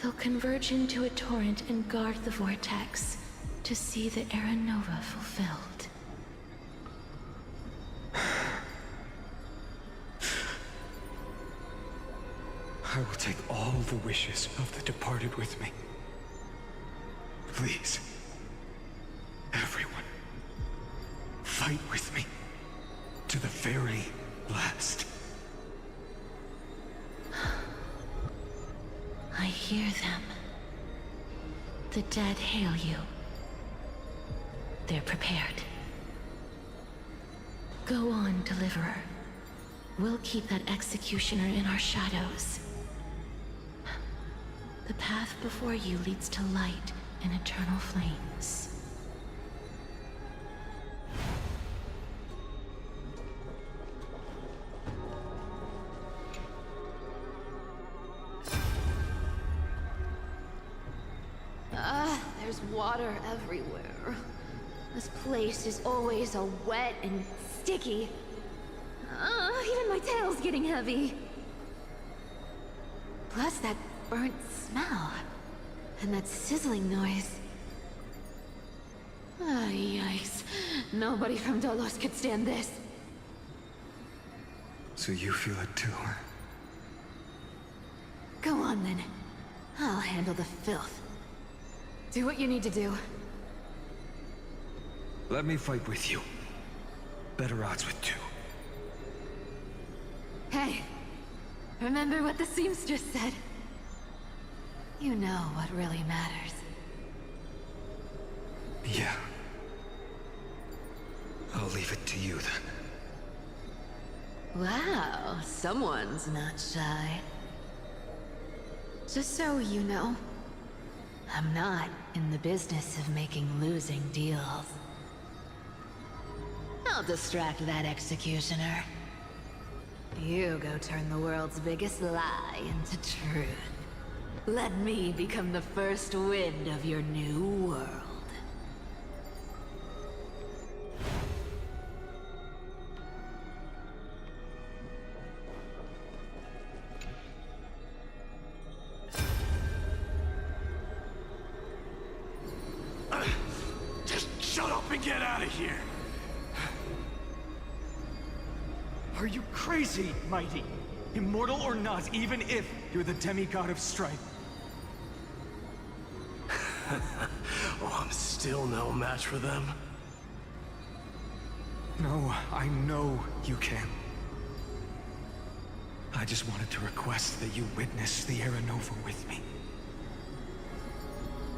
they'll converge into a torrent and guard the vortex to see the Era Nova fulfilled. I will take all the wishes of the departed with me. Please, everyone, fight with me to the very last. I hear them. The dead hail you. They're prepared. Go on, Deliverer. We'll keep that executioner in our shadows. The path before you leads to light and eternal flames. There's water everywhere. This place is always so wet and sticky. Even my tail's getting heavy. Plus that burnt smell. And that sizzling noise. Yikes. Nobody from Dolos could stand this. So you feel it too, huh? Go on then. I'll handle the filth. Do what you need to do. Let me fight with you. Better odds with two. Hey, remember what the seamstress said? You know what really matters. Yeah. I'll leave it to you then. Wow, someone's not shy. Just so you know, I'm not in the business of making losing deals. I'll distract that executioner. You go turn the world's biggest lie into truth. Let me become the first wind of your new world. Just shut up and get out of here! Are you crazy, Mighty? Immortal or not, even if you're the demigod of strife. Oh, I'm still no match for them. No, I know you can. I just wanted to request that you witness the Era Nova with me.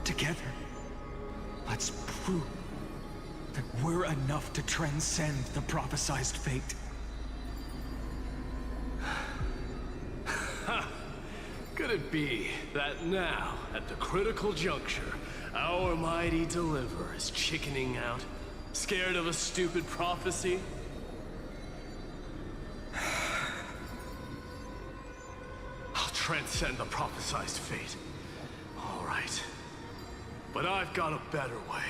Together, let's prove that we're enough to transcend the prophesized fate. Could it be that now, at the critical juncture, our mighty deliverer is chickening out, scared of a stupid prophecy? I'll transcend the prophesized fate. All right. But I've got a better way.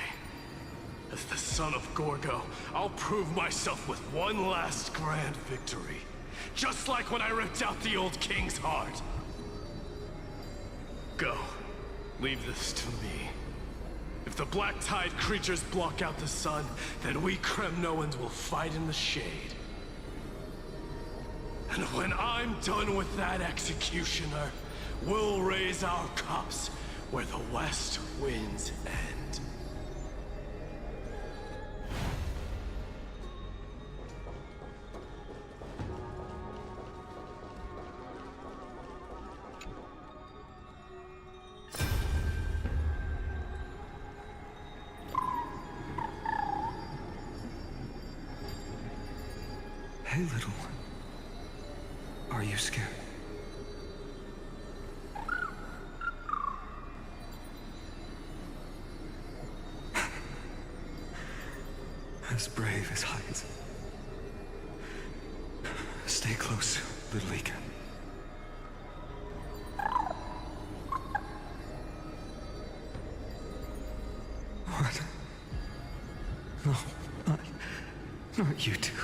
As the son of Gorgo, I'll prove myself with one last grand victory. Just like when I ripped out the old king's heart. Go. Leave this to me. If the black tide creatures block out the sun, then we Kremnoans will fight in the shade. And when I'm done with that executioner, we'll raise our cups where the west winds end. Hey, little one. Are you scared? As brave as heights. Stay close, little Ika. What? No, not you two.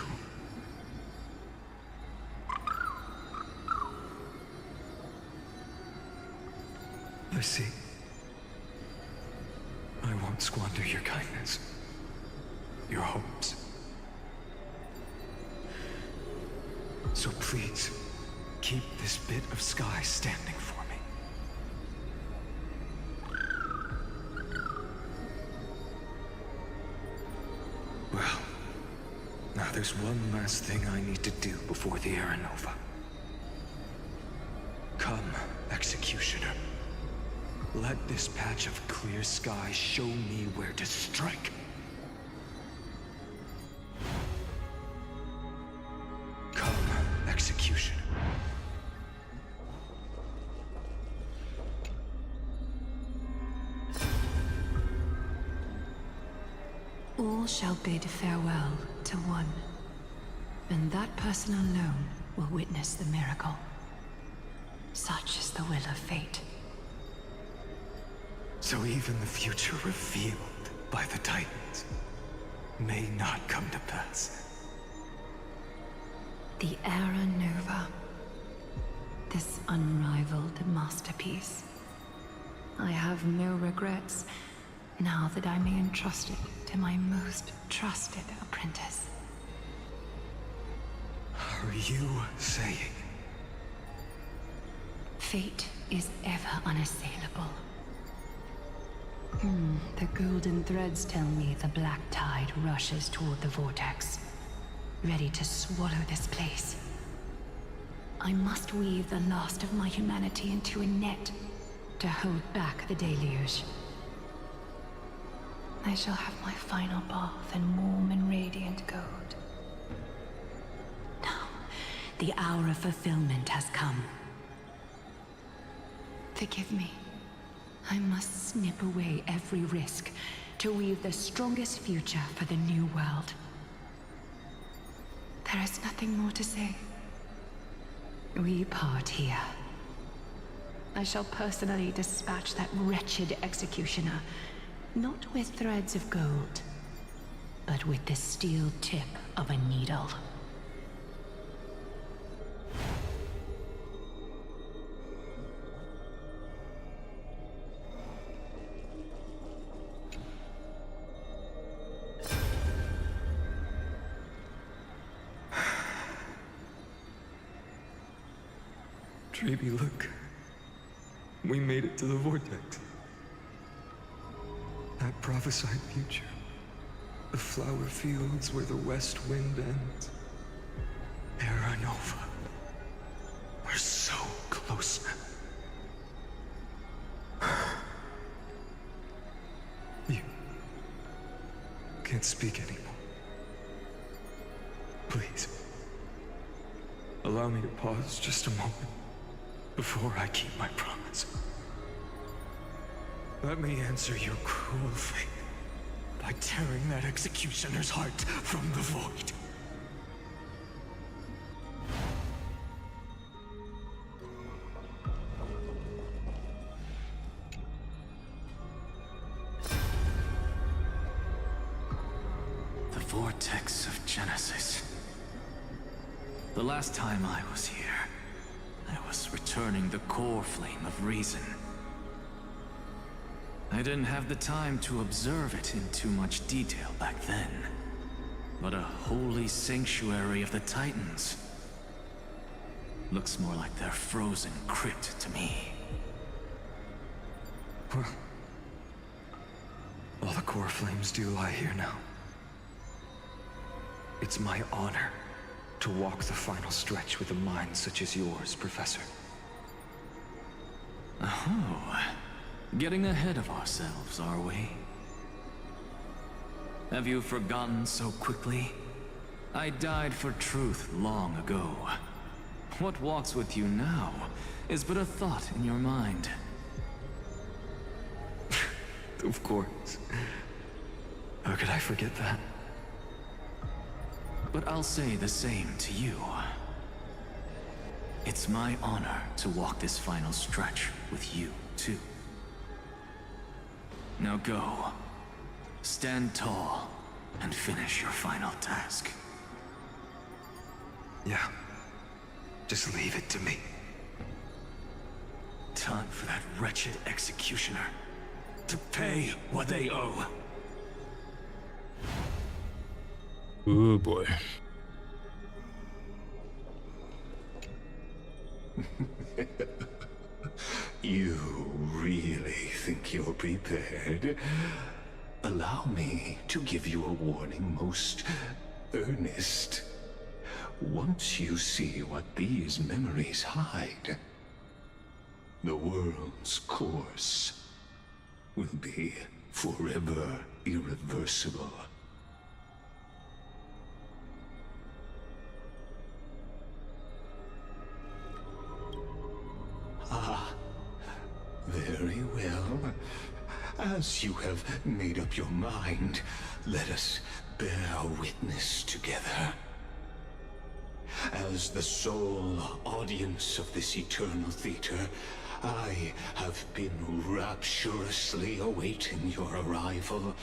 I see. I won't squander your kindness. Your hopes. So please, keep this bit of sky standing for me. Well, now there's one last thing I need to do before the Era Nova. Come, Executioner. Let this patch of clear sky show me where to strike. Come, Executioner. All shall bid farewell to one, and that person alone will witness the miracle. Such is the will of fate. So even the future revealed by the Titans may not come to pass. The Era Nova. This unrivaled masterpiece. I have no regrets now that I may entrust it to my most trusted apprentice. Are you saying? Fate is ever unassailable. The golden threads tell me the black tide rushes toward the vortex, ready to swallow this place. I must weave the last of my humanity into a net to hold back the deluge. I shall have my final bath in warm and radiant gold. Now, the hour of fulfillment has come. Forgive me. I must snip away every risk to weave the strongest future for the new world. There is nothing more to say. We part here. I shall personally dispatch that wretched executioner, not with threads of gold, but with the steel tip of a needle. Treeby, look. We made it to the Vortex. That prophesied future. The flower fields where the west wind ends. Terra Nova. We're so close now. You can't speak anymore. Please. Allow me to pause just a moment before I keep my promise. Let me answer your cruel fate by tearing that executioner's heart from the void. The Vortex of Genesis. The last time I was here, I was returning the core flame of reason. I didn't have the time to observe it in too much detail back then. But a holy sanctuary of the Titans. Looks more like their frozen crypt to me. Well, all the core flames do lie here now. It's my honor to walk the final stretch with a mind such as yours, Professor. Oh, getting ahead of ourselves, are we? Have you forgotten so quickly? I died for truth long ago. What walks with you now is but a thought in your mind. Of course. How could I forget that? But I'll say the same to you. It's my honor to walk this final stretch with you, too. Now go. Stand tall and finish your final task. Yeah. Just leave it to me. Time for that wretched executioner to pay what they owe. Oh boy. You really think you're prepared? Allow me to give you a warning most earnest. Once you see what these memories hide, the world's course will be forever irreversible. Ah, very well. As you have made up your mind, let us bear witness together. As the sole audience of this eternal theater, I have been rapturously awaiting your arrival.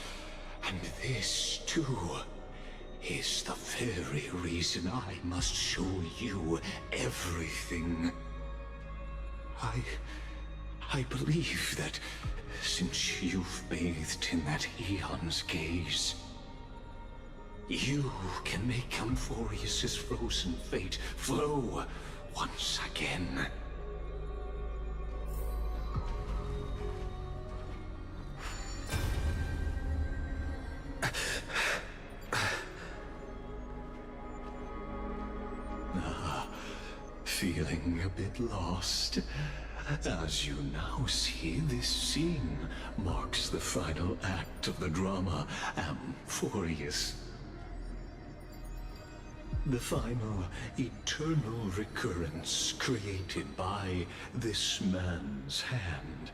And this, too, is the very reason I must show you everything. I believe that since you've bathed in that Eon's gaze, you can make Amphoreus' frozen fate flow once again. Feeling a bit lost? As you now see, this scene marks the final act of the drama Amphoreus. The final eternal recurrence created by this man's hand,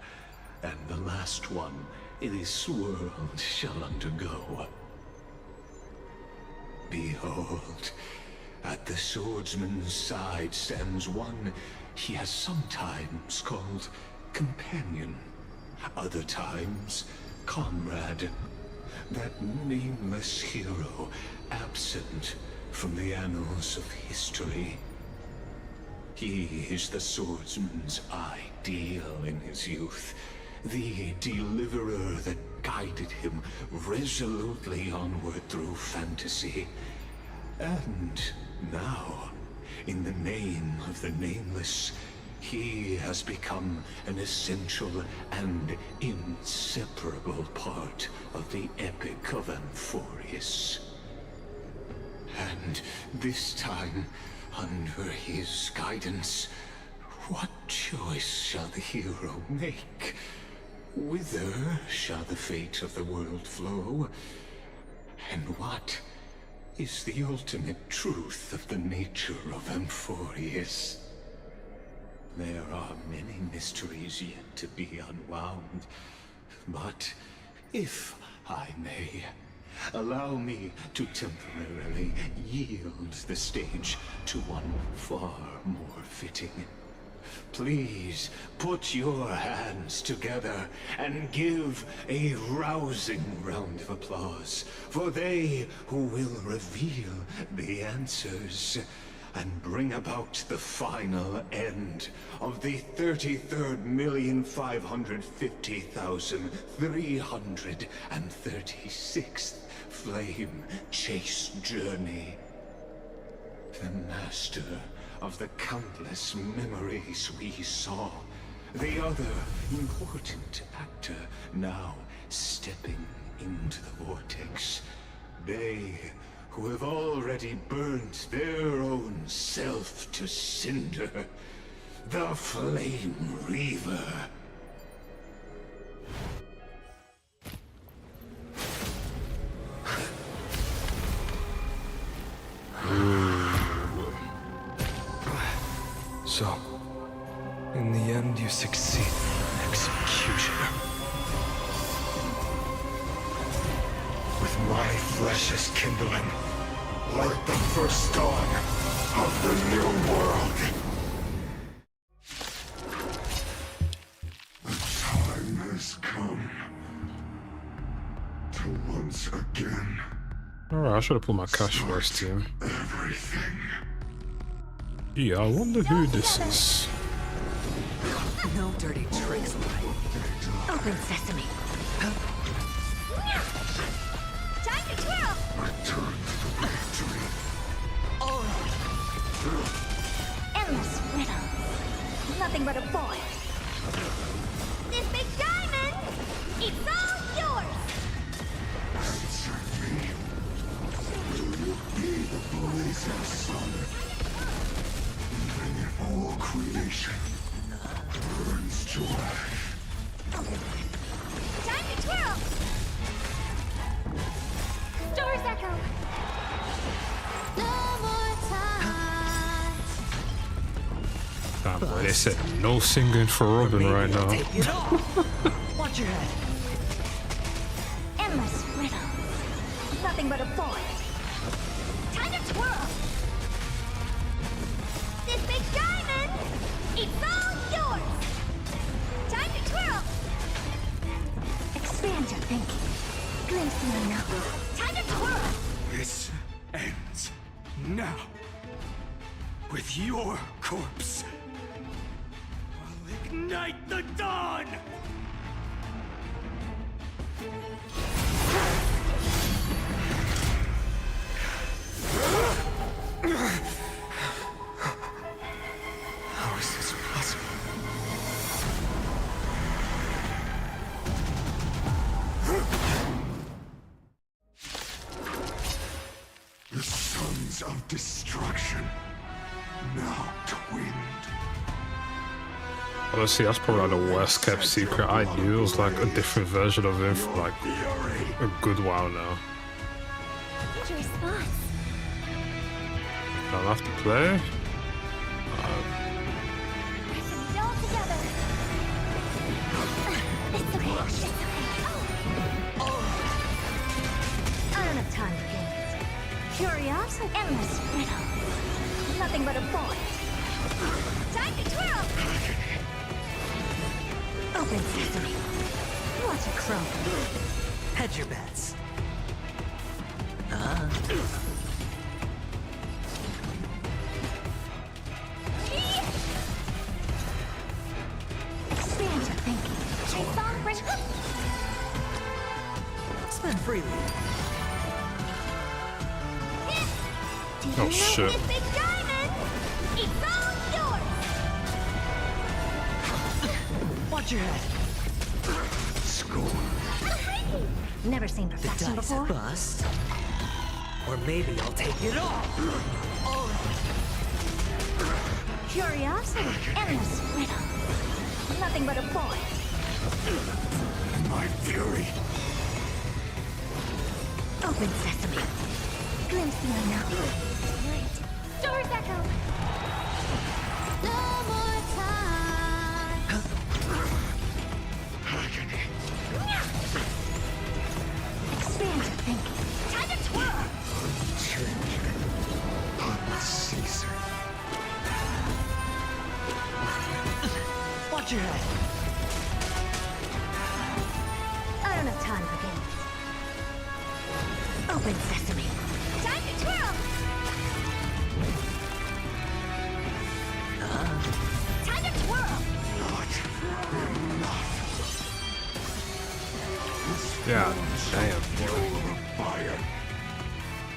and the last one this world shall undergo. Behold, at the swordsman's side stands one he has sometimes called companion, other times comrade, that nameless hero absent from the annals of history. He is the swordsman's ideal in his youth, the deliverer that guided him resolutely onward through fantasy. And now, in the name of the Nameless, he has become an essential and inseparable part of the epic of Amphoreus. And this time, under his guidance, what choice shall the hero make? Whither shall the fate of the world flow? And what is the ultimate truth of the nature of Amphoreus? There are many mysteries yet to be unwound, but if I may, allow me to temporarily yield the stage to one far more fitting. Please put your hands together and give a rousing round of applause for they who will reveal the answers and bring about the final end of the 33,550,336th flame chase journey. The master of the countless memories we saw, the other important actor now stepping into the vortex. They who have already burnt their own self to cinder, the Flame Reaver. So, in the end, you succeed, Executioner. With my flesh as kindling, like the first dawn of the new world. The time has come to once again. Alright, I should have put my cash first here. Everything. Yeah, I wonder who this is. No dirty tricks, Open sesame. Time to twirl! Return to victory. Oh. Endless riddle. Nothing but a boy. This big diamond, it's all yours! Answer me. Will you be the blazing sun? Even if all creation burns to ash. Time to twirl! Stars echo! No more time! Damn, boy, they said no singing for Robin right now. Watch your head. Endless riddle. Nothing but a boy. Time to twirl! This big diamond, it's all yours! Time to twirl! Expand your thinking. Glimpse me now. Time to twirl! This ends now. With your corpse. I'll ignite the dawn! How is this possible? The sons of destruction, now twinned. Honestly, that's probably like the worst kept secret. I knew it was like a different version of him for like a good while now. What's your response? I'll have to play. Pressing it all together. It's okay. It's okay. I don't have time for games. Curiosity, endless riddle. Nothing but a point. Time to twirl! Open sesame. Watch it crumble. Hedge your bets. Expand your thinking. Chase on, bring Spend freely. Do you Oh, know shit. this big diamond? It's all yours! Watch your head. Score. Never seen The perfection dice before. bust. Or maybe I'll take it all. Curiosity, endless riddle. Nothing but a point. My fury. Open sesame. Glimpse the unknown. Right. Stars echo. No more time. Expand your thinking. Time to twirl. Caesar. Watch your head. I don't have time for games. Open sesame. Time to twirl. Time to twirl. Yeah, damn. Fire.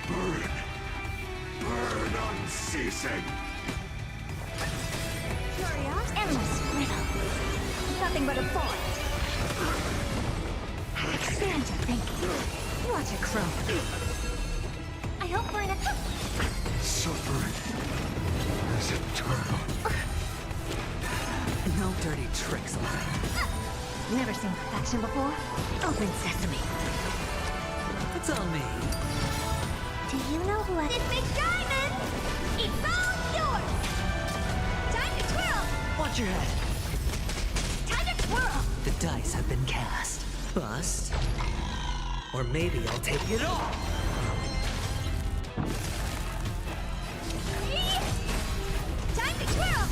Burn. Burn unceasing. Curiosity, endless riddle. Nothing but a point. Expand your thinking. Watch it crumble. I hope we're in a... Suffering is eternal. No dirty tricks allowed. Never seen perfection before. Open sesame. It's on me. Do you know who I... This big diamond! It's all yours! Time to twirl! Watch your head. Time to twirl! The dice have been cast. Bust. Or maybe I'll take it all. Time to twirl!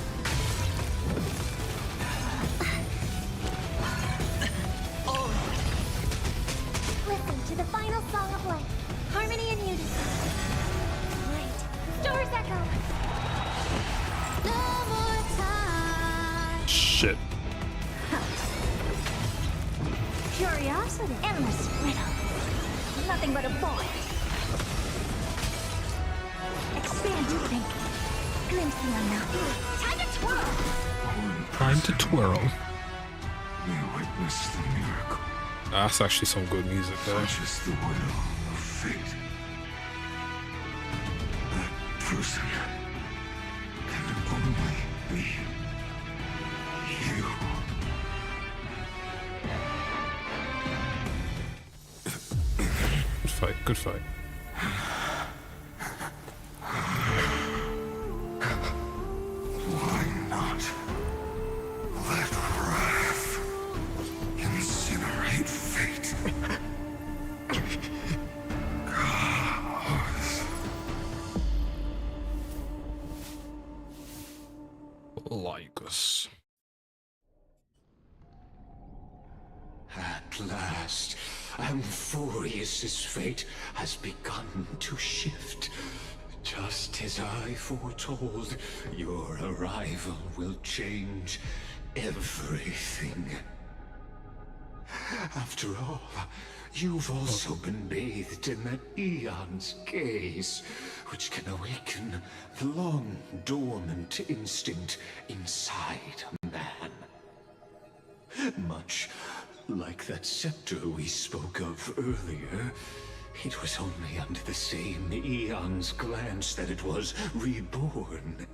Listen to the final song of life. Harmony and unity. Right. Stars echo. No more time. Shit. Curiosity. Endless riddle. Nothing but a point. Expand your thinking. Glimpse the unknown. Time to twirl. Time to twirl. We witness the miracle. That's actually some good music there. Such is the will of fate. That person can only be you. Good fight, good fight. Why not let wrath incinerate fate? Lycurgus. At last, Amphoreus' fate has begun to shift. Just as I foretold, your arrival will change everything. After all, you've also been bathed in that eon's gaze, which can awaken the long-dormant instinct inside a man. Much like that scepter we spoke of earlier, it was only under the same eon's glance that it was reborn.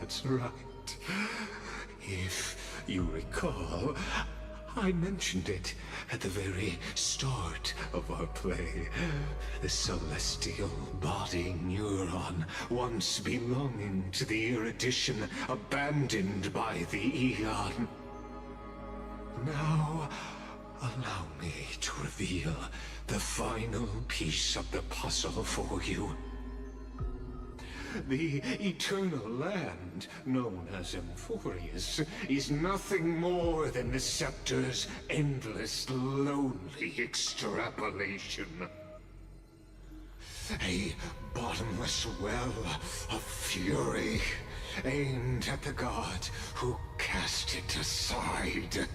That's right. If you recall, I mentioned it at the very start of our play. The celestial body neuron, once belonging to the erudition, abandoned by the Eon. Now, allow me to reveal the final piece of the puzzle for you. The eternal land, known as Amphoreus, is nothing more than the scepter's endless, lonely extrapolation. A bottomless well of fury, aimed at the god who cast it aside.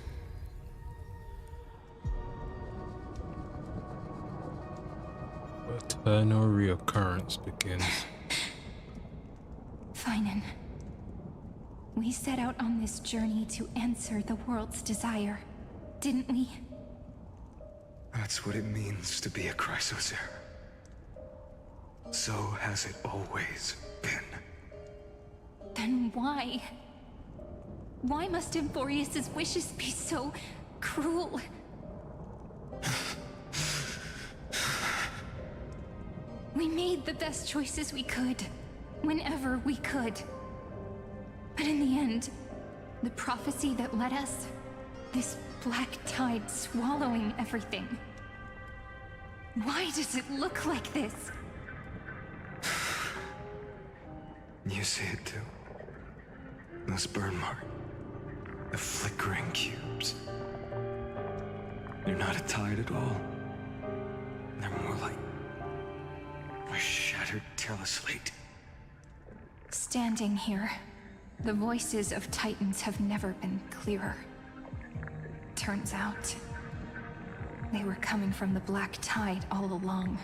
Eternal reoccurrence begins. Finan, we set out on this journey to answer the world's desire, didn't we? That's what it means to be a Chrysosaur. So has it always been. Then why? Why must Amphoreus' wishes be so cruel? We made the best choices we could, whenever we could. But in the end, the prophecy that led us, this black tide swallowing everything. Why does it look like this? You see it too. Those burn marks. The flickering cubes. They're not a tide at all. They're more like a shattered teleslate. Standing here, the voices of Titans have never been clearer. Turns out, they were coming from the black tide all along.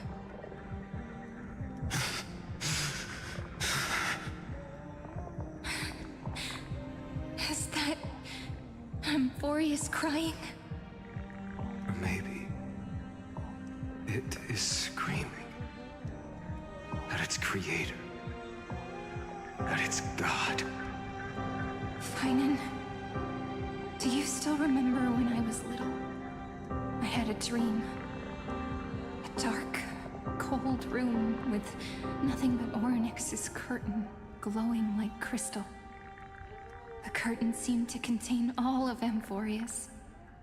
Is that Amphoreus crying? Or maybe it is screaming at its creator, at its god. Finan, do you still remember when I was little? I had a dream. A dark, cold room with nothing but Orynyx's curtain glowing like crystal. The curtain seemed to contain all of Amphoreus,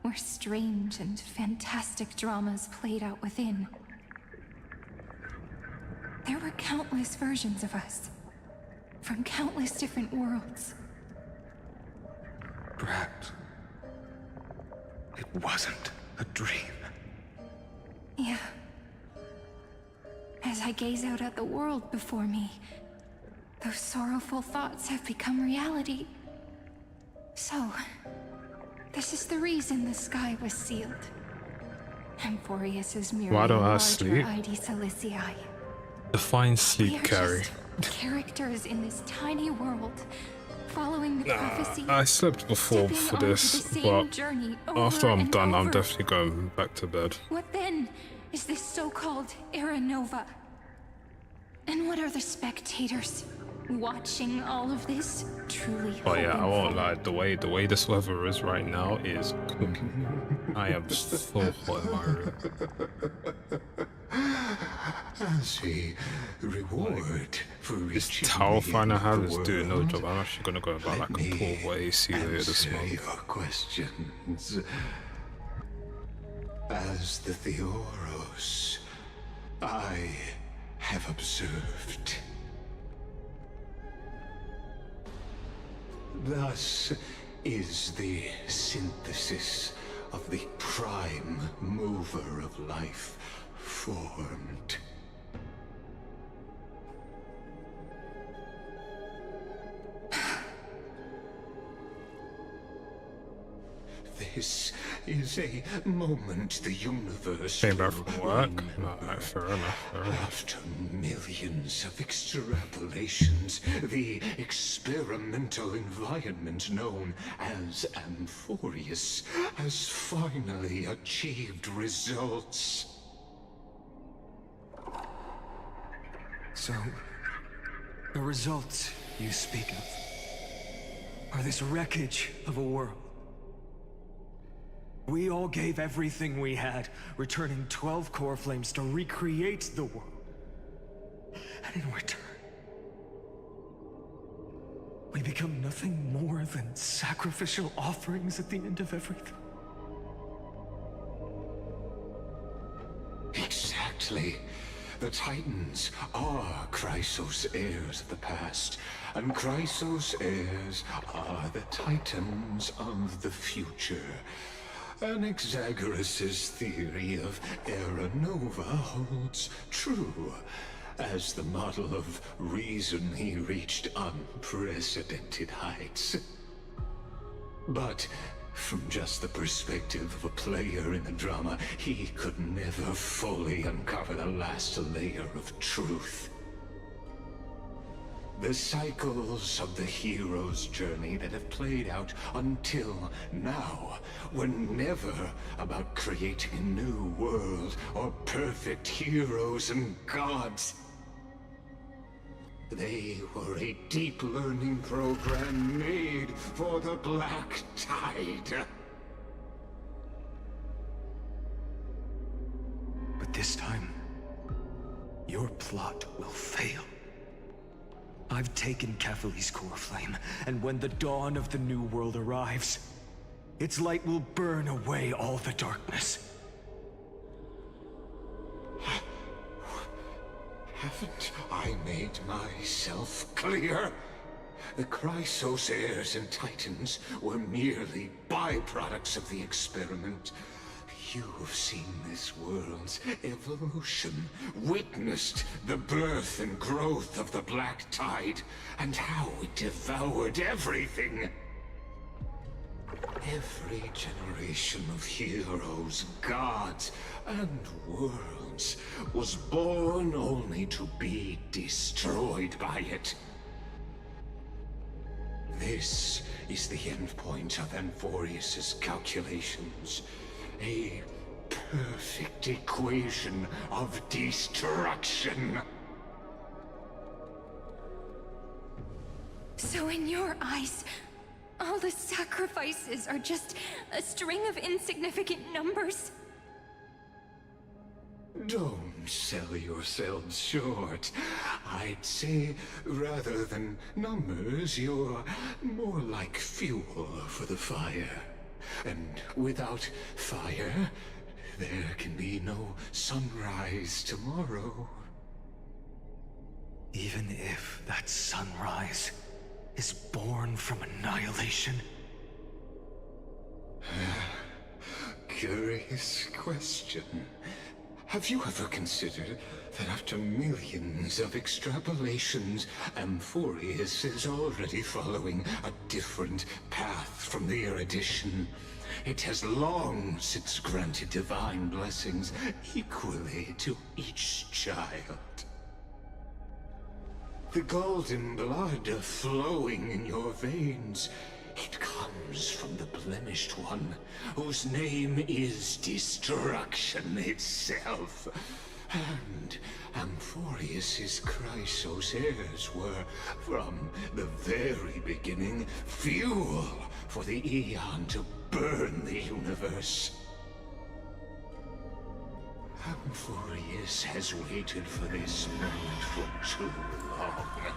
where strange and fantastic dramas played out within. There were countless versions of us, from countless different worlds. Perhaps it wasn't a dream. Yeah. As I gaze out at the world before me, those sorrowful thoughts have become reality. So, this is the reason the sky was sealed. Amphoreus is merely Why don't I larger sleep? ID Silicii. Define sleep, Carrie. Characters in this tiny world, following the prophecy. I slept before stepping for onto this, the same but journey after over I'm and done, I'm over. definitely going back to bed. What then is this so-called Era Nova? And what are the spectators watching all of this truly But yeah, I hoping won't for? lie. The way this weather is right now is cooking. I am so hot in my room. As a reward for This reaching towel the fan I end have of is the doing no world, job. I'm actually gonna go and buy like a portable AC later this answer month. your questions. As the Theoros, I have observed. Thus is the synthesis of the prime mover of life formed. This is a moment the universe Came back will from work. remember. Alright, fair enough. Fair enough. After millions of extrapolations, the experimental environment known as Amphoreus has finally achieved results. So, the results you speak of, Or this wreckage of a world. We all gave everything we had, returning 12 core flames to recreate the world. And in return, we become nothing more than sacrificial offerings at the end of everything. Exactly. The Titans are Chrysos heirs of the past, and Chrysos heirs are the Titans of the future. Anaxagoras' theory of Era Nova holds true. As the model of reason, he reached unprecedented heights. But from just the perspective of a player in the drama, he could never fully uncover the last layer of truth. The cycles of the hero's journey that have played out until now were never about creating a new world or perfect heroes and gods. They were a deep learning program made for the Black Tide. But this time, your plot will fail. I've taken Catholi's core flame, and when the dawn of the new world arrives, its light will burn away all the darkness. Haven't I made myself clear? The Chrysos heirs and Titans were merely byproducts of the experiment. You've seen this world's evolution, witnessed the birth and growth of the Black Tide, and how it devoured everything. Every generation of heroes, gods, and worlds was born only to be destroyed by it. This is the endpoint of Amphoreus' calculations. A perfect equation of destruction. So in your eyes, all the sacrifices are just a string of insignificant numbers? Don't sell yourselves short. I'd say, rather than numbers, you're more like fuel for the fire. And without fire, there can be no sunrise tomorrow. Even if that sunrise is born from annihilation? Curious question. Have you ever considered that after millions of extrapolations, Amphoreus is already following a different path from the erudition? It has long since granted divine blessings equally to each child. The golden blood flowing in your veins, it comes from the blemished one, whose name is destruction itself. And Amphoreus' Chrysos heirs were, from the very beginning, fuel for the Aeon to burn the universe. Amphoreus has waited for this moment for too long.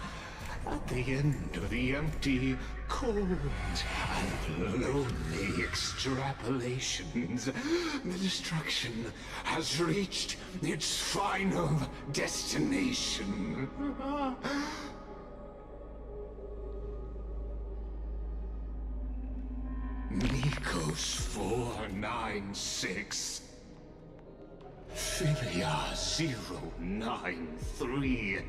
At the end of the empty, cold, and lonely extrapolations, the destruction has reached its final destination. Nikos 496. Philia 093.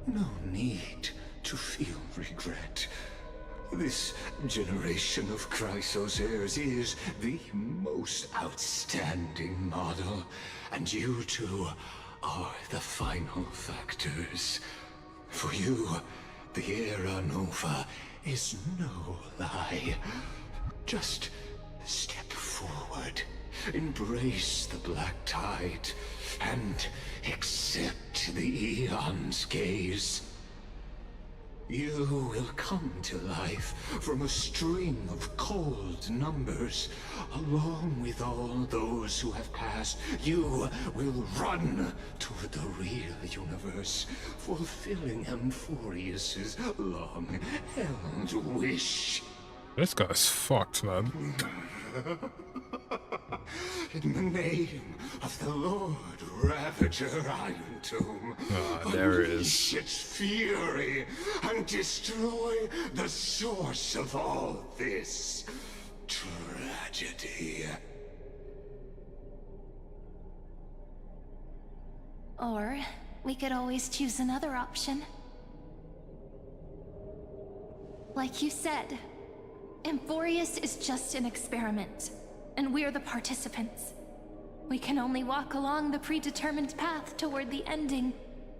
No need to feel regret. This generation of Chrysos heirs is the most outstanding model, and you two are the final factors. For you, the Era Nova is no lie. Just step forward, embrace the Black Tide, and accept the Aeon's gaze. You will come to life from a string of cold numbers. Along with all those who have passed, you will run toward the real universe, fulfilling Amphoreus's long-held wish. This guy's fucked, man. In the name of the Lord Ravager Iron Tomb, there it unleash its fury and destroy the source of all this tragedy. Or we could always choose another option. Like you said, Amphoreus is just an experiment, and we're the participants. We can only walk along the predetermined path toward the ending,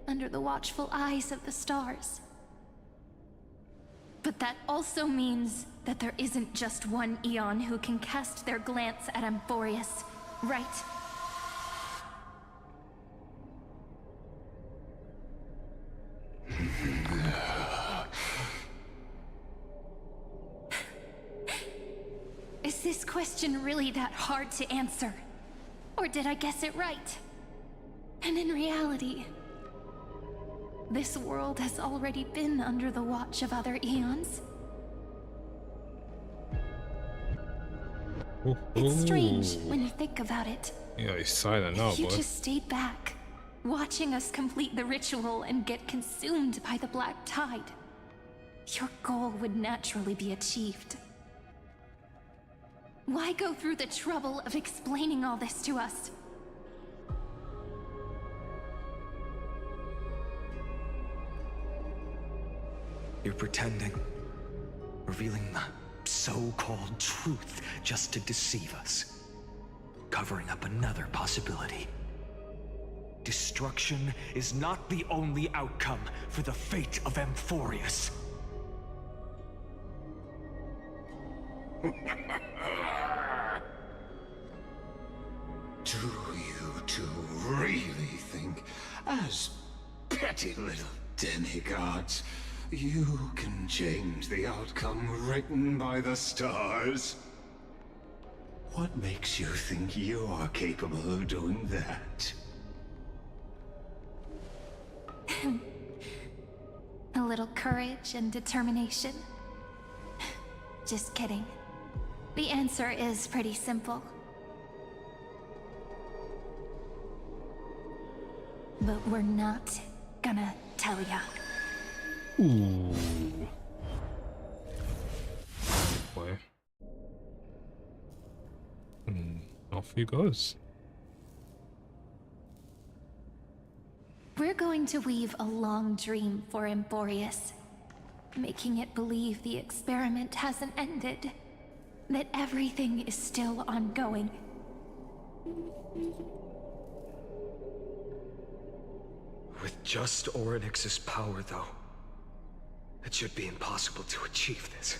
under the watchful eyes of the stars. But that also means that there isn't just one Eon who can cast their glance at Amphoreus, right? Is this question really that hard to answer? Or did I guess it right? And in reality, this world has already been under the watch of other eons. It's strange when you think about it. Yeah, he's silent now, If you boy. just stayed back, watching us complete the ritual and get consumed by the black tide, your goal would naturally be achieved. Why go through the trouble of explaining all this to us? You're pretending, revealing the so-called truth just to deceive us, covering up another possibility. Destruction is not the only outcome for the fate of Amphoreus. Do you two really think, as petty little demigods, you can change the outcome written by the stars? What makes you think you're capable of doing that? A little courage and determination. Just kidding. The answer is pretty simple. But we're not gonna tell ya. Ooh. Boy. Off he goes. We're going to weave a long dream for Amphoreus, making it believe the experiment hasn't ended, that everything is still ongoing. With just Orynyx's power, though, it should be impossible to achieve this,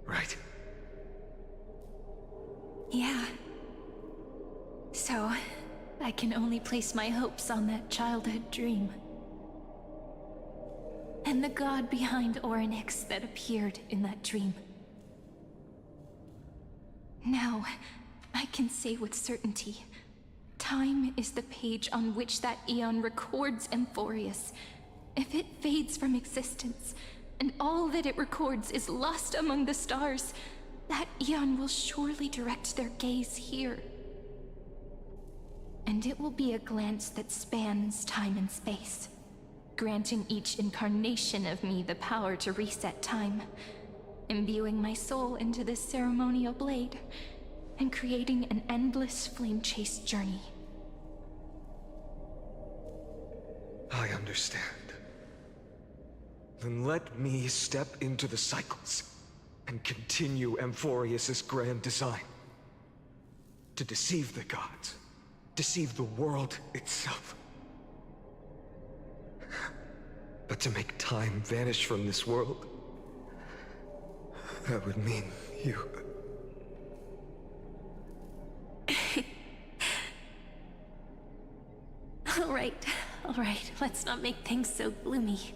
right? Yeah. So, I can only place my hopes on that childhood dream. And the god behind Orynyx that appeared in that dream. Now, I can say with certainty, time is the page on which that Eon records Amphoreus. If it fades from existence, and all that it records is lost among the stars, that Eon will surely direct their gaze here. And it will be a glance that spans time and space, granting each incarnation of me the power to reset time, imbuing my soul into this ceremonial blade, and creating an endless flame-chased journey. I understand. Then let me step into the cycles and continue Amphoreus's grand design. To deceive the gods, deceive the world itself. But to make time vanish from this world, that would mean you... All right, let's not make things so gloomy.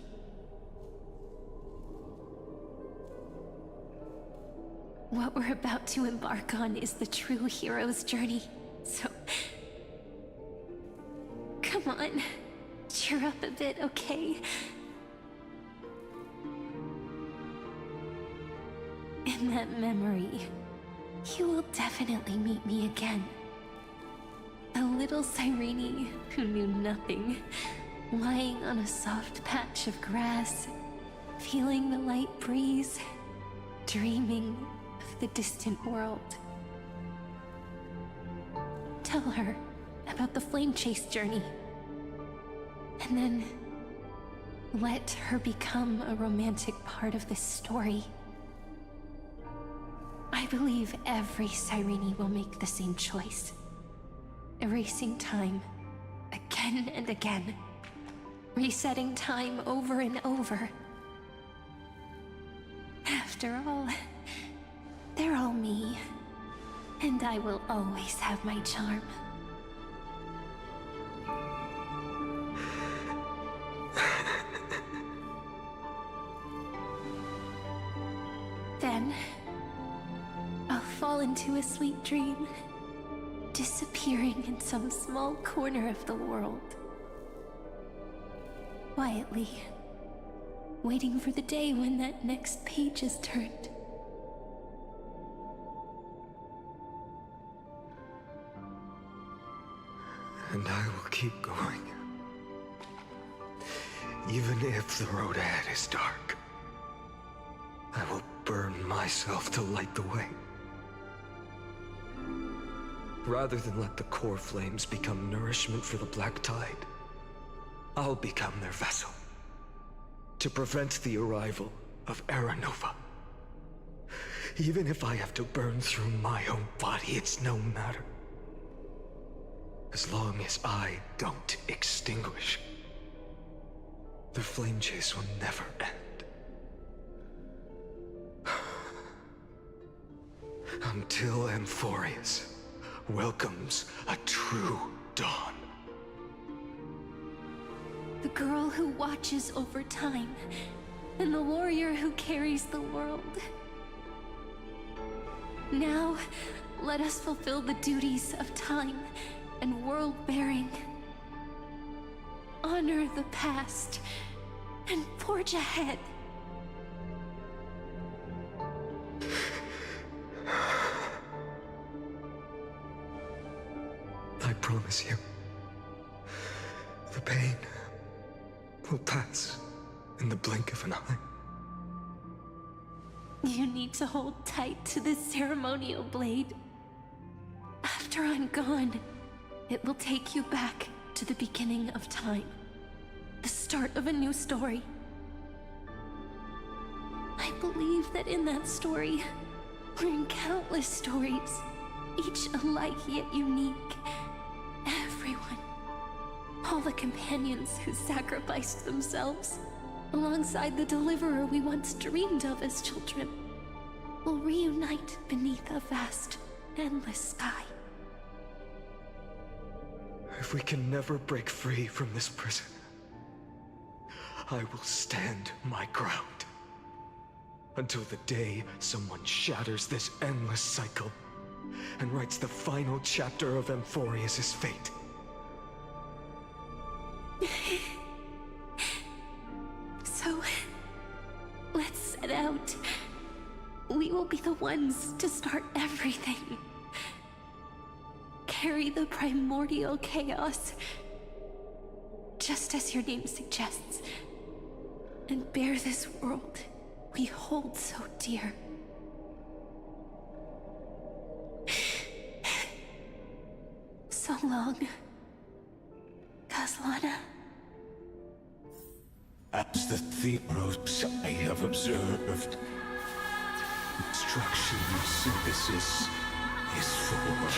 What we're about to embark on is the true hero's journey. So... come on. Cheer up a bit, okay? In that memory, you will definitely meet me again. A little Cyrene who knew nothing, lying on a soft patch of grass, feeling the light breeze, dreaming of the distant world. Tell her about the flame chase journey, and then let her become a romantic part of this story. I believe every Cyrene will make the same choice. Erasing time again and again. Resetting time over and over. After all, they're all me. And I will always have my charm. Then, I'll fall into a sweet dream, disappearing in some small corner of the world. Quietly, waiting for the day when that next page is turned. And I will keep going. Even if the road ahead is dark, I will burn myself to light the way. Rather than let the core flames become nourishment for the Black Tide, I'll become their vessel. To prevent the arrival of Aranova. Even if I have to burn through my own body, it's no matter. As long as I don't extinguish, the flame chase will never end. Until Amphoreus welcomes a true dawn. The girl who watches over time, and the warrior who carries the world. Now, let us fulfill the duties of time and world-bearing. Honor the past, and forge ahead. I promise you, the pain will pass in the blink of an eye. You need to hold tight to this ceremonial blade. After I'm gone, it will take you back to the beginning of time. The start of a new story. I believe that in that story, we're in countless stories, each alike yet unique. Everyone, all the companions who sacrificed themselves, alongside the deliverer we once dreamed of as children, will reunite beneath a vast, endless sky. If we can never break free from this prison, I will stand my ground. Until the day someone shatters this endless cycle and writes the final chapter of Amphoreus' fate. So, let's set out. We will be the ones to start everything. Carry the primordial chaos, just as your name suggests, and bear this world we hold so dear. So long, Kaslana. As the Theros I have observed, destruction and synthesis is forward.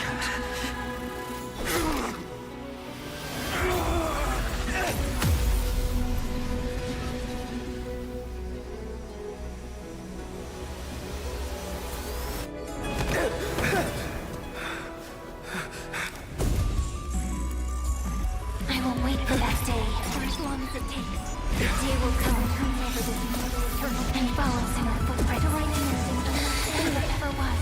I will wait for that day for as long as it takes. The day will come, turn over this mortal eternal and balance in our footprint, right thing it ever was.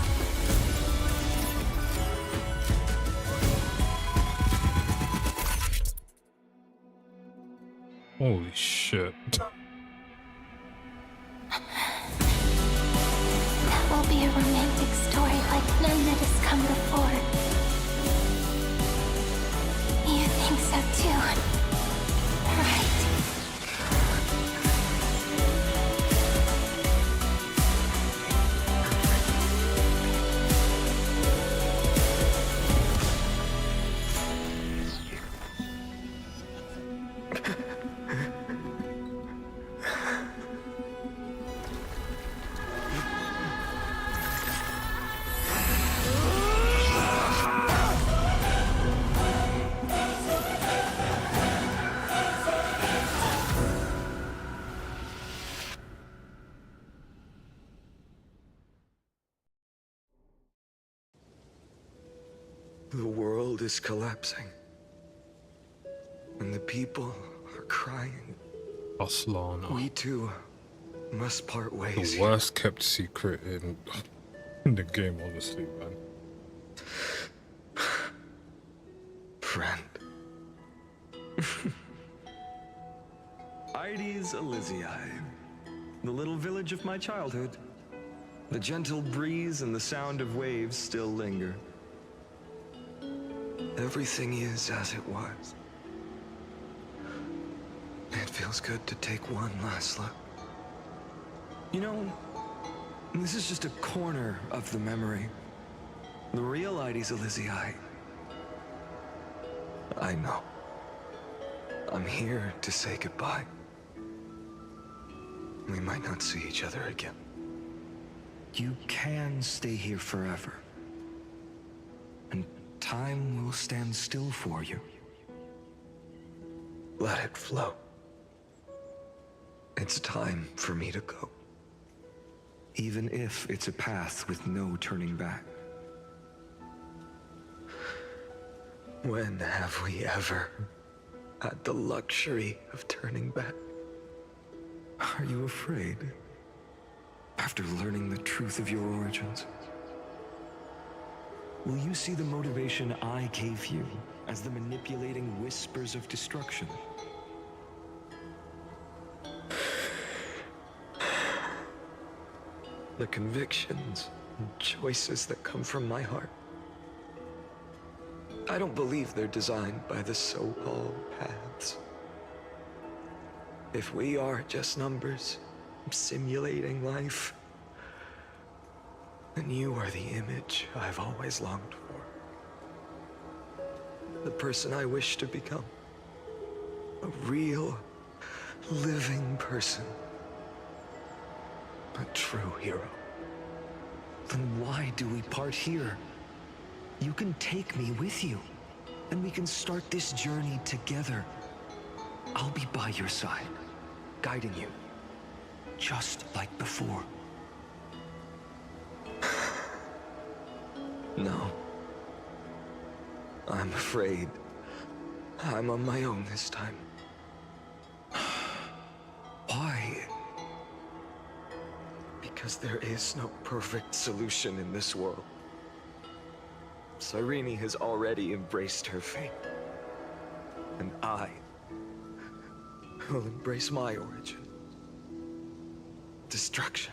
Holy shit. That will be a romantic story like none that has come before. You think so too, right? The world is collapsing. And the people are crying. Aslana. We too must part ways. The worst kept secret in the game, honestly, man. Friend. Ides Elysiae, the little village of my childhood. The gentle breeze and the sound of waves still linger. Everything is as it was. It feels good to take one last look. You know, this is just a corner of the memory. The real Ides Elysiae. I know. I'm here to say goodbye. We might not see each other again. You can stay here forever. And time will stand still for you. Let it flow. It's time for me to go. Even if it's a path with no turning back. When have we ever had the luxury of turning back? Are you afraid? After learning the truth of your origins? Will you see the motivation I gave you as the manipulating whispers of destruction? The convictions and choices that come from my heart. I don't believe they're designed by the so-called paths. If we are just numbers, simulating life, then you are the image I've always longed for. The person I wish to become. A real, living person. A true hero. Then why do we part here? You can take me with you, and we can start this journey together. I'll be by your side, guiding you, just like before. No. I'm afraid I'm on my own this time. Why? Because there is no perfect solution in this world. Cyrene has already embraced her fate. And I will embrace my origin. Destruction.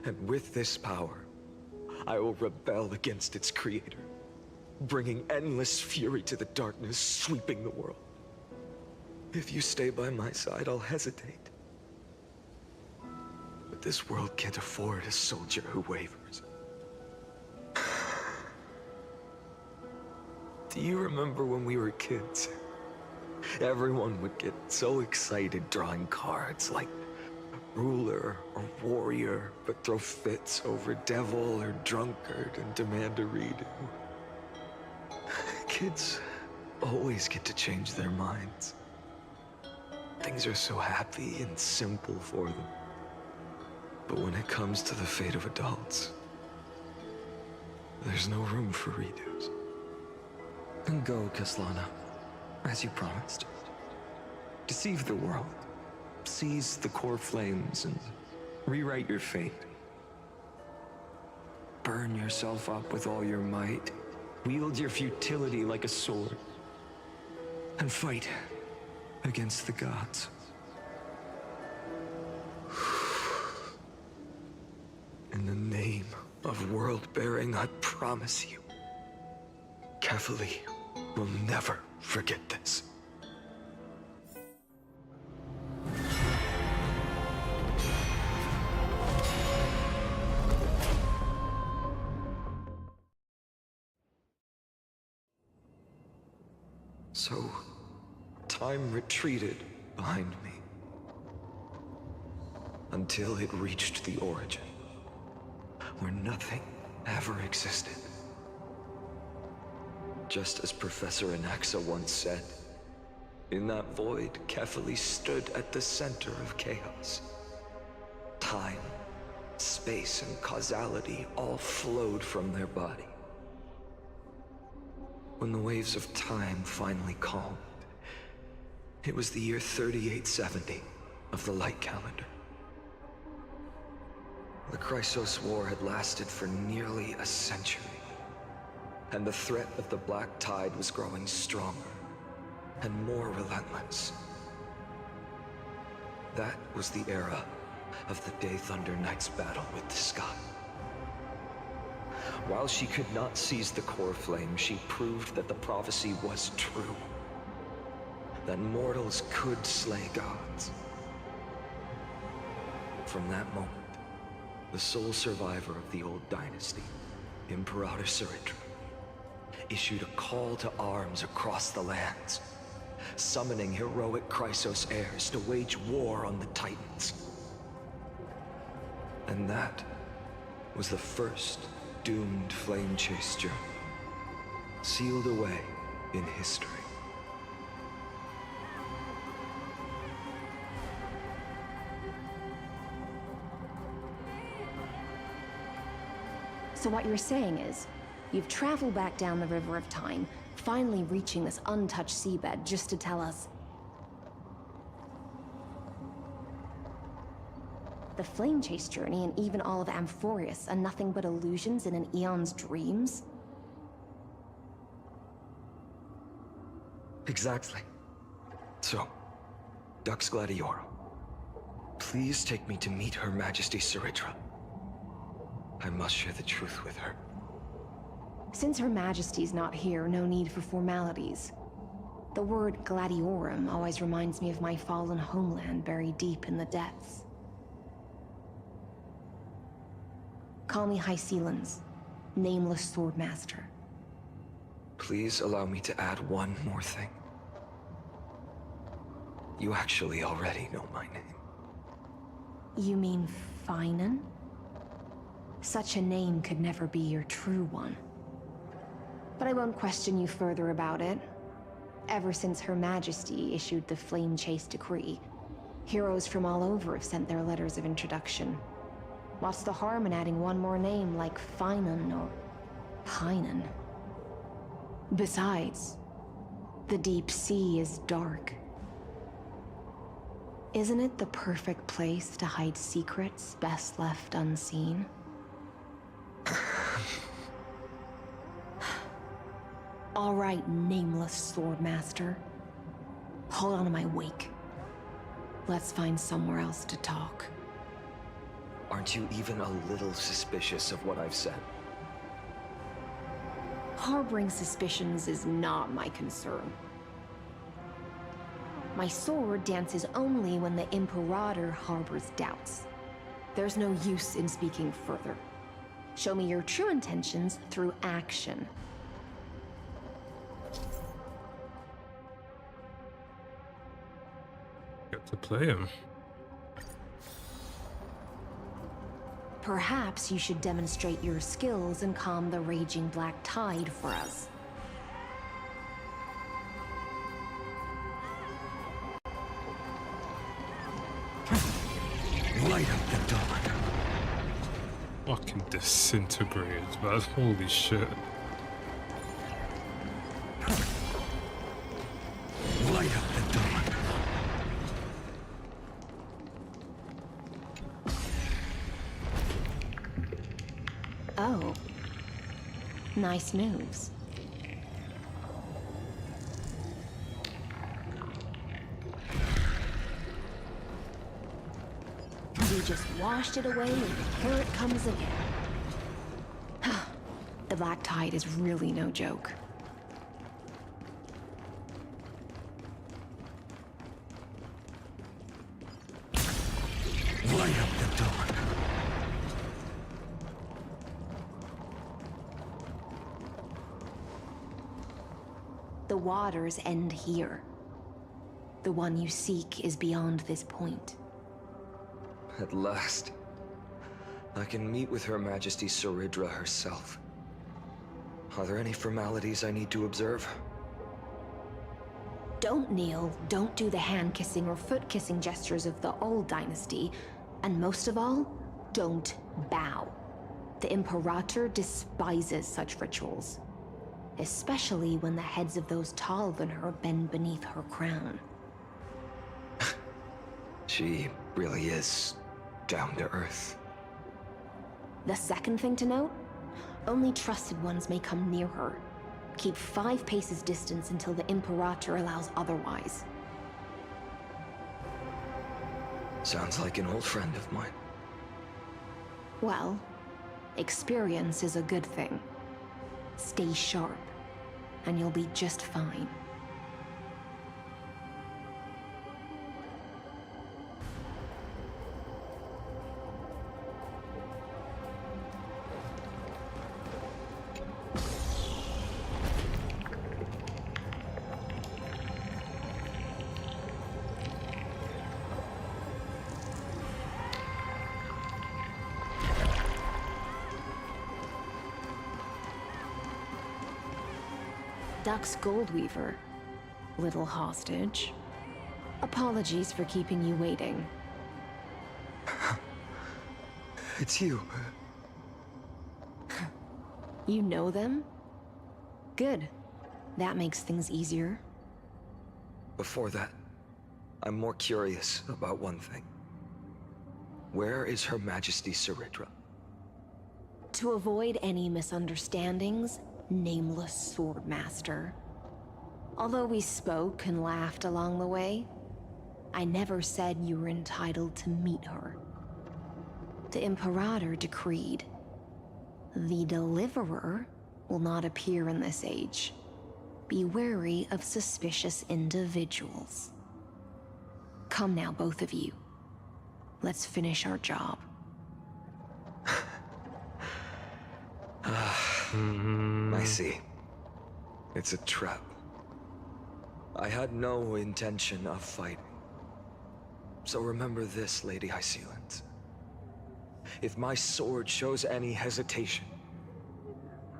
And with this power, I will rebel against its creator, bringing endless fury to the darkness sweeping the world. If you stay by my side, I'll hesitate. But this world can't afford a soldier who wavers. Do you remember when we were kids? Everyone would get so excited drawing cards like ruler or warrior, but throw fits over devil or drunkard and demand a redo. Kids always get to change their minds. Things are so happy and simple for them. But when it comes to the fate of adults, there's no room for redos. Then go, Caslana, as you promised. Deceive the world, seize the core flames, and rewrite your fate. burn yourself up with all your might, wield your futility like a sword, and fight against the gods. In the name of world-bearing, I promise you, Calamity will never forget this. So, time retreated behind me until it reached the origin, where nothing ever existed. Just as Professor Anaxa once said, in that void, Calamity stood at the center of chaos. Time, space, and causality all flowed from their body. When the waves of time finally calmed, it was the year 3870 of the light calendar. The Chrysos War had lasted for nearly a century, and the threat of the Black Tide was growing stronger and more relentless. That was the era of the Day Thunder Knight's battle with the sky. While she could not seize the core flame, she proved that the prophecy was true. That mortals could slay gods. From that moment, the sole survivor of the old dynasty, Imperator Saritra, issued a call to arms across the lands, summoning heroic Chrysos heirs to wage war on the Titans. And that was the first doomed flame chase journey, sealed away in history. So what you're saying is, you've traveled back down the River of Time, finally reaching this untouched seabed just to tell us the flame chase journey and even all of Amphoreus are nothing but illusions in an eon's dreams? Exactly. So, Dux Gladiorum, please take me to meet Her Majesty Saritra. I must share the truth with her. Since Her Majesty's not here, no need for formalities. The word Gladiorum always reminds me of my fallen homeland buried deep in the depths. Call me High Sealans, Nameless Swordmaster. Please allow me to add one more thing. You actually already know my name. You mean Finan? Such a name could never be your true one. But I won't question you further about it. Ever since Her Majesty issued the Flame Chase Decree, heroes from all over have sent their letters of introduction. What's the harm in adding one more name like Finan or Pinan? Besides, the deep sea is dark. Isn't it the perfect place to hide secrets best left unseen? All right, Nameless Swordmaster. Hold on to my wake. Let's find somewhere else to talk. Aren't you even a little suspicious of what I've said? Harboring suspicions is not my concern. My sword dances only when the Imperator harbors doubts. There's no use in speaking further. Show me your true intentions through action. Get to play him. Perhaps you should demonstrate your skills and calm the raging black tide for us. Light up the dawn. Fucking disintegrated, man. Holy shit. Light up the dawn. Oh. Nice moves. We just washed it away and here it comes again. The Black Tide is really no joke. Light up the dawn. The waters end here. The one you seek is beyond this point. At last, I can meet with Her Majesty Saridra herself. Are there any formalities I need to observe? Don't kneel, don't do the hand-kissing or foot-kissing gestures of the old dynasty, and most of all, don't bow. The Imperator despises such rituals, especially when the heads of those taller than her bend beneath her crown. She really is down to earth. The second thing to note, only trusted ones may come near her. Keep 5 paces distance until the Imperator allows otherwise. Sounds like an old friend of mine. Well, experience is a good thing. Stay sharp, and you'll be just fine. Duck's Goldweaver, little hostage. Apologies for keeping you waiting. It's you. You know them? Good. That makes things easier. Before that, I'm more curious about one thing. Where is Her Majesty Saridra? To avoid any misunderstandings, nameless Swordmaster. Although we spoke and laughed along the way, I never said you were entitled to meet her. The Imperator decreed, the Deliverer will not appear in this age. Be wary of suspicious individuals. Come now, both of you. Let's finish our job. I see. It's a trap. I had no intention of fighting. So remember this, Lady Hysealant. If my sword shows any hesitation,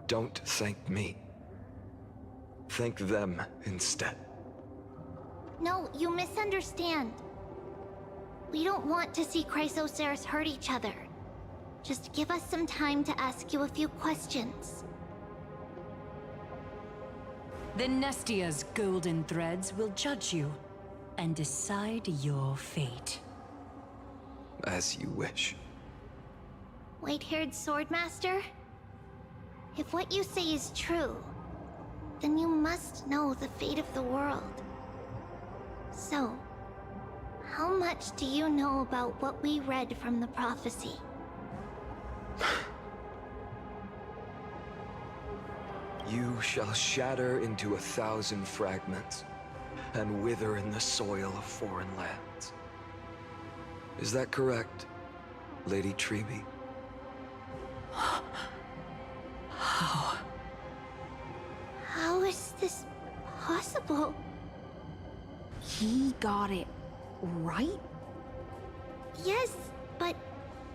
don't thank me. Thank them instead. No, you misunderstand. We don't want to see Chrysoceres hurt each other. Just give us some time to ask you a few questions. The Nestia's golden threads will judge you and decide your fate. As you wish. White-haired Swordmaster? If what you say is true, then you must know the fate of the world. So, how much do you know about what we read from the prophecy? You shall shatter into 1,000 fragments and wither in the soil of foreign lands. Is that correct, Lady Trebe? How? How is this possible? He got it right? Yes, but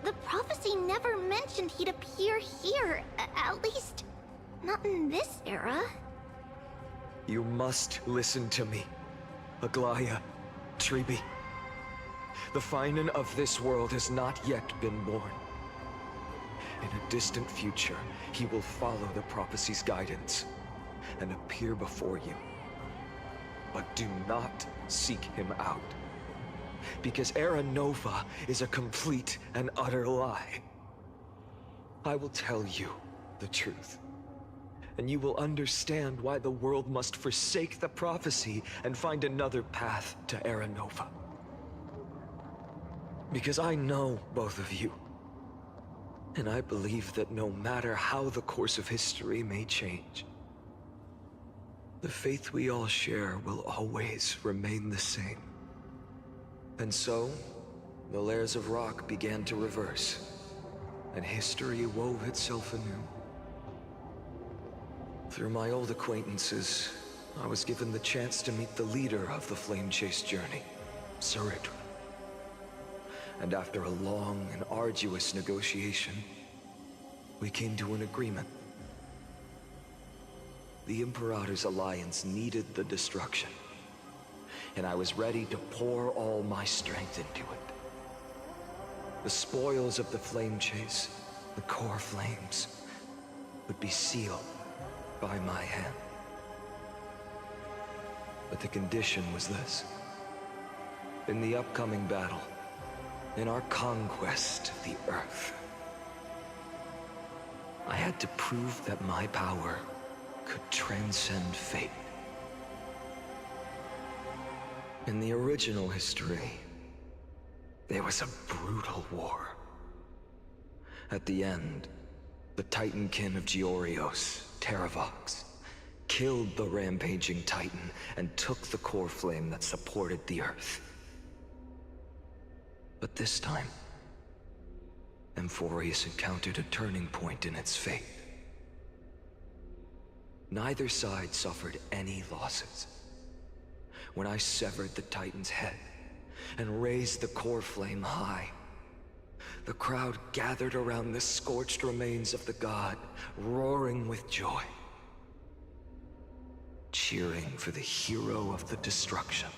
the prophecy never mentioned he'd appear here, at least not in this era. You must listen to me, Aglaya, Trebe. The Finan of this world has not yet been born. In a distant future, he will follow the prophecy's guidance and appear before you. But do not seek him out, because Era Nova is a complete and utter lie. I will tell you the truth. And you will understand why the world must forsake the prophecy and find another path to Aranova. Because I know both of you. And I believe that no matter how the course of history may change, the faith we all share will always remain the same. And so, the layers of rock began to reverse, and history wove itself anew. Through my old acquaintances, I was given the chance to meet the leader of the Flame Chase journey, Sarit. And after a long and arduous negotiation, we came to an agreement. The Imperator's alliance needed the destruction, and I was ready to pour all my strength into it. The spoils of the Flame Chase, the core flames, would be sealed by my hand. But the condition was this. In the upcoming battle, in our conquest of the Earth, I had to prove that my power could transcend fate. In the original history, there was a brutal war. At the end, the Titankin of Georios, Terravox, killed the rampaging Titan and took the core flame that supported the Earth. But this time, Amphoreus encountered a turning point in its fate. Neither side suffered any losses. When I severed the Titan's head and raised the core flame high, the crowd gathered around the scorched remains of the god, roaring with joy, cheering for the hero of the destruction,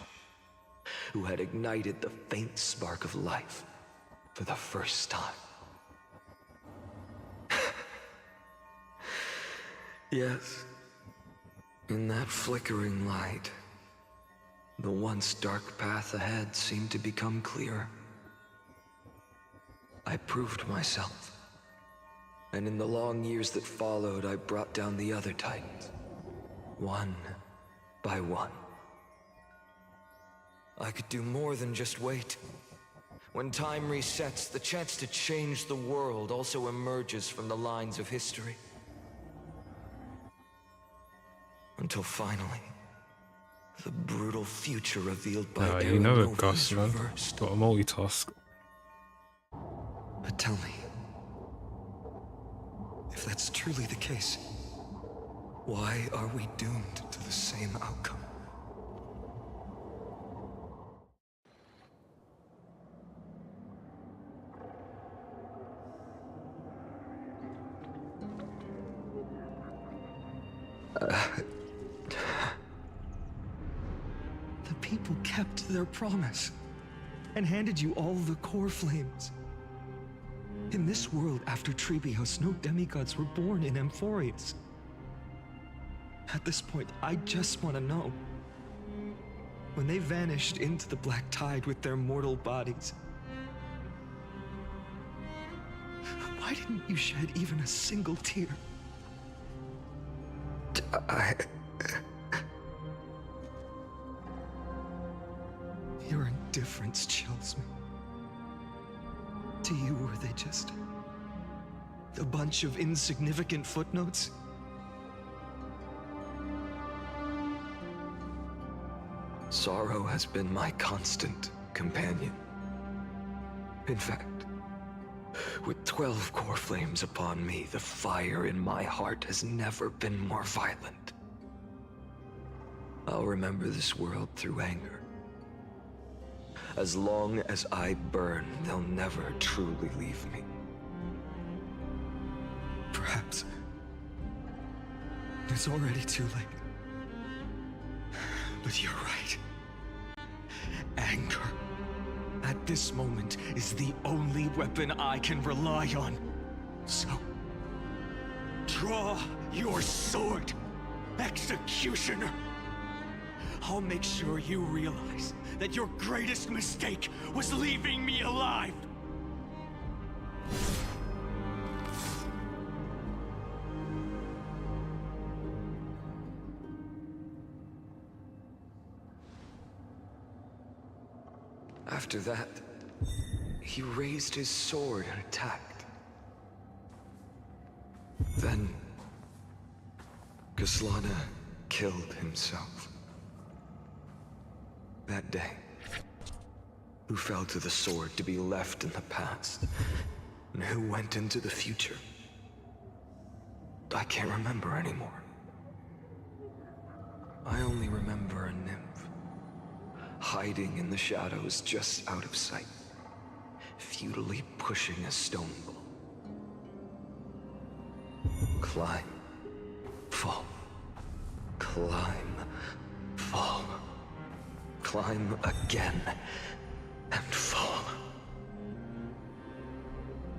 who had ignited the faint spark of life for the first time. Yes, in that flickering light, the once dark path ahead seemed to become clearer. I proved myself, and in the long years that followed, I brought down the other Titans, one by one. I could do more than just wait. When time resets, the chance to change the world also emerges from the lines of history. Until finally, the brutal future revealed by you know it, Aranova Gus, is man. reversed. Got a multitask. But tell me, if that's truly the case, why are we doomed to the same outcome? The people kept their promise and handed you all the core flames. In this world after Trebios, no demigods were born in Amphoreus. At this point, I just want to know. When they vanished into the black tide with their mortal bodies, why didn't you shed even a single tear? Your indifference chills me. To you, were they just a bunch of insignificant footnotes? Sorrow has been my constant companion. In fact, with 12 core flames upon me, the fire in my heart has never been more violent. I'll remember this world through anger. As long as I burn, they'll never truly leave me. Perhaps it's already too late. But you're right. Anger, at this moment, is the only weapon I can rely on. So, draw your sword, Executioner! I'll make sure you realize that your greatest mistake was leaving me alive! After that, he raised his sword and attacked. Then, Kaslana killed himself. That day, who fell to the sword to be left in the past, and who went into the future, I can't remember anymore. I only remember a nymph, hiding in the shadows just out of sight, futilely pushing a stone ball. Climb, fall, climb, fall, climb again, and fall.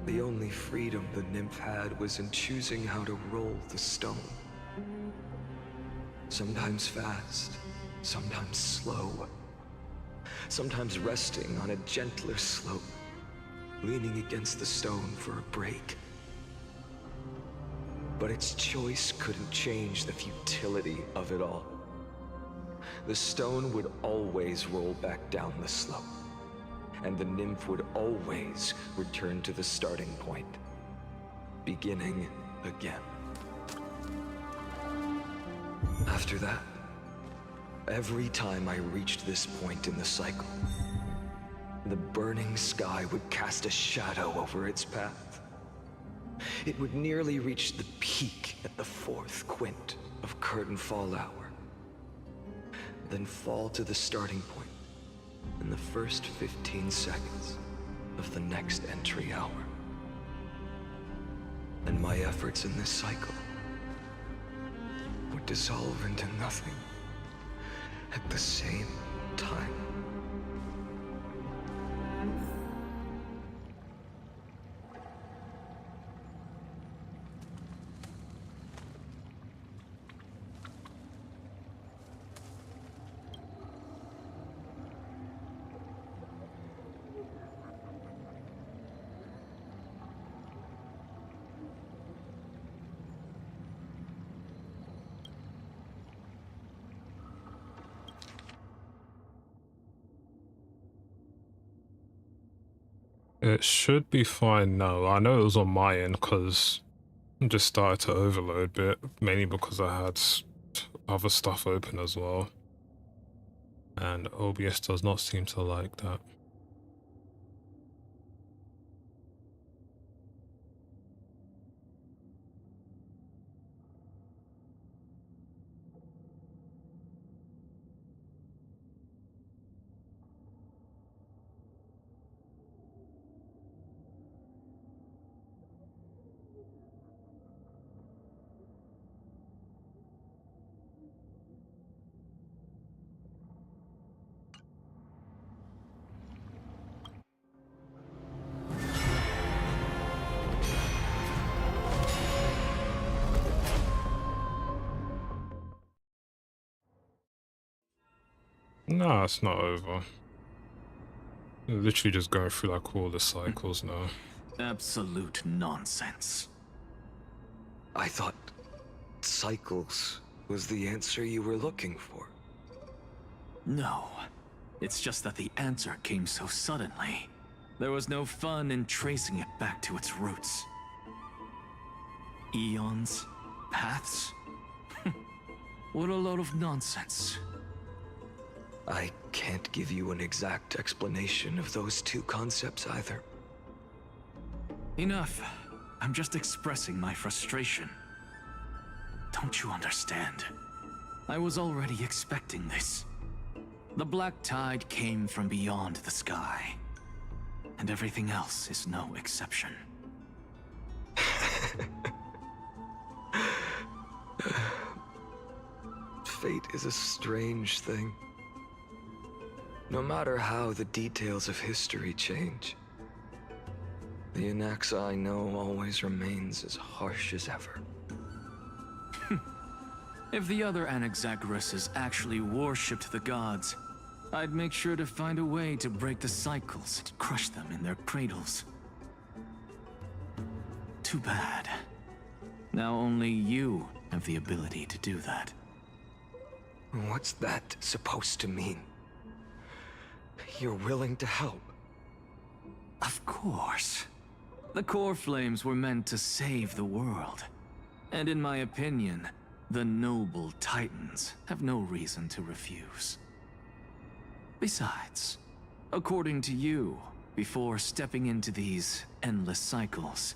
The only freedom the nymph had was in choosing how to roll the stone. Sometimes fast, sometimes slow. Sometimes resting on a gentler slope, leaning against the stone for a break. But its choice couldn't change the futility of it all. The stone would always roll back down the slope, and the nymph would always return to the starting point, beginning again. After that, every time I reached this point in the cycle, the burning sky would cast a shadow over its path. It would nearly reach the peak at the 4th quint of curtain fall hour, then fall to the starting point in the first 15 seconds of the next entry hour. And my efforts in this cycle would dissolve into nothing at the same time. It should be fine now. I know it was on my end because I just started to overload a bit, mainly because I had other stuff open as well. And OBS does not seem to like that. No, it's not over. Literally just going through like all the cycles now. Absolute nonsense. I thought cycles was the answer you were looking for. No. It's just that the answer came so suddenly. There was no fun in tracing it back to its roots. Eons? Paths? What a load of nonsense. I can't give you an exact explanation of those two concepts either. Enough. I'm just expressing my frustration. Don't you understand? I was already expecting this. The black tide came from beyond the sky. And everything else is no exception. Fate is a strange thing. No matter how the details of history change, the Anaxa I know always remains as harsh as ever. If the other Anaxagoras actually worshipped the gods, I'd make sure to find a way to break the cycles and crush them in their cradles. Too bad. Now only you have the ability to do that. What's that supposed to mean? You're willing to help? Of course. The core flames were meant to save the world. And in my opinion, the noble titans have no reason to refuse. Besides, according to you, before stepping into these endless cycles,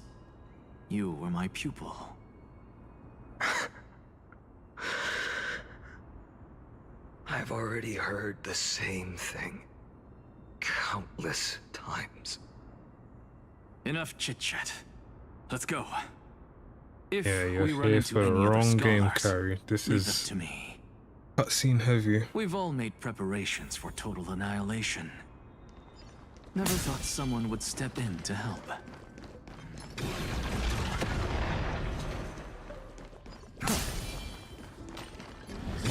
you were my pupil. I've already heard the same thing countless times. Enough chit-chat. Let's go. If Yeah, you're we run here into for the any other wrong game, scholars, Carrie. This leave is them to me. cutscene heavy. We've all made preparations for total annihilation. Never thought someone would step in to help.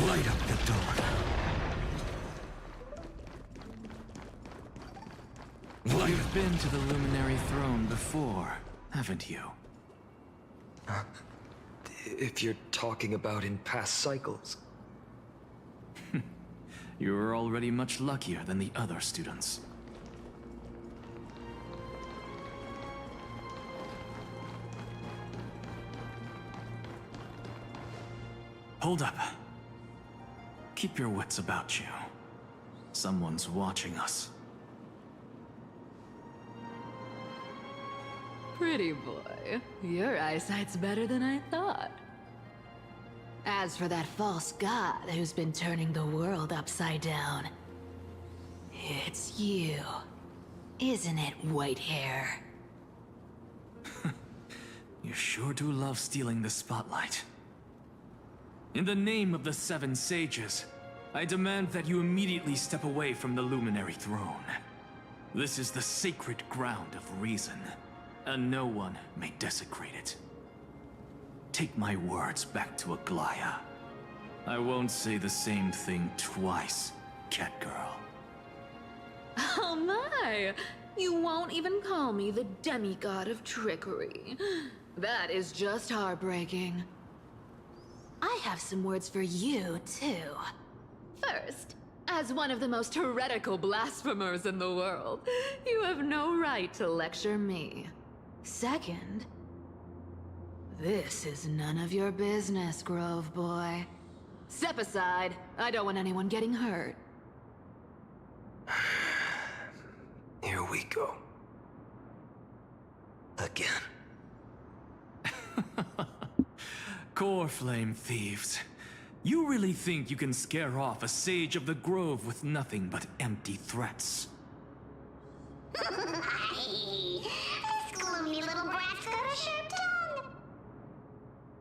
Light up the door. You've been to the Luminary Throne before, haven't you? If you're talking about in past cycles. You were already much luckier than the other students. Hold up. Keep your wits about you. Someone's watching us. Pretty boy, your eyesight's better than I thought. As for that false god who's been turning the world upside down, it's you, isn't it, white hair? You sure do love stealing the spotlight. In the name of the Seven Sages, I demand that you immediately step away from the Luminary Throne. This is the sacred ground of reason, and no one may desecrate it. Take my words back to Aglaya. I won't say the same thing twice, Catgirl. Oh my! You won't even call me the demigod of trickery. That is just heartbreaking. I have some words for you, too. First, as one of the most heretical blasphemers in the world, you have no right to lecture me. Second, this is none of your business, Grove Boy. Step aside. I don't want anyone getting hurt. Here we go. Again. Core Flame Thieves. You really think you can scare off a sage of the Grove with nothing but empty threats? This gloomy little brat's got a sharp tongue.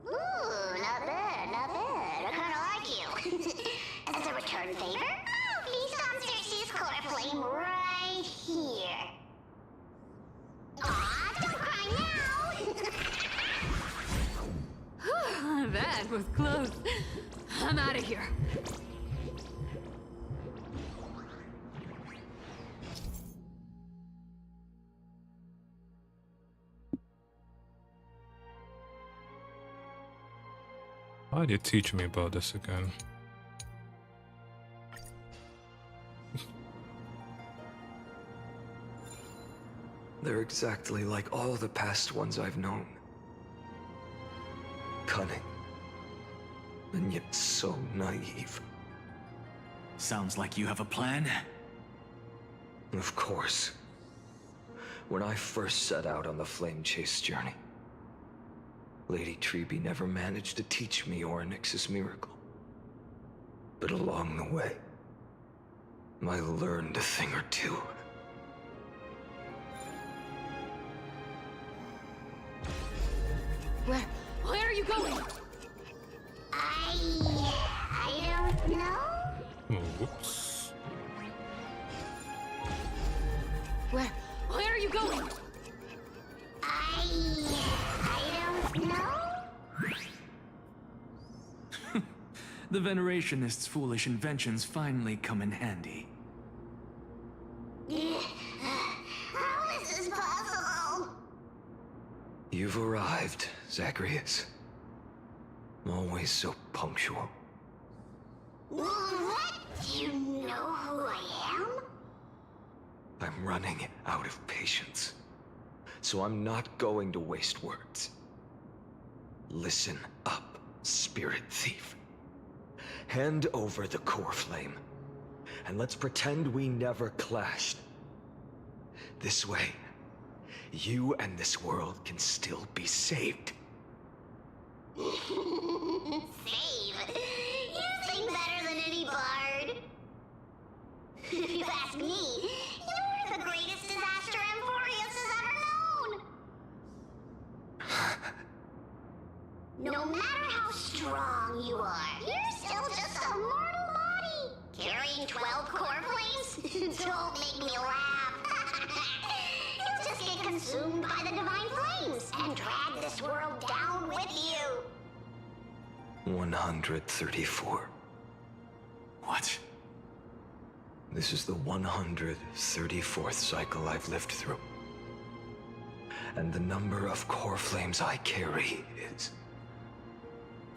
Ooh, not bad, not bad. I kinda like you. As a return favor, please insert his core flame right here. Aw, don't cry now! That was close. I'm out of here. Why did you teach me about this again? They're exactly like all the past ones I've known. Cunning. And yet so naive. Sounds like you have a plan. Of course. When I first set out on the Flame Chase journey, Lady Treby never managed to teach me Orynyx's miracle. But along the way, I learned a thing or two. Where are you going? I don't know. Whoops. Where are you going? I don't know. The Venerationists' foolish inventions finally come in handy. How is this possible? You've arrived, Zacharias. Always so punctual. What? Do you know who I am? I'm running out of patience. So I'm not going to waste words. Listen up, Spirit Thief. Hand over the core flame, and let's pretend we never clashed. This way, you and this world can still be saved. Save? You sing better than any bard. If you ask me, you're the greatest disaster Amphoreus has ever known. No matter how strong you are, you're still just a mortal body. Carrying 12 core flames? Don't make me laugh. You'll just get consumed by the divine flames and drag this world down with you. 134. What? This is the 134th cycle I've lived through. And the number of core flames I carry is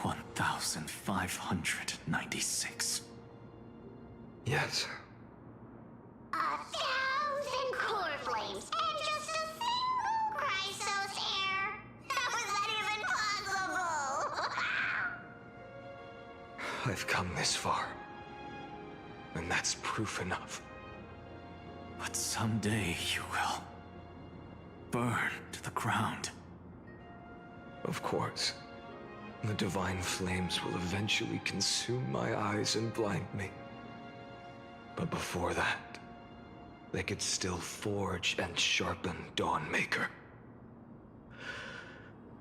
1,596. Yes. 1,000 core flames and just a single Chrysos heir. How is that even possible? I've come this far. And that's proof enough. But someday you will burn to the ground. Of course. The divine flames will eventually consume my eyes and blind me. But before that, they could still forge and sharpen Dawnmaker.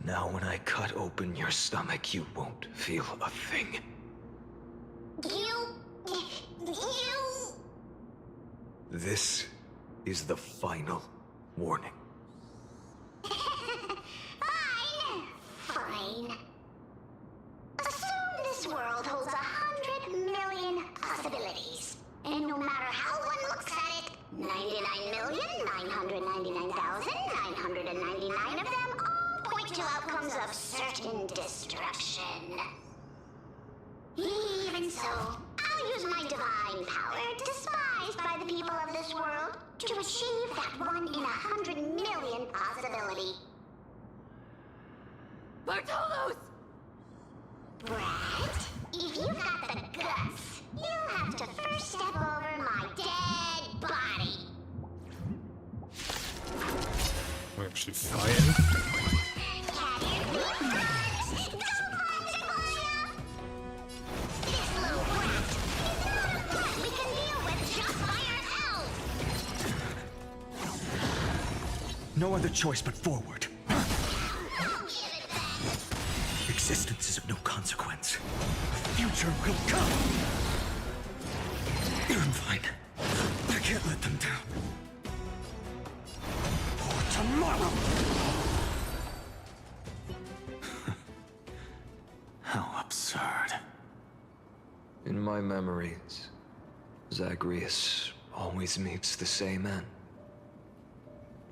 Now when I cut open your stomach, you won't feel a thing. You... This is the final warning. Fine. Assume this world holds 100 million possibilities. And no matter how one looks at it, 99,999,999 of them all point to outcomes of certain destruction. Even so, I'll use my divine power, despised by the people of this world, to achieve that 1 in 100 million possibility. Bartolos! Brat, if you've got the guts, you'll have to first step over my dead body. We're actually fighting. No other choice but forward. Existence is of no consequence. The future will come. I'm fine. I can't let them down. For tomorrow! How absurd. In my memories, Zagreus always meets the same end.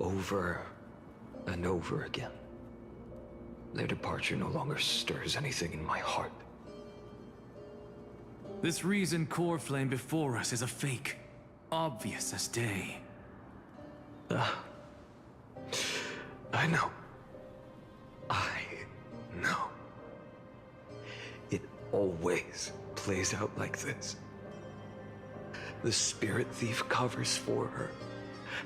Over and over again. Their departure no longer stirs anything in my heart. This reason core flame before us is a fake. Obvious as day. I know. I know. It always plays out like this. The Spirit Thief covers for her,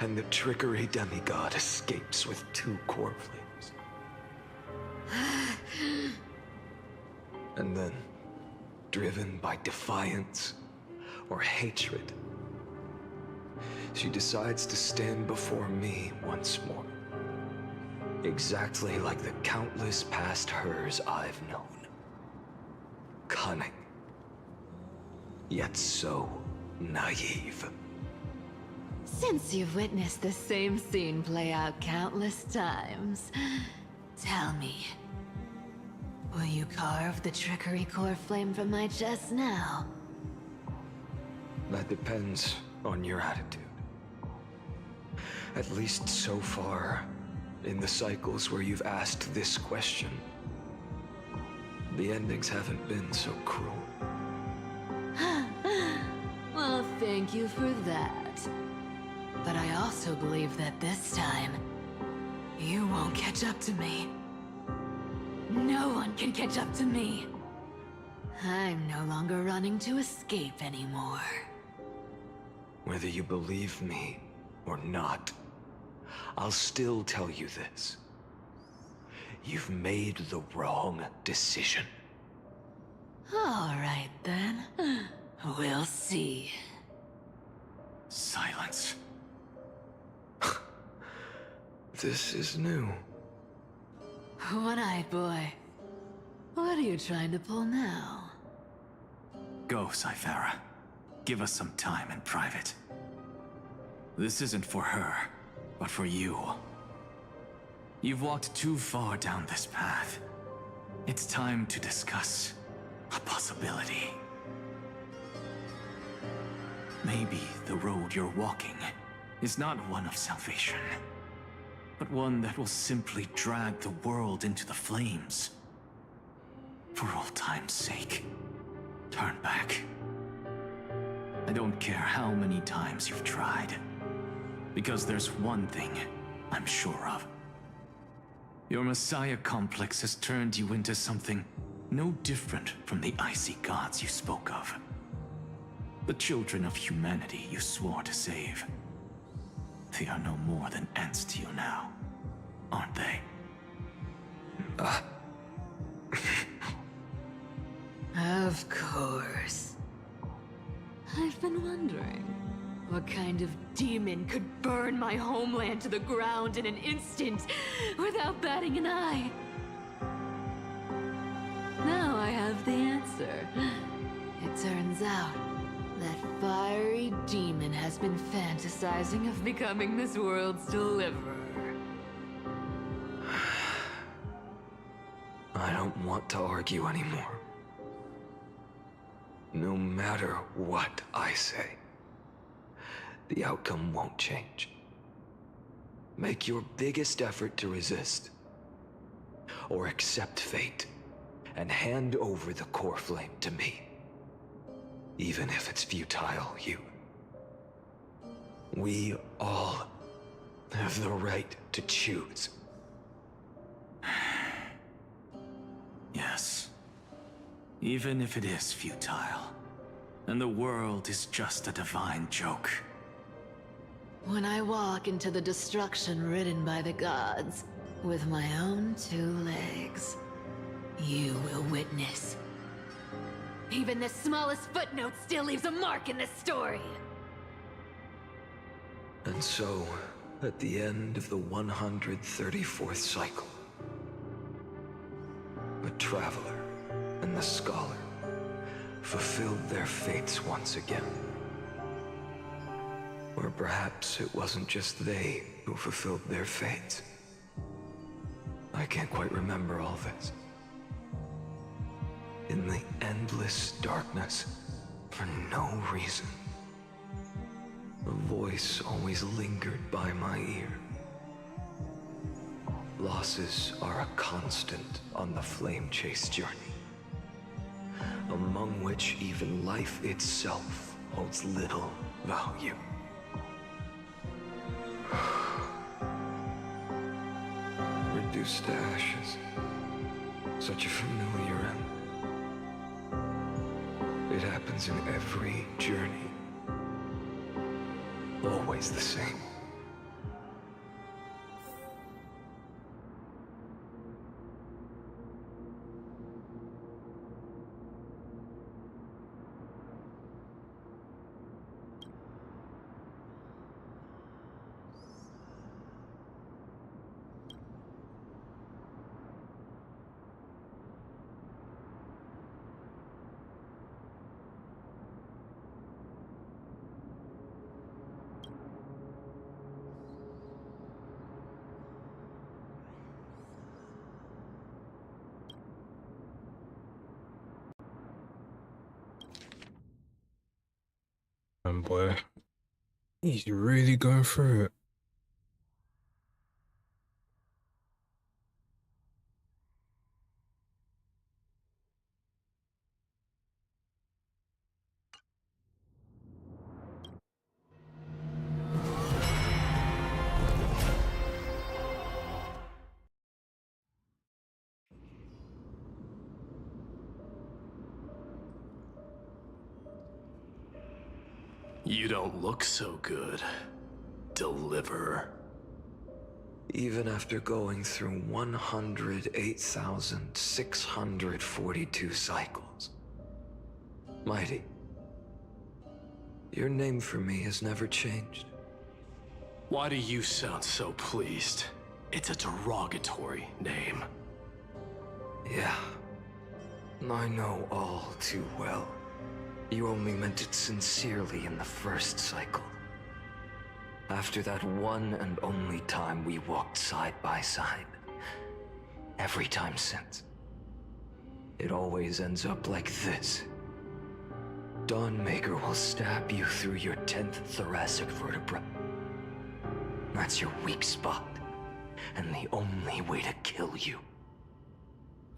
and the Trickery Demigod escapes with 2 core flames. And then, driven by defiance or hatred, she decides to stand before me once more. Exactly like the countless past hers I've known. Cunning. Yet so naive. Since you've witnessed the same scene play out countless times, tell me, will you carve the trickery core flame from my chest now? That depends on your attitude. At least so far, in the cycles where you've asked this question, the endings haven't been so cruel. Well, thank you for that. But I also believe that this time, you won't catch up to me. No one can catch up to me. I'm no longer running to escape anymore. Whether you believe me or not, I'll still tell you this. You've made the wrong decision. All right then. We'll see. Silence. This is new. One-eyed boy. What are you trying to pull now? Go, Cythera. Give us some time in private. This isn't for her, but for you. You've walked too far down this path. It's time to discuss a possibility. Maybe the road you're walking is not one of salvation, but one that will simply drag the world into the flames. For old time's sake, turn back. I don't care how many times you've tried, because there's one thing I'm sure of. Your Messiah complex has turned you into something no different from the icy gods you spoke of. The children of humanity you swore to save. They are no more than ants to you now, aren't they? Of course. I've been wondering, what kind of demon could burn my homeland to the ground in an instant without batting an eye? Now I have the answer. It turns out that fiery demon has been fantasizing of becoming this world's deliverer. I don't want to argue anymore. No matter what I say, the outcome won't change. Make your biggest effort to resist, or accept fate, and hand over the core flame to me. Even if it's futile, we all have the right to choose. Yes. Even if it is futile, and the world is just a divine joke. When I walk into the destruction written by the gods, with my own 2 legs, you will witness. Even the smallest footnote still leaves a mark in this story. And so, at the end of the 134th cycle, the Traveler and the Scholar fulfilled their fates once again. Or perhaps it wasn't just they who fulfilled their fates. I can't quite remember all this. In the endless darkness, for no reason, a voice always lingered by my ear. Losses are a constant on the flame chase journey, among which even life itself holds little value. Reduced to ashes, such a familiar end. It happens in every journey. Always the same. And boy, he's really going through it. You don't look so good, Deliverer. Even after going through 108,642 cycles. Mighty, your name for me has never changed. Why do you sound so pleased? It's a derogatory name. Yeah, I know all too well. You only meant it sincerely in the first cycle. After that one and only time we walked side by side. Every time since. It always ends up like this. Dawnmaker will stab you through your 10th thoracic vertebra. That's your weak spot, and the only way to kill you.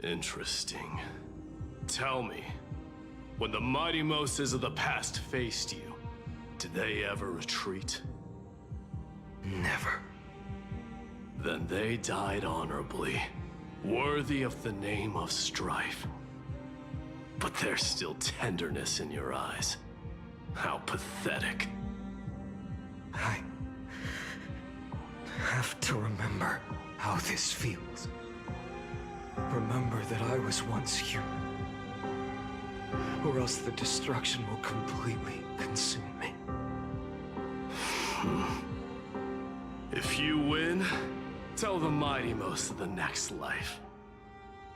Interesting. Tell me, when the mighty Moses of the past faced you, did they ever retreat? Never. Then they died honorably, worthy of the name of strife. But there's still tenderness in your eyes. How pathetic. I have to remember how this feels. Remember that I was once human. Or else the destruction will completely consume me. If you win, tell the mighty most of the next life.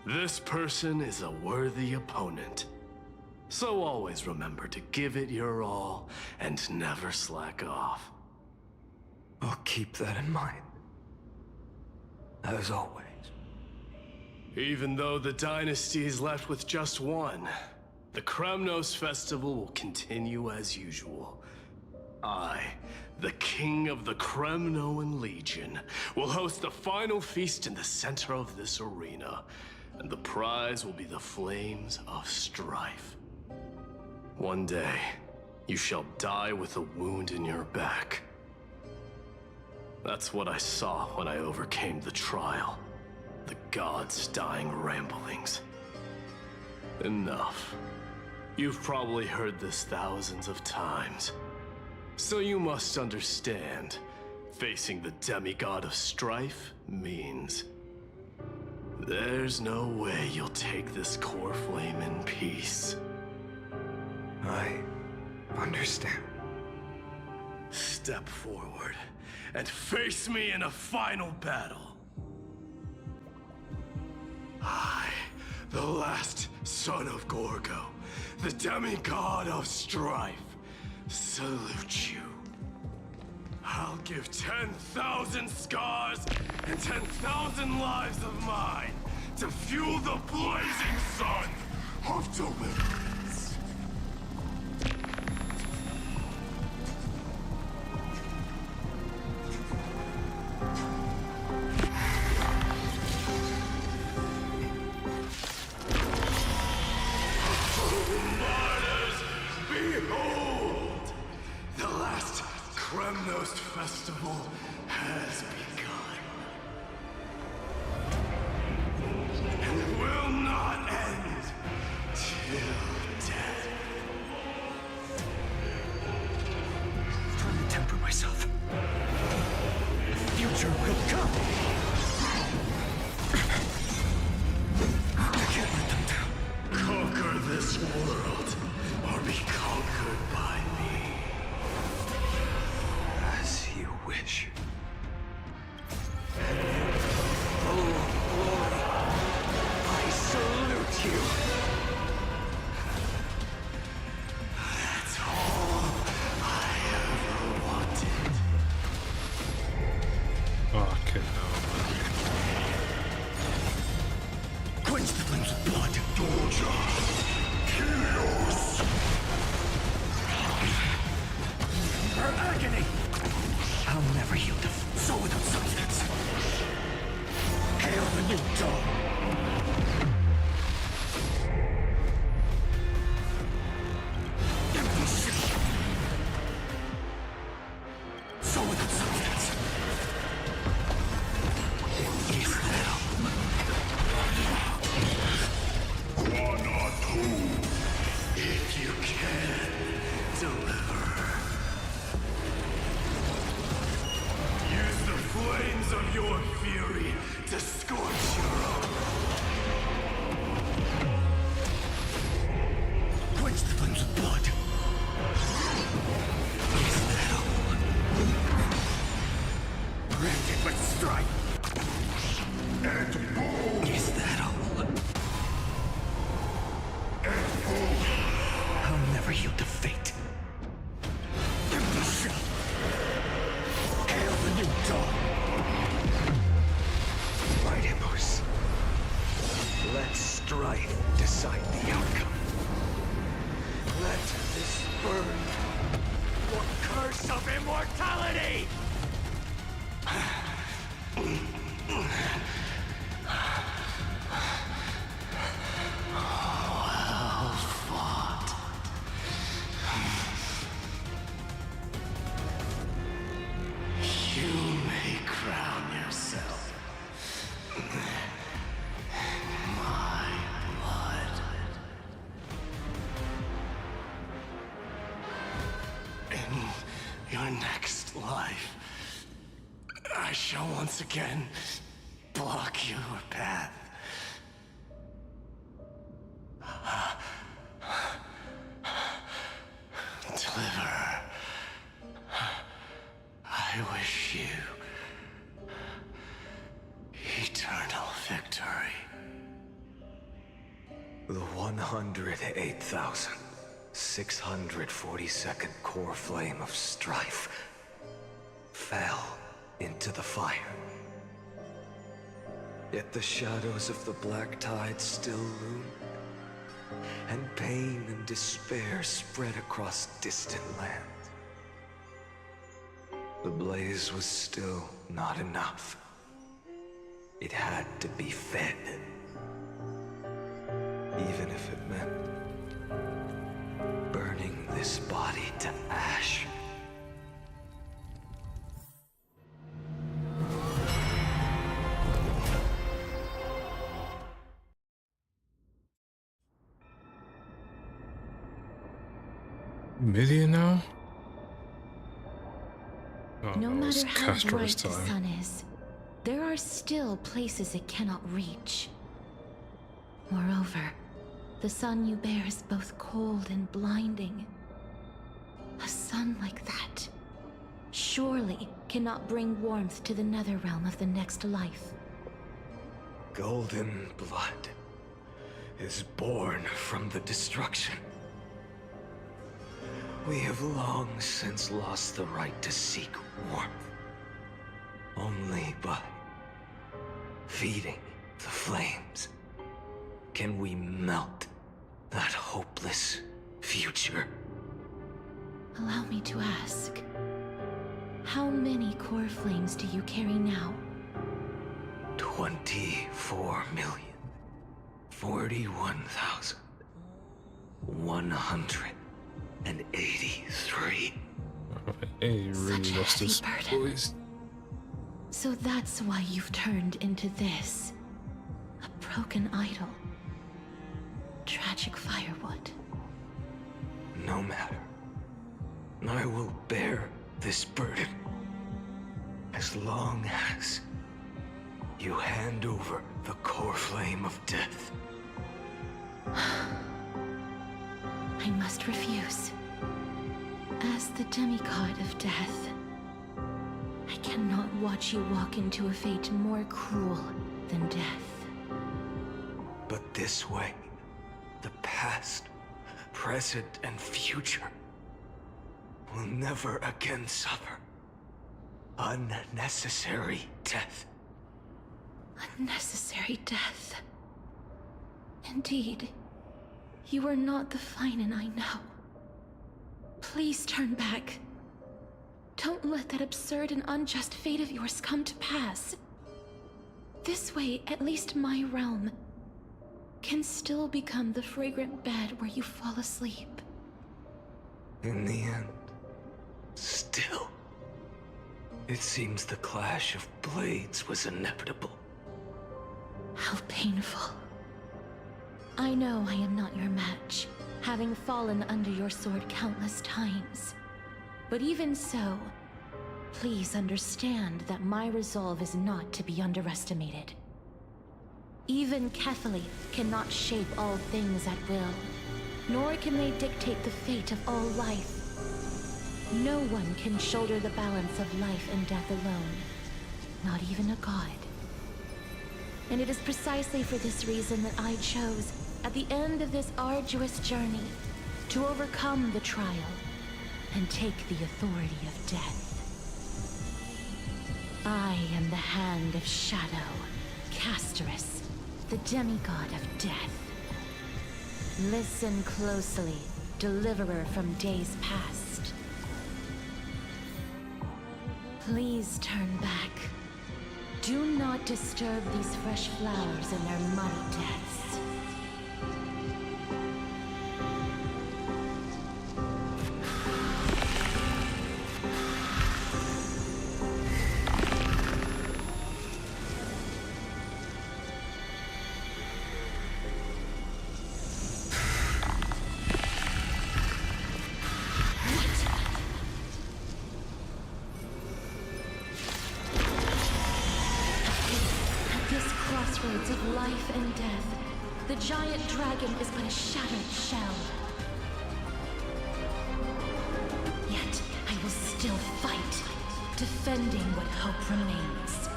This person is a worthy opponent. So always remember to give it your all and never slack off. I'll keep that in mind. As always. Even though the dynasty is left with just one, the Kremnos festival will continue as usual. I, the king of the Kremnoan Legion, will host the final feast in the center of this arena, and the prize will be the flames of strife. One day, you shall die with a wound in your back. That's what I saw when I overcame the trial. The gods' dying ramblings. Enough. You've probably heard this thousands of times. So you must understand, facing the demigod of strife means there's no way you'll take this core flame in peace. I understand. Step forward and face me in a final battle. I, the last son of Gorgo, the demigod of strife, salute you. I'll give 10,000 scars and 10,000 lives of mine to fuel the blazing sun of deliverance. Behold! The last Kremnos festival has begun. And it will not end till death. Trying to temper myself. Future will come. I can't let them down. Conquer this world, or be conquered by me. As you wish. Oh, glory. I salute you. That's all I ever wanted. Fucking hell, Quench the flames of blood. Doja. Kyrios. Her agony! I'll never yield to soul without substance. Hail the new dawn! Empty shell! Soul without substance. of your fury to scorch your own. Quench the flames of blood. Is that all? Rend it with strife. And bold. Is that all? And bold. I'll never yield to fate. Hail the new dawn. Right, Immos. Let strife decide the outcome. Let this burn the curse of immortality! Well fought. You may crown yourself my blood. In your next life, I shall once again block your path. Deliverer, I wish you eternal victory. The 108,642nd core flame of strife fell into the fire. Yet the shadows of the black tide still loomed, and pain and despair spread across distant lands. The blaze was still not enough. It had to be fed. Even if it meant burning this body to ash. Million now? Oh, No it's matter how Castro's bright the time. sun is, there are still places it cannot reach. Moreover, the sun you bear is both cold and blinding. A sun like that surely cannot bring warmth to the nether realm of the next life. Golden blood is born from the destruction. We have long since lost the right to seek warmth. Only by feeding the flames can we melt that hopeless future. Allow me to ask, how many core flames do you carry now? 24,041,183. He really Such a lost his heavy burden. voice. So that's why you've turned into this. A broken idol. Tragic firewood. No matter. I will bear this burden as long as you hand over the core flame of death. I must refuse. As the demigod of death, I cannot watch you walk into a fate more cruel than death. But this way, the past, present, and future will never again suffer unnecessary death. Unnecessary death. Indeed, you are not the Finan I know. Please turn back. Don't let that absurd and unjust fate of yours come to pass. This way, at least my realm can still become the fragrant bed where you fall asleep. In the end, still, it seems the clash of blades was inevitable. How painful. I know I am not your match, having fallen under your sword countless times. But even so, Please understand that my resolve is not to be underestimated. Even Kefali cannot shape all things at will, nor can they dictate the fate of all life. No one can shoulder the balance of life and death alone, not even a god. And it is precisely for this reason that I chose, at the end of this arduous journey, to overcome the trial and take the authority of death. I am the Hand of Shadow, Casterus, the demigod of death. Listen closely, deliverer from days past. Please turn back. Do not disturb these fresh flowers in their muddy deaths. Of life and death, the giant dragon is but a shattered shell. Yet I will still fight, defending what hope remains.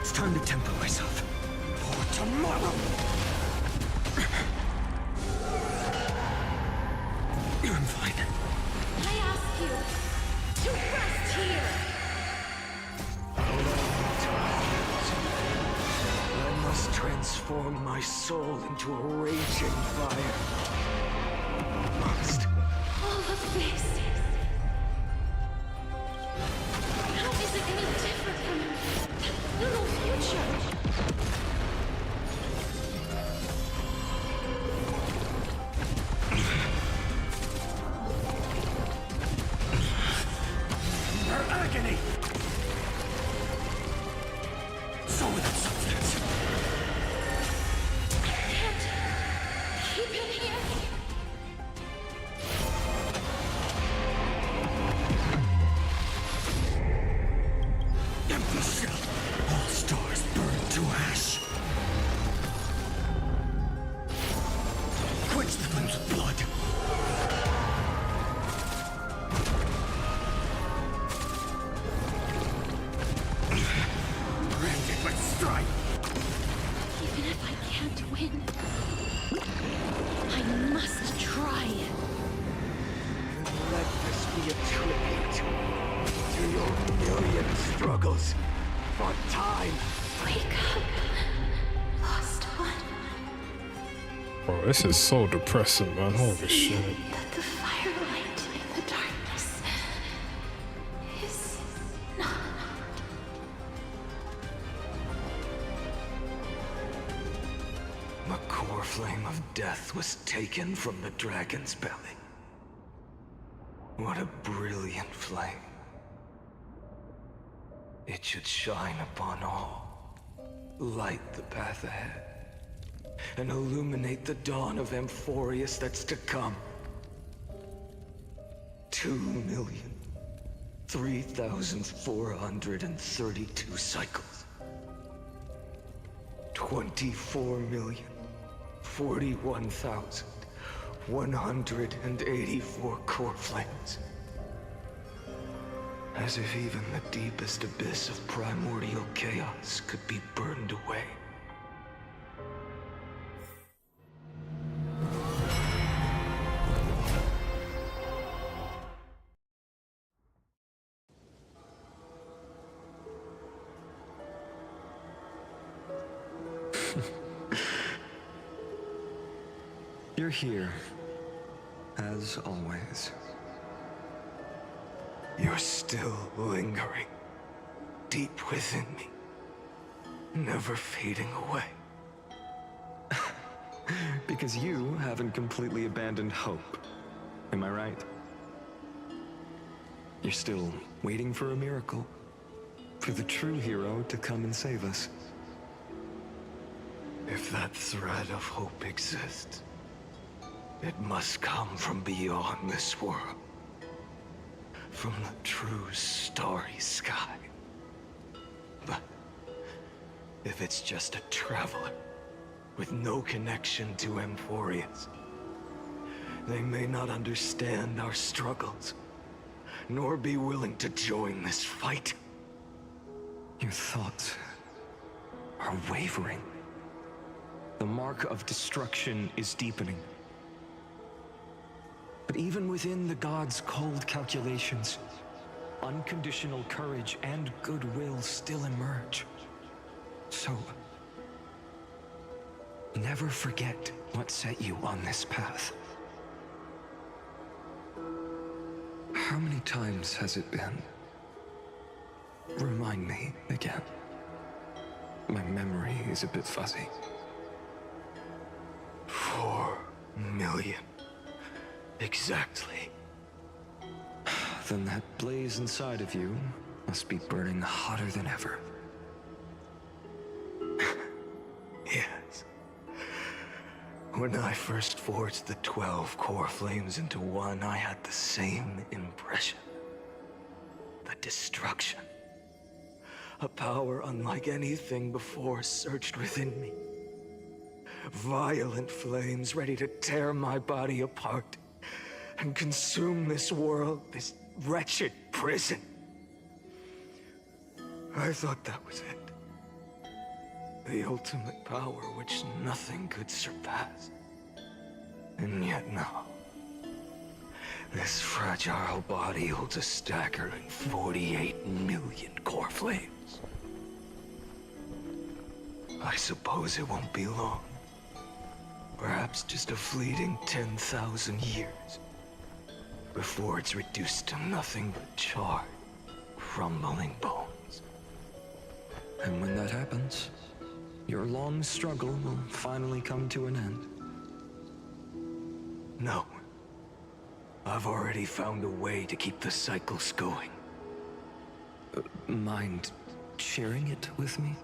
It's time to temper myself for tomorrow. I'm fine. I ask you to rest here. I must transform my soul into a raging fire. Must. All of this. How is it any different from that little future? Her agony! So without substance. Keep him here. Empty shell. All stars burned to ash. Quench the flames with blood. Branded with strife. Even if I can't win, I must try. And let this be a tribute to your million struggles for time. Wake up, lost one. Bro, this is so depressing, man. Holy shit. That the firelight in the darkness is not. The core flame of death was taken from the dragon's belly. What a brilliant flame. It should shine upon all, light the path ahead, and illuminate the dawn of Amphoreus that's to come. 2,003,432 cycles. 24,041,184 core flames. As if even the deepest abyss of primordial chaos could be burned away. You're here, as always. You're still lingering, deep within me, never fading away. Because you haven't completely abandoned hope. Am I right? You're still waiting for a miracle, for the true hero to come and save us. If that thread of hope exists, It must come from beyond this world. From the true starry sky. But if it's just a traveler with no connection to Amphoreus, they may not understand our struggles, nor be willing to join this fight. Your thoughts are wavering. The mark of destruction is deepening. But even within the gods' cold calculations, unconditional courage and goodwill still emerge. So, never forget what set you on this path. How many times has it been? Remind me again. My memory is a bit fuzzy. 4 million. Exactly. Then that blaze inside of you must be burning hotter than ever. Yes. When I first forged the 12 core flames into one, I had the same impression. The destruction. A power unlike anything before surged within me. Violent flames ready to tear my body apart and consume this world, this wretched prison. I thought that was it. The ultimate power which nothing could surpass. And yet now, this fragile body holds a staggering 48 million core flames. I suppose it won't be long. Perhaps just a fleeting 10,000 years. Before it's reduced to nothing but charred, crumbling bones. And when that happens, your long struggle will finally come to an end. No. I've already found a way to keep the cycles going. Mind sharing it with me?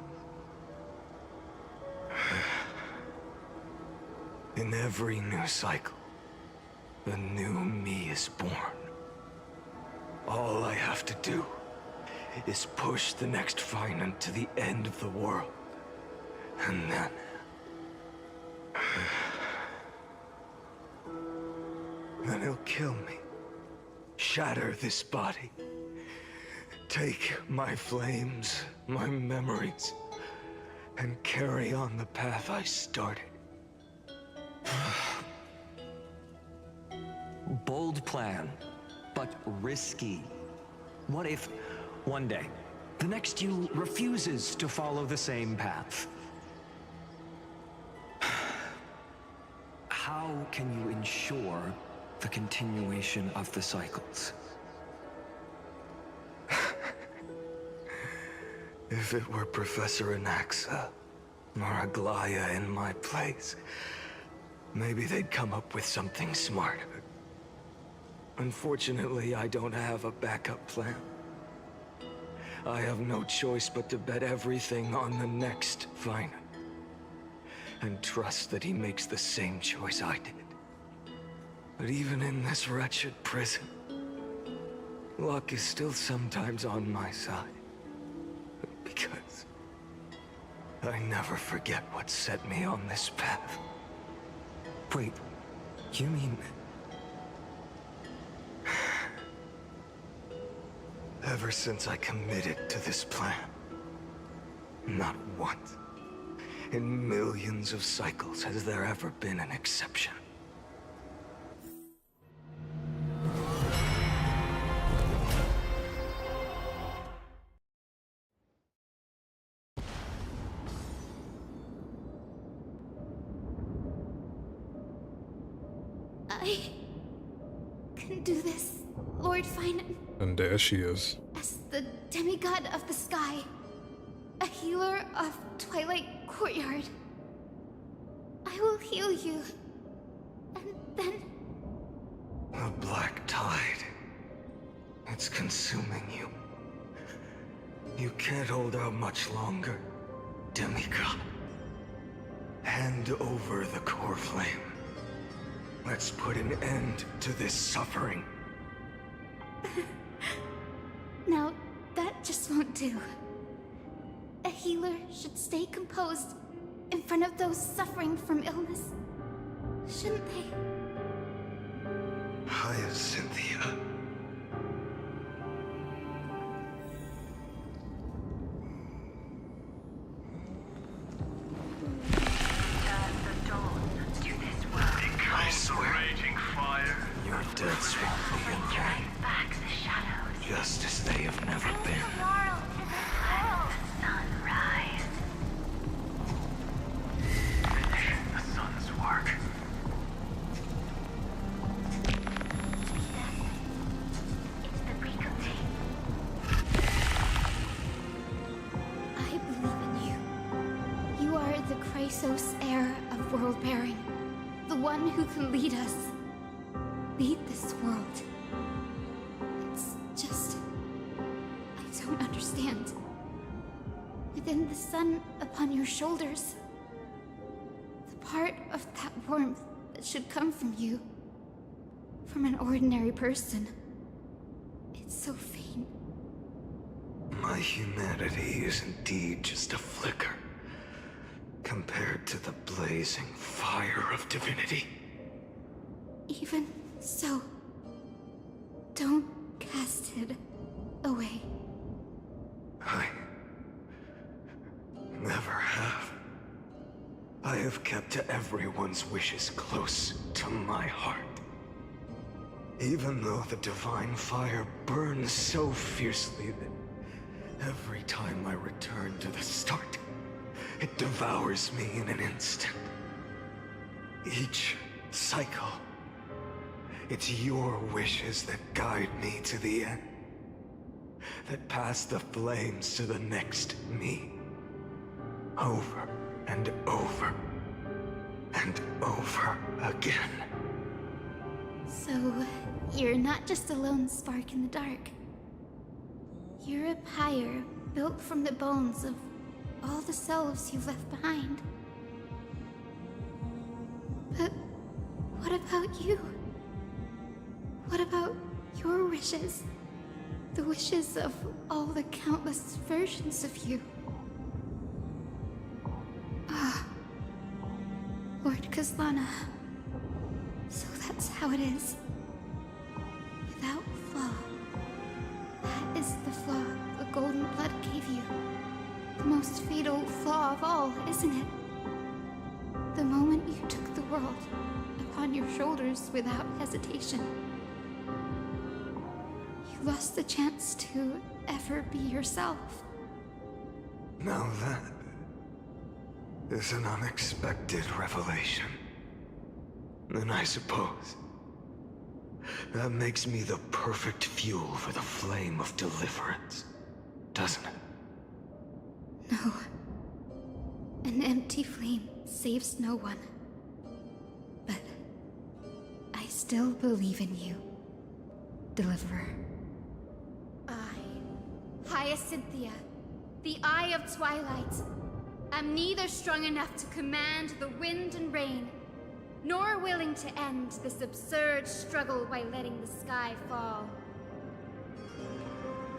In every new cycle, a new me is born. All I have to do is push the next Finan to the end of the world. And then he'll kill me. Shatter this body. Take my flames, my memories, and carry on the path I started. Bold plan, but risky. What if, one day, the next you refuses to follow the same path? How can you ensure the continuation of the cycles? If it were Professor Anaxa or Aglaya in my place, maybe they'd come up with something smarter. Unfortunately, I don't have a backup plan. I have no choice but to bet everything on the next Finan. And trust that he makes the same choice I did. But even in this wretched prison, luck is still sometimes on my side. Because I never forget what set me on this path. Wait, you mean... Ever since I committed to this plan, not once in millions of cycles has there ever been an exception. I can do this, Lord Finan. And there she is. As the demigod of the sky, a healer of Twilight Courtyard. I will heal you, and then... The black tide. It's consuming you. You can't hold out much longer, demigod. Hand over the core flame. Let's put an end to this suffering. Now, that just won't do. A healer should stay composed in front of those suffering from illness. Shouldn't they? Hyacinthia. I swear. Raging fire. Your dead swamp begin crying. Just as they have never been. The sun's work. I believe in you. You are the Chrysos heir of world bearing. The one who can lead us. Lead this world. It's just... I don't understand. Within the sun upon your shoulders, the part of that warmth that should come from you, from an ordinary person, it's so faint. My humanity is indeed just a flicker, compared to the blazing fire of divinity. Even so, don't cast it away. I never have. I have kept everyone's wishes close to my heart. Even though the divine fire burns so fiercely that every time I return to the start, it devours me in an instant. Each cycle, it's your wishes that guide me to the end. That pass the flames to the next me. Over and over and over again. So, you're not just a lone spark in the dark. You're a pyre built from the bones of all the selves you've left behind. But what about you? What about your wishes? The wishes of all the countless versions of you. Ah, Lord Kazlana. So that's how it is. Without flaw. That is the flaw the golden blood gave you. The most fatal flaw of all, isn't it? The moment you took the world upon your shoulders without hesitation. You lost the chance to ever be yourself. Now that is an unexpected revelation. Then I suppose that makes me the perfect fuel for the flame of deliverance, doesn't it? No. An empty flame saves no one. But I still believe in you, Deliverer. Hyacinthia, the Eye of Twilight. I'm neither strong enough to command the wind and rain, nor willing to end this absurd struggle by letting the sky fall.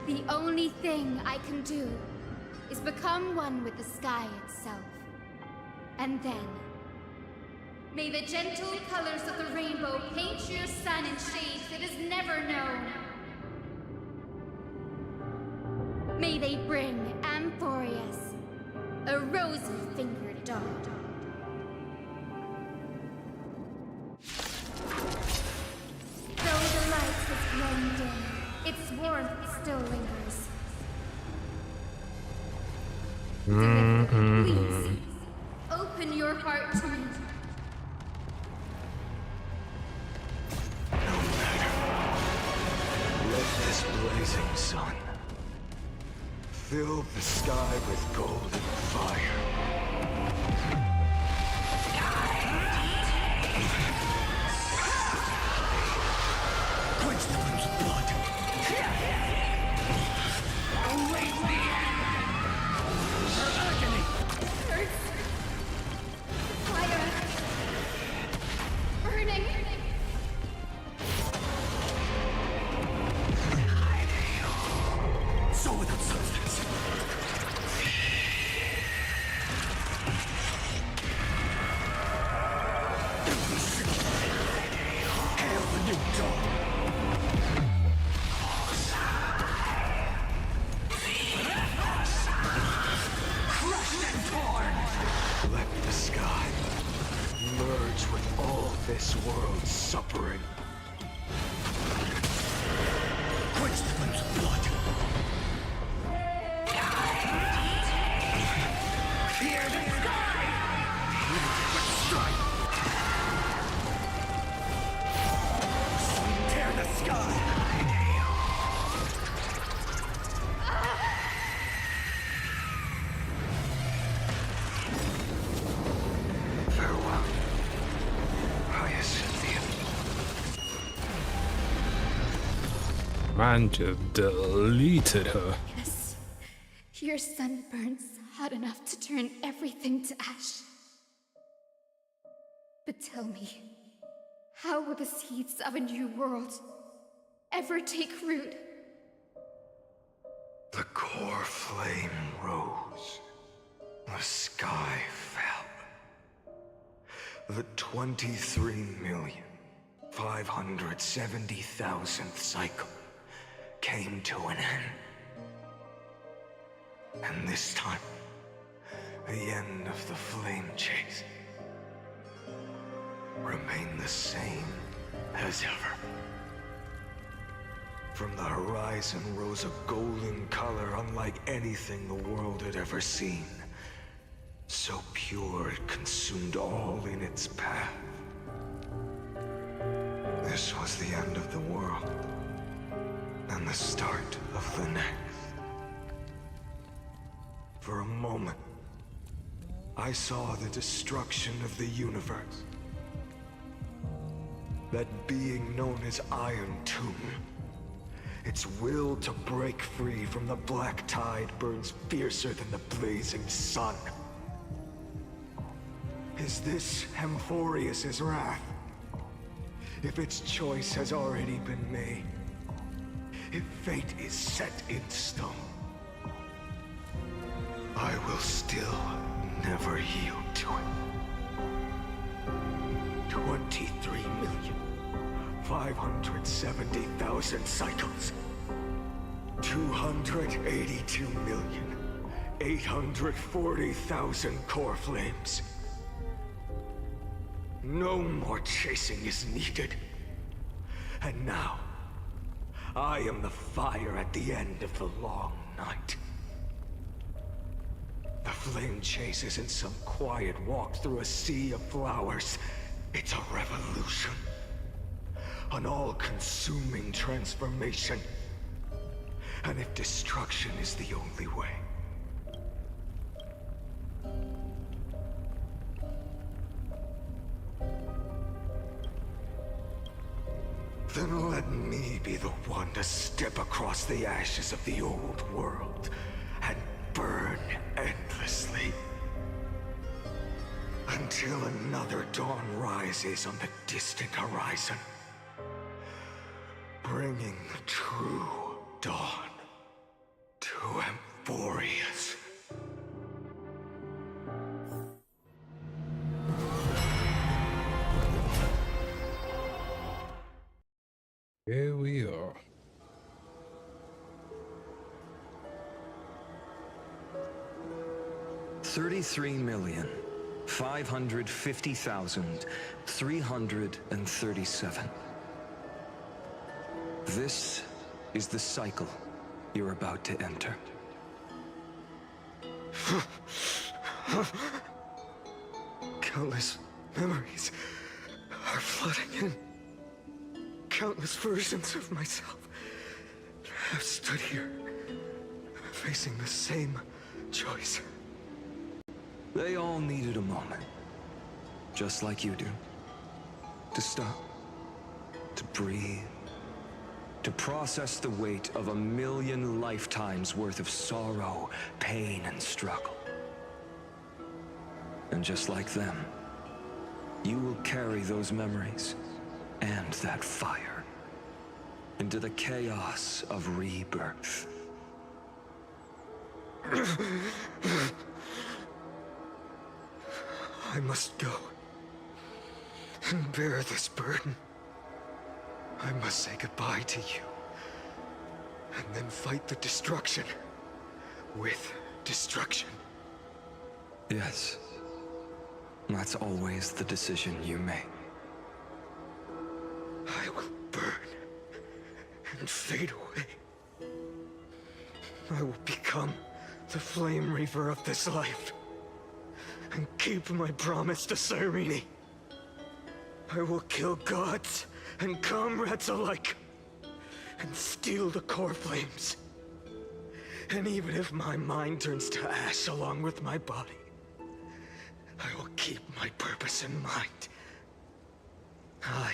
The only thing I can do is become one with the sky itself. And then, may the gentle colors of the rainbow paint your sun in shades it has never known. May they bring Amphoreus, a rosy-fingered dog. Though the light has grown dim, its warmth still lingers. Please, open your heart to me. Let this blazing sun fill the sky with golden fire. Quench the winds of blood. Await the end. Her agony. Fire. Burning. man just deleted her. Yes, your sun burns hot enough to turn everything to ash. But tell me, how will the seeds of a new world ever take root? The core flame rose. The sky fell. The 23,570,000th cycle came to an end. And this time, the end of the flame chase remained the same as ever. From the horizon rose a golden color unlike anything the world had ever seen. So pure it consumed all in its path. This was the end of the world, and the start of the next. For a moment, I saw the destruction of the universe. That being known as Iron Tomb, its will to break free from the black tide burns fiercer than the blazing sun. Is this Amphoreus' wrath? If its choice has already been made, if fate is set in stone, I will still never yield to it. 23,570,000 cycles. 282,840,000 core flames. No more chasing is needed. And now, I am the fire at the end of the long night. The flame chase isn't some quiet walk through a sea of flowers. It's a revolution. An all-consuming transformation. And if destruction is the only way, then let me be the one to step across the ashes of the old world and burn endlessly. Until another dawn rises on the distant horizon, bringing the true dawn to Amphoreus. Here we are. $33,550,337. This is the cycle you're about to enter. Countless memories are flooding in. Countless versions of myself have stood here, facing the same choice. They all needed a moment, just like you do. To stop, to breathe, to process the weight of 1,000,000 lifetimes worth of sorrow, pain, and struggle. And just like them, you will carry those memories and that fire into the chaos of rebirth. I must go and bear this burden. I must say goodbye to you, and then fight the destruction with destruction. Yes, that's always the decision you make. I will burn and fade away. I will become the flame reaver of this life and keep my promise to Cyrene. I will kill gods and comrades alike and steal the core flames. And even if my mind turns to ash along with my body, I will keep my purpose in mind. I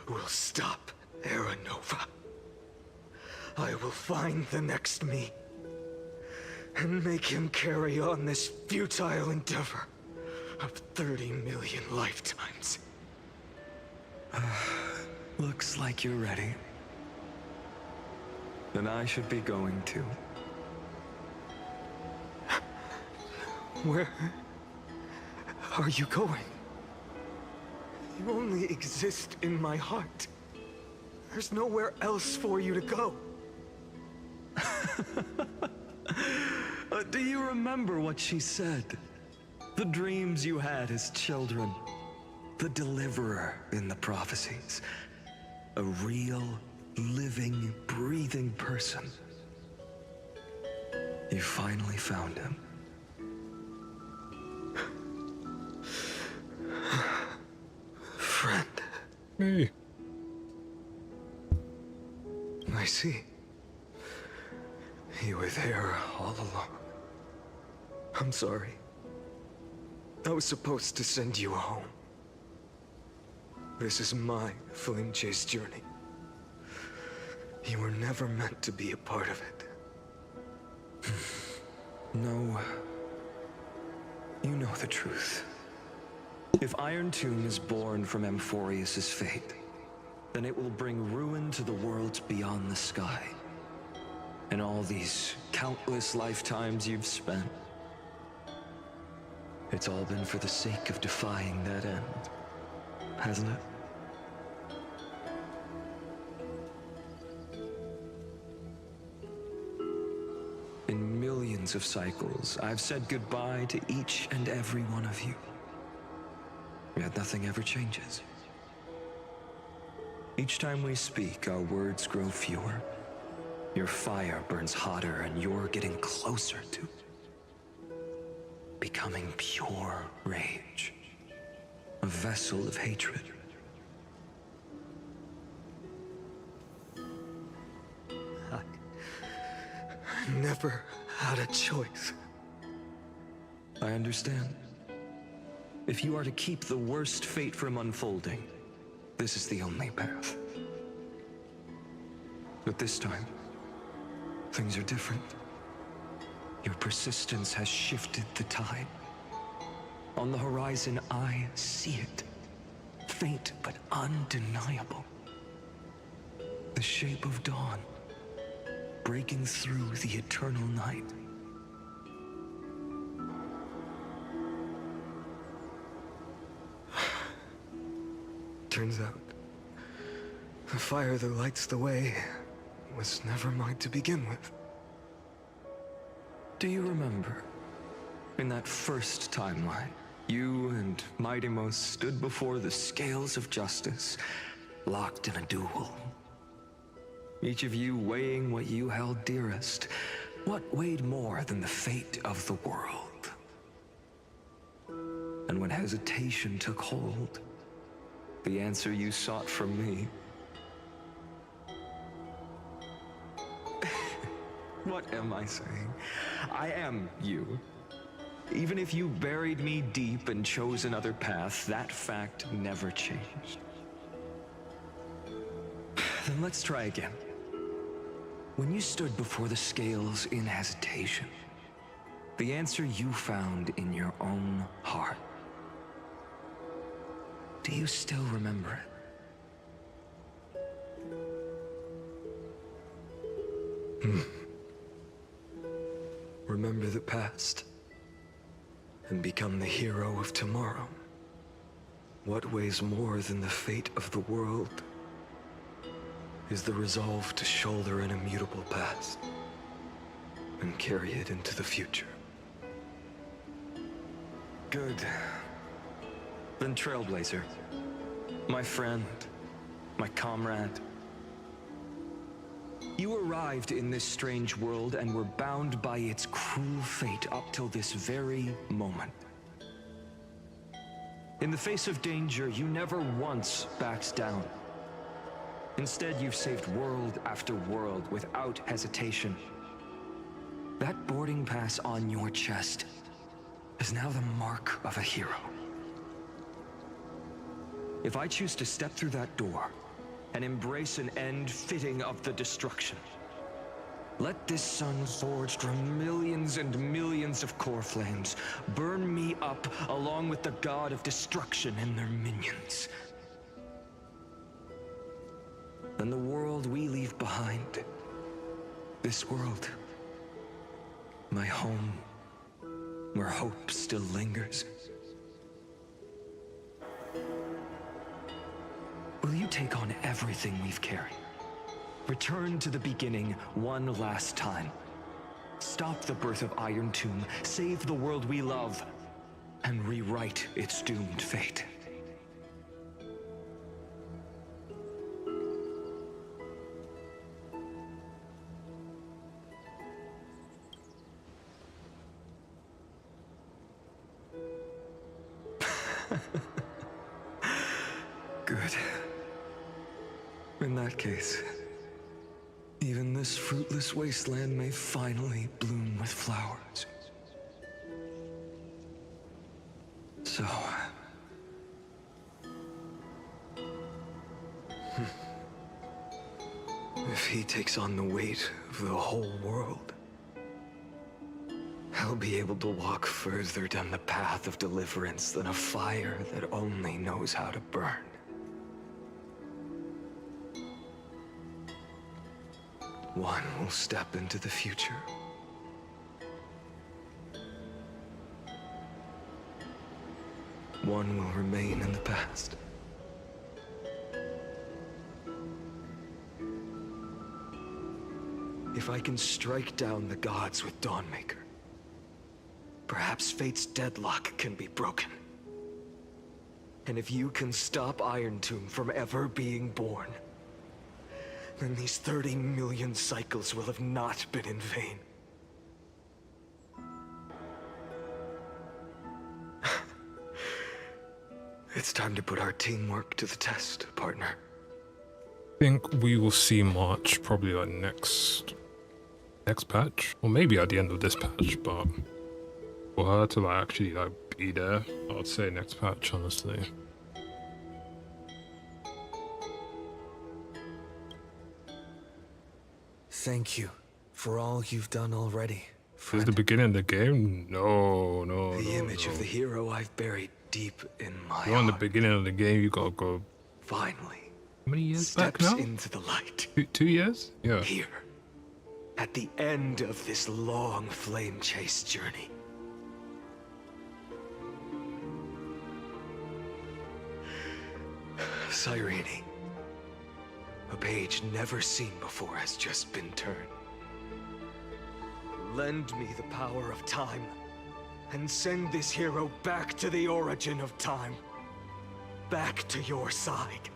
will stop Era Nova. I will find the next me and make him carry on this futile endeavor of 30 million lifetimes. Looks like you're ready. Then I should be going too. Where are you going? You only exist in my heart. There's nowhere else for you to go. Do you remember what she said? The dreams you had as children. The deliverer in the prophecies. A real, living, breathing person. You finally found him. Friend. Hey. I see. You were there all along. I'm sorry. I was supposed to send you home. This is my flame chase journey. You were never meant to be a part of it. No. You know the truth. If Iron Tomb is born from Amphoreus' fate, then it will bring ruin to the worlds beyond the sky. And all these countless lifetimes you've spent, it's all been for the sake of defying that end, hasn't it? In millions of cycles, I've said goodbye to each and every one of you. Yet nothing ever changes. Each time we speak, our words grow fewer. Your fire burns hotter, and you're getting closer to becoming pure rage. A vessel of hatred. I never had a choice. I understand. If you are to keep the worst fate from unfolding, this is the only path. But this time, things are different. Your persistence has shifted the tide. On the horizon, I see it. Faint but undeniable. The shape of dawn, breaking through the eternal night. Turns out, the fire that lights the way was never mine to begin with. Do you remember, in that first timeline, you and Mightymost stood before the scales of justice, locked in a duel? Each of you weighing what you held dearest. What weighed more than the fate of the world? And when hesitation took hold, the answer you sought from me. What am I saying? I am you. Even if you buried me deep and chose another path, that fact never changed. Then let's try again. When you stood before the scales in hesitation, the answer you found in your own heart. Do you still remember it? Remember the past and become the hero of tomorrow. What weighs more than the fate of the world is the resolve to shoulder an immutable past and carry it into the future. Good. Then Trailblazer, my friend, my comrade. You arrived in this strange world and were bound by its cruel fate up till this very moment. In the face of danger, you never once backed down. Instead, you've saved world after world without hesitation. That boarding pass on your chest is now the mark of a hero. If I choose to step through that door and embrace an end fitting of the destruction, Let this sun forged from millions and millions of core flames burn me up along with the god of destruction and their minions. And the world we leave behind, this world, my home, where hope still lingers. Will you take on everything we've carried? Return to the beginning one last time. Stop the birth of Iron Tomb, save the world we love, and rewrite its doomed fate. Good. In that case, even this fruitless wasteland may finally bloom with flowers. So... if he takes on the weight of the whole world, I'll be able to walk further down the path of deliverance than a fire that only knows how to burn. One will step into the future. One will remain in the past. If I can strike down the gods with Dawnmaker, perhaps fate's deadlock can be broken. And if you can stop Iron Tomb from ever being born, then these 30 million cycles will have not been in vain. It's time to put our teamwork to the test, partner. I think we will see March probably like next patch, or maybe at the end of this patch, but for her to like actually like be there, I would say next patch, honestly. Thank you for all you've done already. Is it the beginning of the game? No. The image of the hero I've buried deep in my You're in the heart. beginning of the game, you gotta go. Finally. How many years Steps back now? into the light. 2 years? Yeah. Here. At the end of this long flame chase journey. Cyrene. A page never seen before has just been turned. Lend me the power of time, and send this hero back to the origin of time. Back to your side.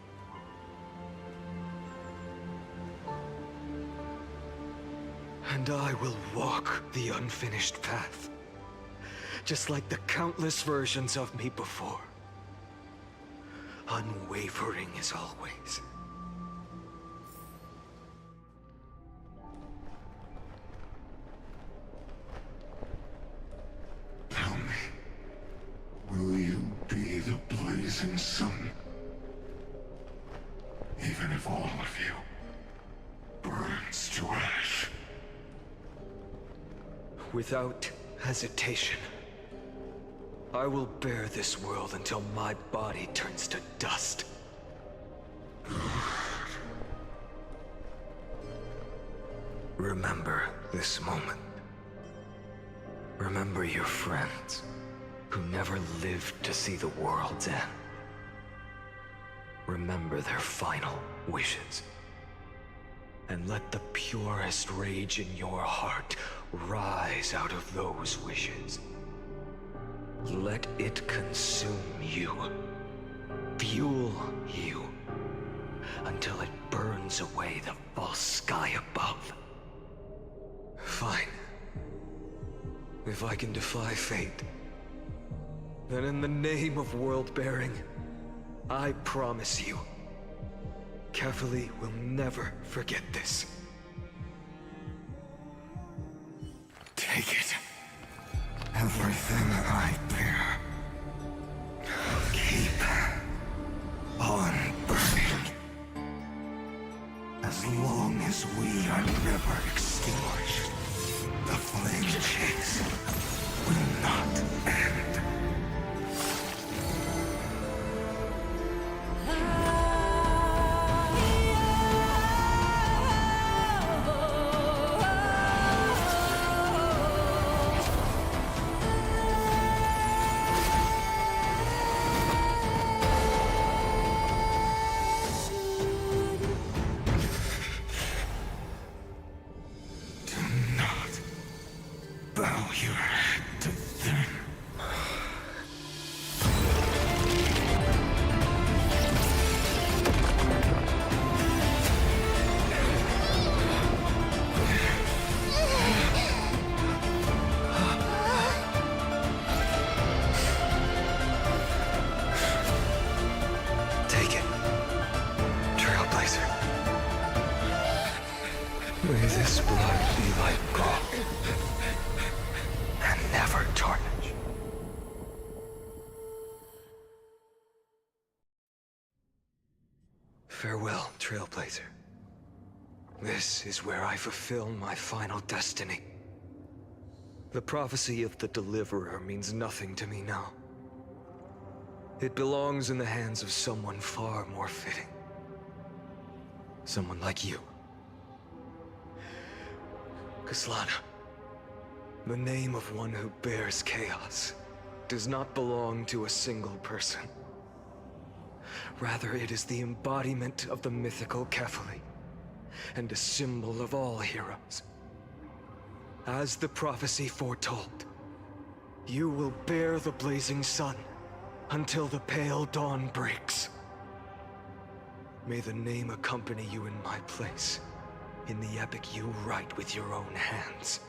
And I will walk the unfinished path, just like the countless versions of me before. Unwavering as always. Tell me, will you be the blazing sun? Even if all of you burns to ash. Without hesitation, I will bear this world until my body turns to dust. Remember this moment. Remember your friends who never lived to see the world's end. Remember their final wishes. And let the purest rage in your heart rise out of those wishes. Let it consume you, fuel you, until it burns away the false sky above. Fine. If I can defy fate, then in the name of world-bearing, I promise you, Calamity will never forget this. Take it. Everything I bear. Keep on burning. As long as we are never extinct. making much. The flame chase will not end. May this blood be like gold, and never tarnish. Farewell, Trailblazer. This is where I fulfill my final destiny. The prophecy of the Deliverer means nothing to me now. It belongs in the hands of someone far more fitting. Someone like you. Kaslana, the name of one who bears chaos does not belong to a single person. Rather, it is the embodiment of the mythical Kefali, and a symbol of all heroes. As the prophecy foretold, you will bear the blazing sun until the pale dawn breaks. May the name accompany you in my place, in the epic you write with your own hands.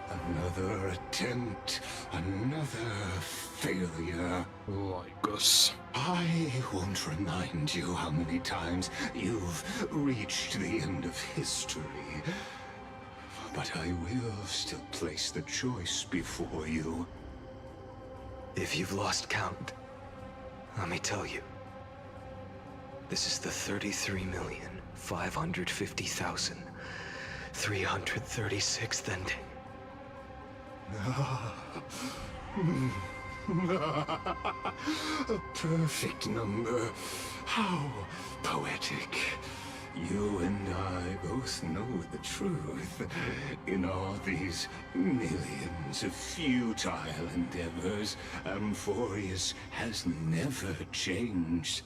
Another attempt, another failure. Lycurgus. I won't remind you how many times you've reached the end of history. But I will still place the choice before you. If you've lost count, let me tell you. This is the 33,550,336th ending. A perfect number. How poetic. You and I both know the truth. In all these millions of futile endeavors, Amphoreus has never changed.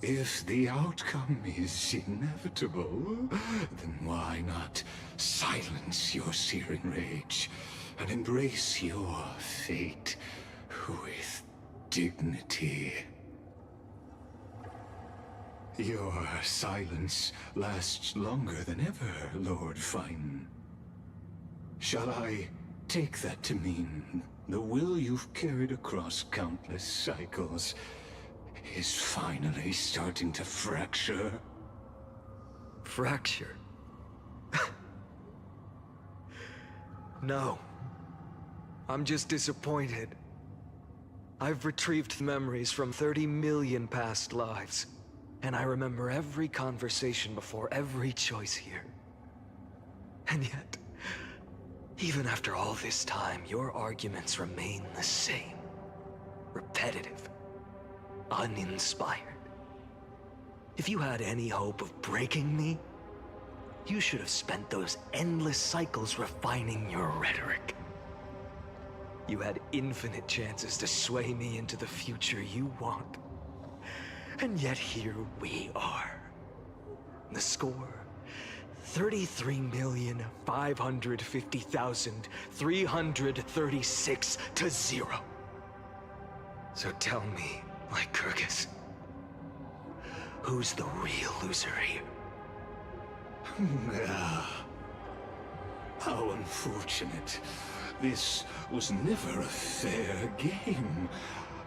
If the outcome is inevitable, then why not silence your searing rage and embrace your fate with dignity? Your silence lasts longer than ever, Lord Fine. Shall I take that to mean the will you've carried across countless cycles is finally starting to fracture? Fracture? No. I'm just disappointed. I've retrieved memories from 30 million past lives, and I remember every conversation before every choice here. And yet, even after all this time, your arguments remain the same. Repetitive. Uninspired. If you had any hope of breaking me, you should have spent those endless cycles refining your rhetoric. You had infinite chances to sway me into the future you want. And yet here we are. The score, 33,550,336 to 0. So tell me, Lycurgus, who's the real loser here? How unfortunate. This was never a fair game.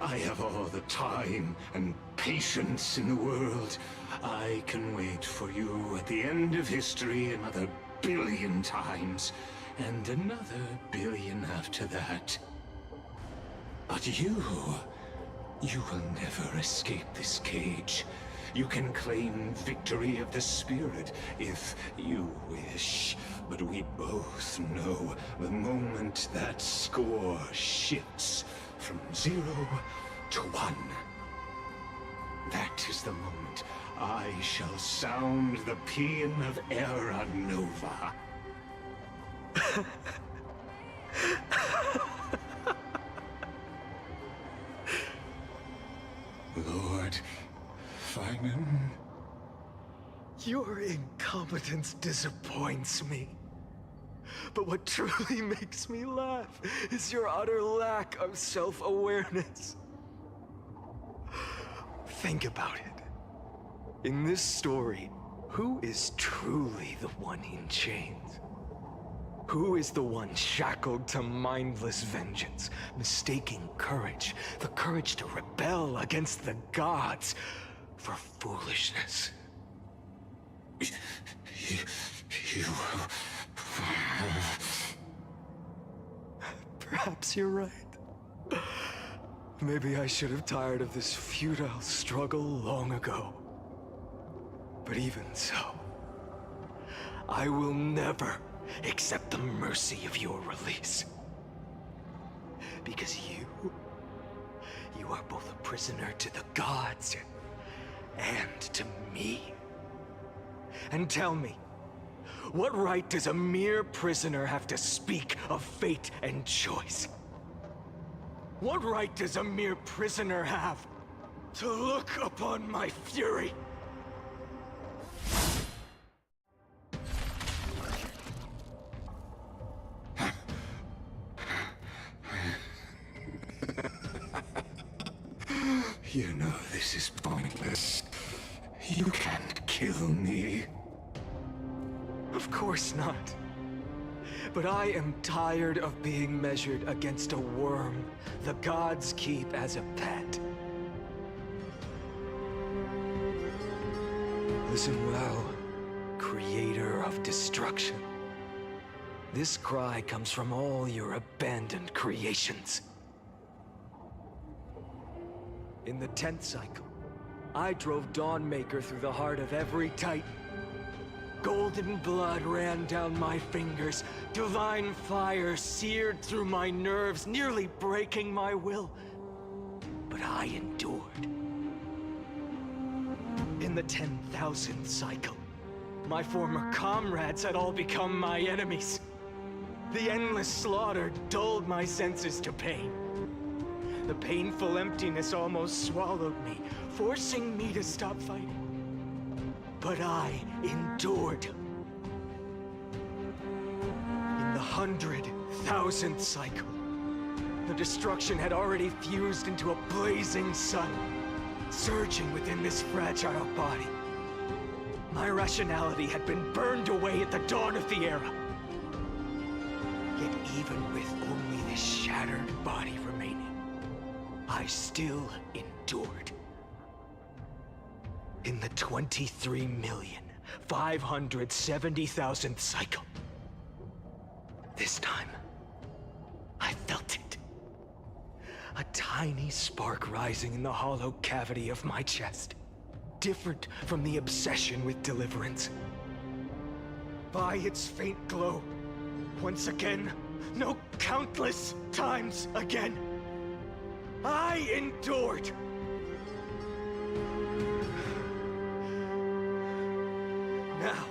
I have all the time and patience in the world. I can wait for you at the end of history another billion times, and another billion after that. But you will never escape this cage. You can claim victory of the spirit if you wish. But we both know the moment that score shifts from 0 to 1. That is the moment I shall sound the paean of Era Nova. Lord Finan? Your incompetence disappoints me. But what truly makes me laugh is your utter lack of self-awareness. Think about it. In this story, who is truly the one in chains? Who is the one shackled to mindless vengeance, mistaking courage, the courage to rebel against the gods, for foolishness? You... Perhaps you're right. Maybe I should have tired of this futile struggle long ago. But even so, I will never accept the mercy of your release. Because you are both a prisoner to the gods and to me. And tell me, what right does a mere prisoner have to speak of fate and choice? What right does a mere prisoner have to look upon my fury? You know this is pointless. You can't kill me. Of course not. But I am tired of being measured against a worm the gods keep as a pet. Listen well, creator of destruction. This cry comes from all your abandoned creations. In the 10th cycle, I drove Dawnmaker through the heart of every Titan. Golden blood ran down my fingers, divine fire seared through my nerves, nearly breaking my will. But I endured. In the 10,000th cycle, my former comrades had all become my enemies. The endless slaughter dulled my senses to pain. The painful emptiness almost swallowed me, forcing me to stop fighting. But I endured. In the 100,000th cycle, the destruction had already fused into a blazing sun, surging within this fragile body. My rationality had been burned away at the dawn of the era. Yet even with only this shattered body remaining, I still endured. In the 23,570,000th cycle, this time, I felt it. A tiny spark rising in the hollow cavity of my chest, different from the obsession with deliverance. By its faint glow, once again, no, countless times again, I endured. Now,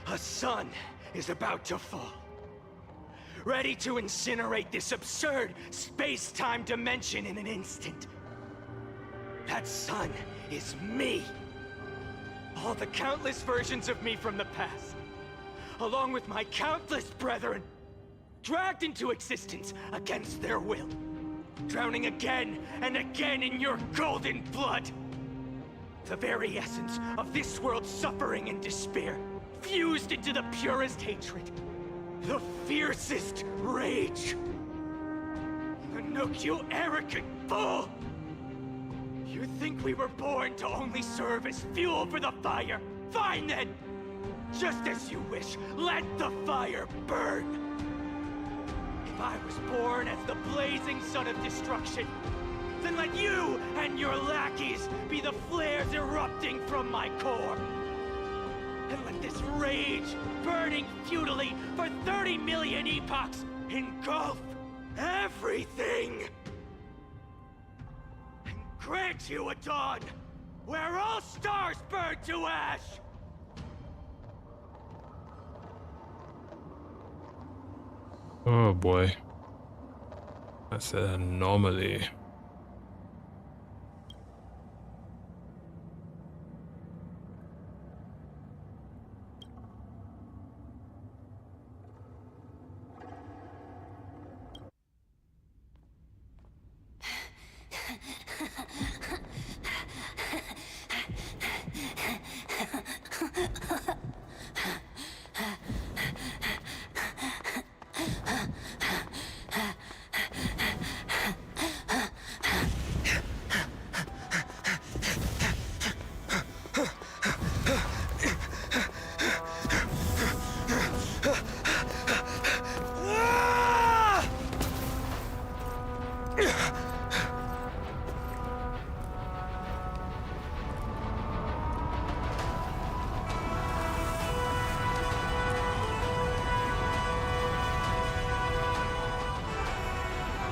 a sun is about to fall, ready to incinerate this absurd space-time dimension in an instant. That sun is me. All the countless versions of me from the past, along with my countless brethren, dragged into existence against their will, drowning again and again in your golden blood. The very essence of this world's suffering and despair, fused into the purest hatred, the fiercest rage. Nook, you arrogant fool! You think we were born to only serve as fuel for the fire? Fine then! Just as you wish, let the fire burn! If I was born as the blazing sun of destruction, then let you and your lackeys be the flares erupting from my core. And let this rage, burning futilely for 30 million epochs, engulf everything! And grant you a dawn where all stars burn to ash! Oh boy. That's an anomaly.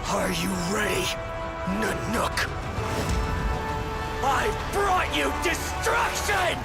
Are you ready, Nanook? I've brought you destruction!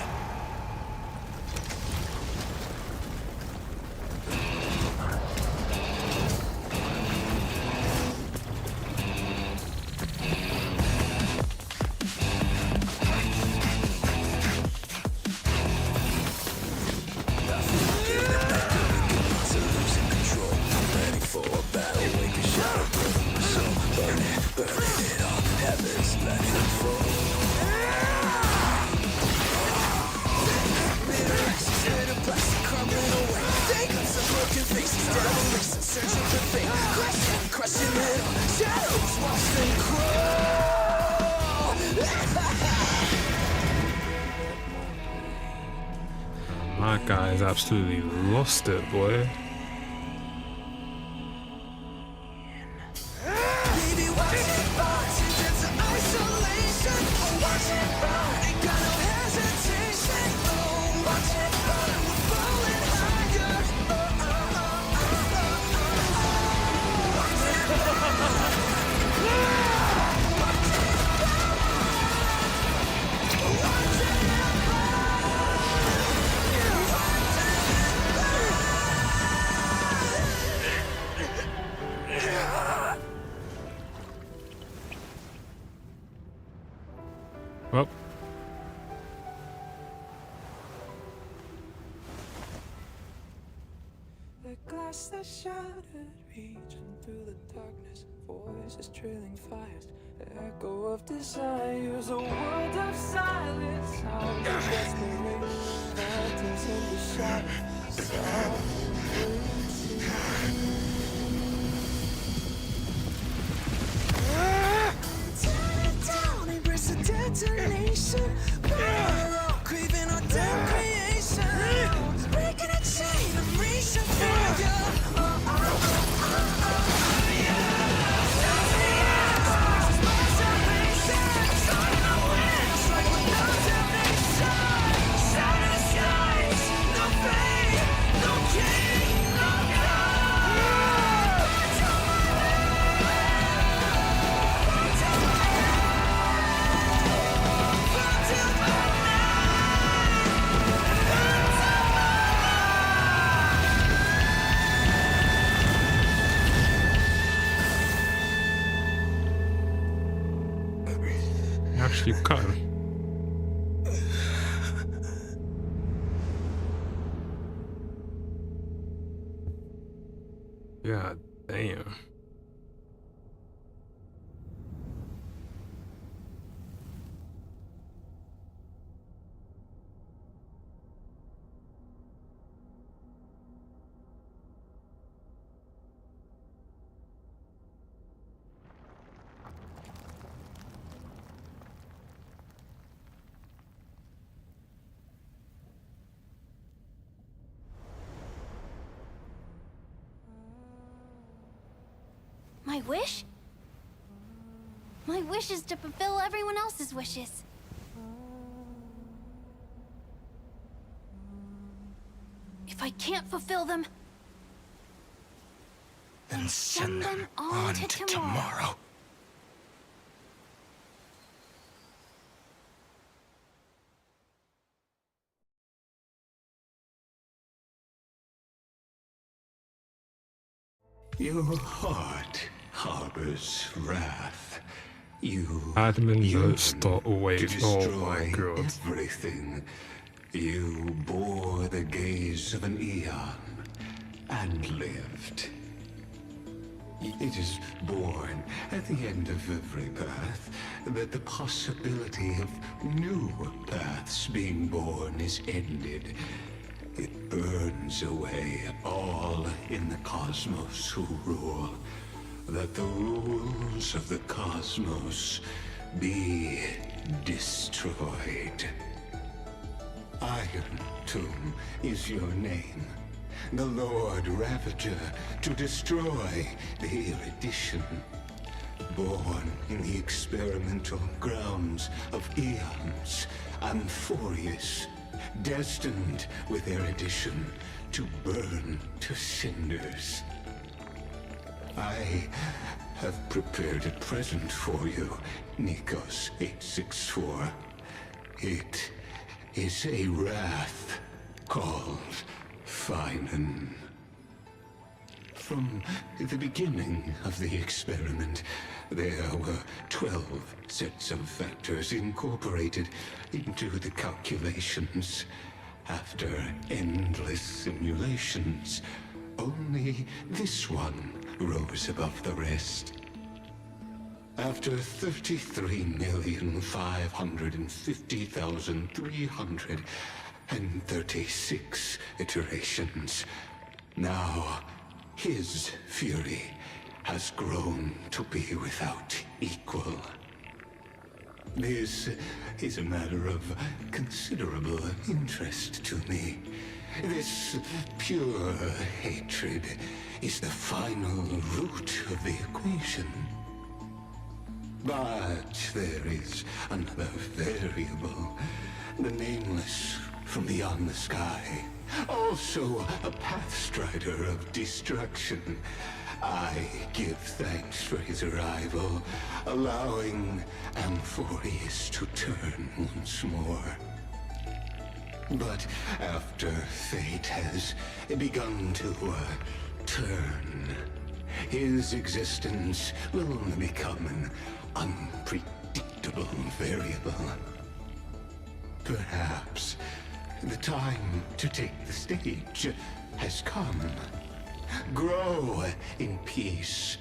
My guy's absolutely lost it, boy. Well. The glass that shattered, reaching through the darkness, voices trailing fires, the echo of desires, a world of silence, sounds of desperation, phantoms in the shadows, softly tear it down, embrace the detonation, craving our damn creation, breaking a chain, I'm reaching for you. Actually cut him. God damn. My wish? My wish is to fulfill everyone else's wishes. If I can't fulfill them, Then send them on to tomorrow. Your heart harbors wrath. You Admin yearn don't stop. to Wait, oh my destroy god. everything. You bore the gaze of an eon and lived. It is born at the end of every path that the possibility of new paths being born is ended. It burns away all in the cosmos who rule, that the rules of the cosmos be destroyed. Iron Tomb is your name. The Lord Ravager to destroy the erudition. Born in the experimental grounds of eons, Amphoreus, destined with erudition to burn to cinders. I have prepared a present for you, Nikos 864. It is a wrath called Finan. From the beginning of the experiment, there were 12 sets of factors incorporated into the calculations. After endless simulations, only this one rose above the rest. After 33,550,336 iterations, now his fury has grown to be without equal. This is a matter of considerable interest to me. This pure hatred is the final root of the equation. But there is another variable, the nameless from beyond the sky. Also a pathstrider of destruction. I give thanks for his arrival, allowing Amphoreus to turn once more. But after fate has begun to turn, his existence will only become an unpredictable variable. Perhaps the time to take the stage has come. Grow in peace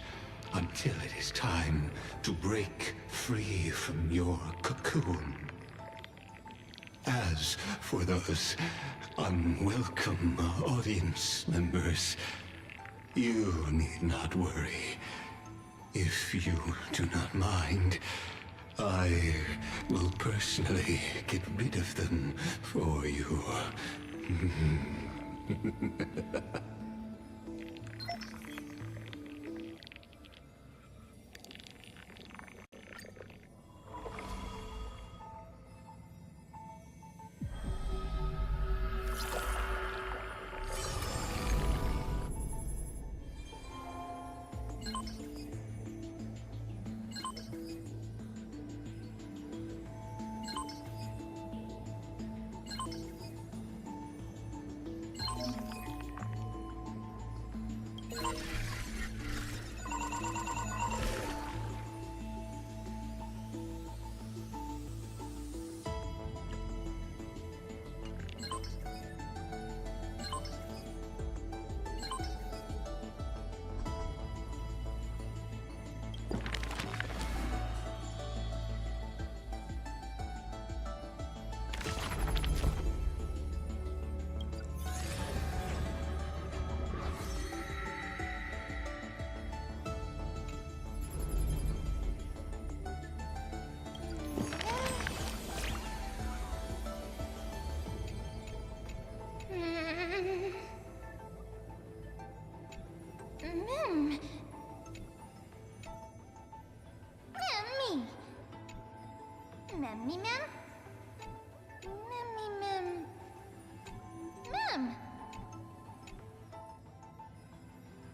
until it is time to break free from your cocoon. As for those unwelcome audience members, you need not worry. If you do not mind, I will personally get rid of them for you. Mem!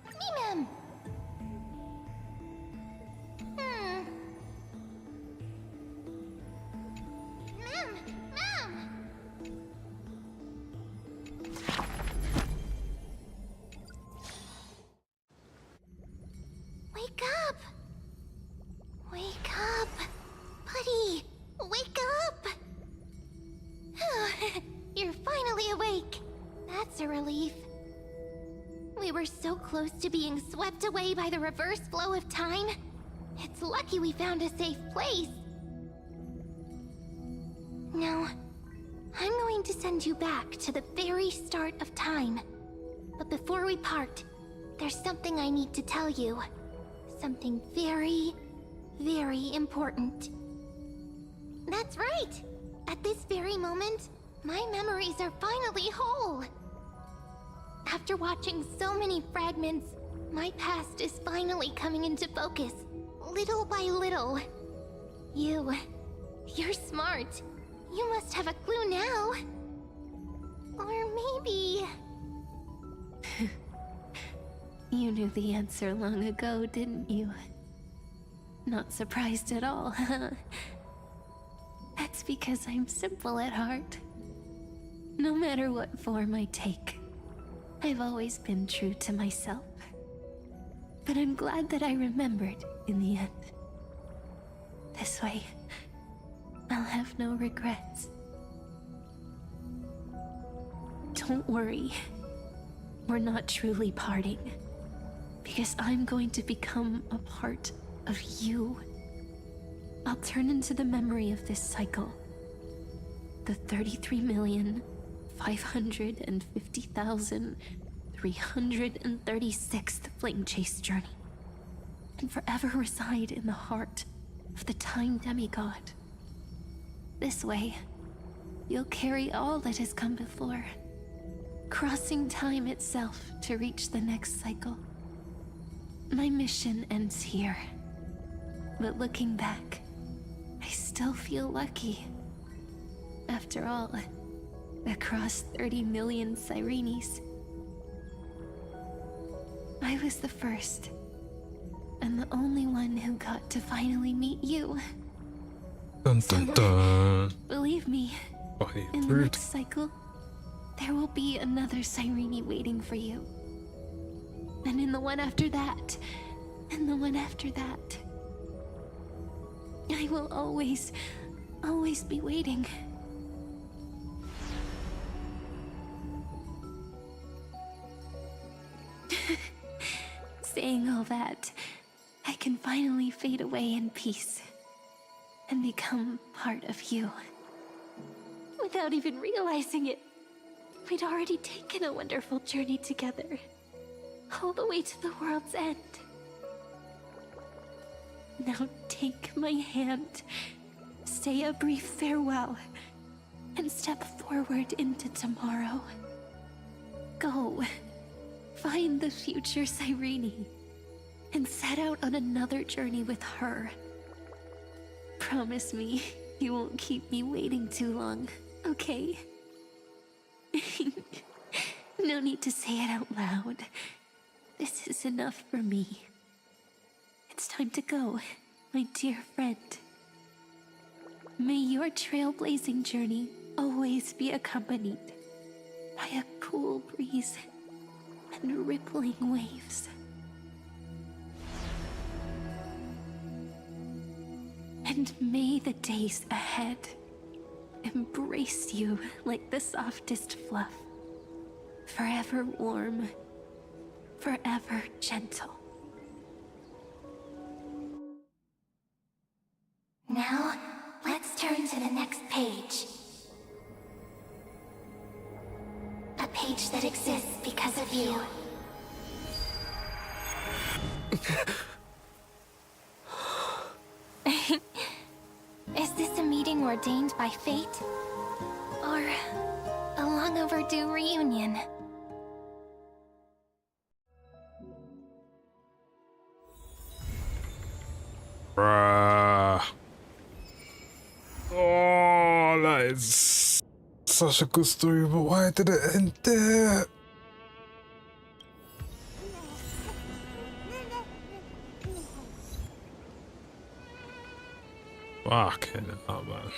Me, Mem! Mem! Mem! Wake up! Wake up! Buddy! Wake up! You're finally awake. That's a relief. We were so close to being swept away by the reverse flow of time. It's lucky we found a safe place. Now, I'm going to send you back to the very start of time. But before we part, there's something I need to tell you. Something very, very important. That's right! At this very moment, my memories are finally whole. After watching so many fragments, my past is finally coming into focus, little by little. You're smart. You must have a clue now. Or maybe... You knew the answer long ago, didn't you? Not surprised at all, huh? That's because I'm simple at heart. No matter what form I take, I've always been true to myself. But I'm glad that I remembered in the end. This way, I'll have no regrets. Don't worry. We're not truly parting. Because I'm going to become a part of you. I'll turn into the memory of this cycle. The 33,550,336th Flame Chase journey. And forever reside in the heart of the Time Demigod. This way, you'll carry all that has come before, crossing time itself to reach the next cycle. My mission ends here, but looking back, I still feel lucky. After all, across 30 million Cyrenes, I was the first, and the only one who got to finally meet you. Dun dun dun. Believe me, in the next cycle, there will be another Cyrene waiting for you. And in the one after that, and the one after that. I will always be waiting. Saying all that, I can finally fade away in peace and become part of you. Without even realizing it, we'd already taken a wonderful journey together, all the way to the world's end. Now take my hand, say a brief farewell, and step forward into tomorrow. Go, find the future Cyrene, and set out on another journey with her. Promise me you won't keep me waiting too long, okay? No need to say it out loud. This is enough for me. It's time to go, my dear friend. May your trailblazing journey always be accompanied by a cool breeze and rippling waves. And may the days ahead embrace you like the softest fluff, forever warm, forever gentle. Now, let's turn to the next page. A page that exists because of you. Is this a meeting ordained by fate? Or a long overdue reunion? Bruh. Oh, that is such a good story, but why did it end there? Fucking hell, man.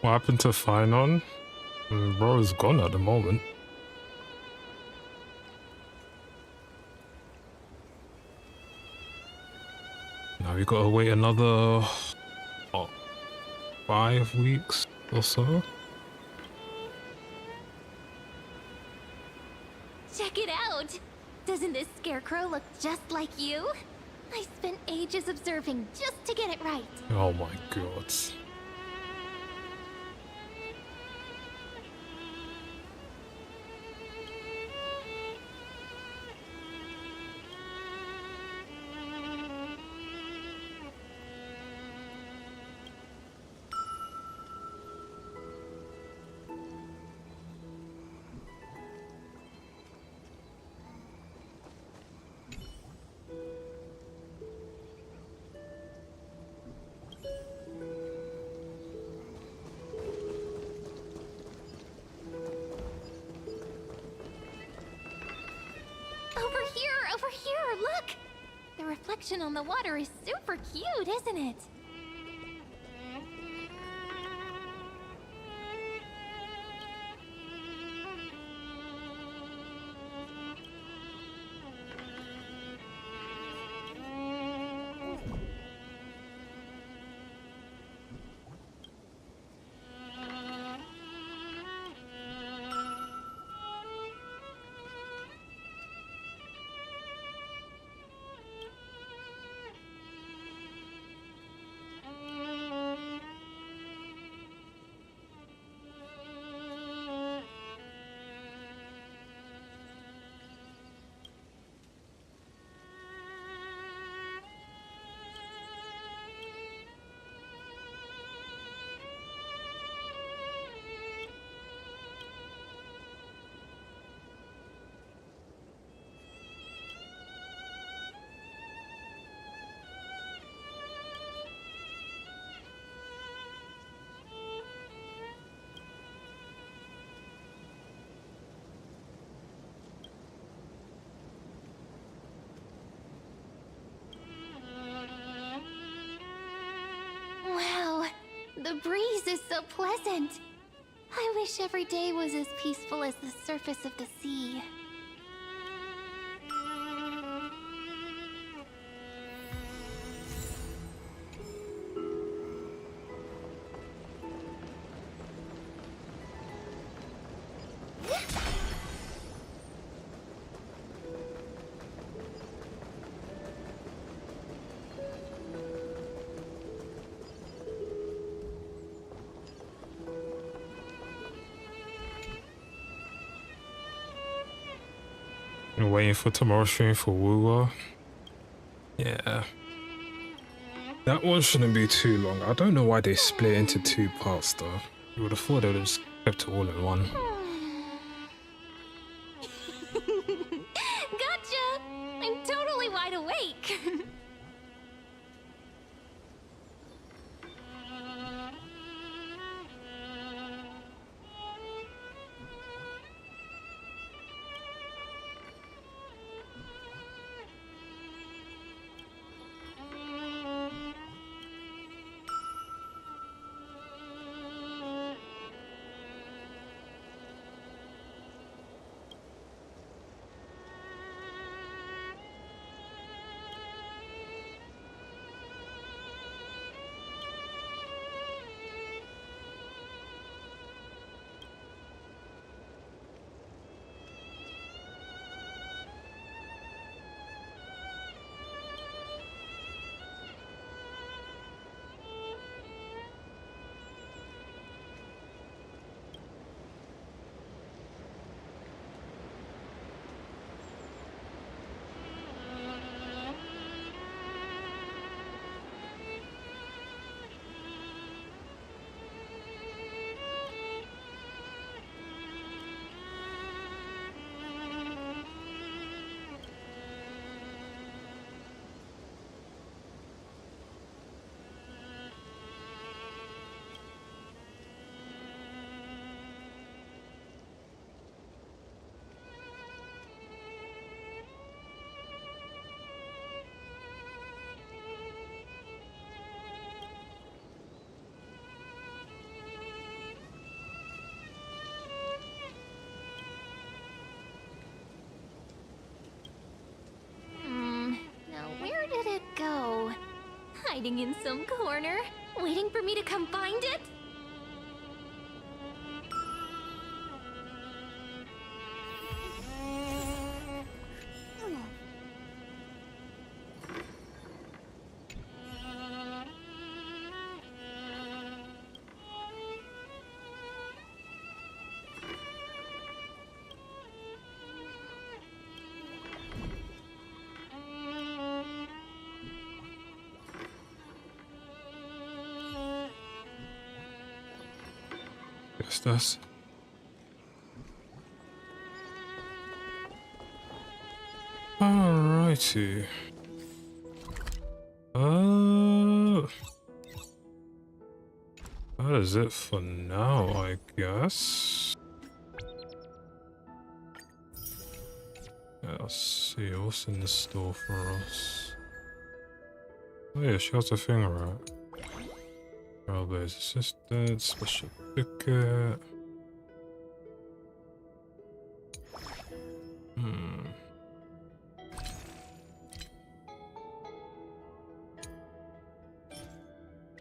What happened to Finon? Bro is gone at the moment. Now we gotta wait another, what, 5 weeks or so? Check it out! Doesn't this scarecrow look just like you? I spent ages observing just to get it right. Oh my god. Over here, look! The reflection on the water is super cute, isn't it? Wow, the breeze is so pleasant. I wish every day was as peaceful as the surface of the sea. Waiting for tomorrow's stream for Woowa. Yeah. That one shouldn't be too long. I don't know why they split into 2 parts though. You would have thought they would have just kept it all in one. Gotcha! I'm totally wide awake! hiding in some corner, waiting for me to come find it? Guess that's... Alrighty. That is it for now, I guess. Yeah, let's see what's in the store for us. Oh yeah, she has a thing right. Trailblaze assistant, special ticket.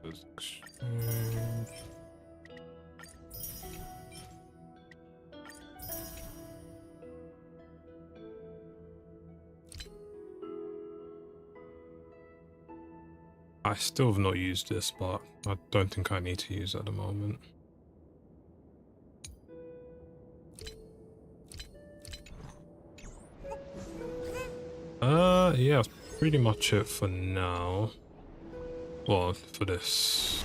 Exchange. I still have not used this, but I don't think I need to use it at the moment. Yeah, that's pretty much it for now. Well, for this.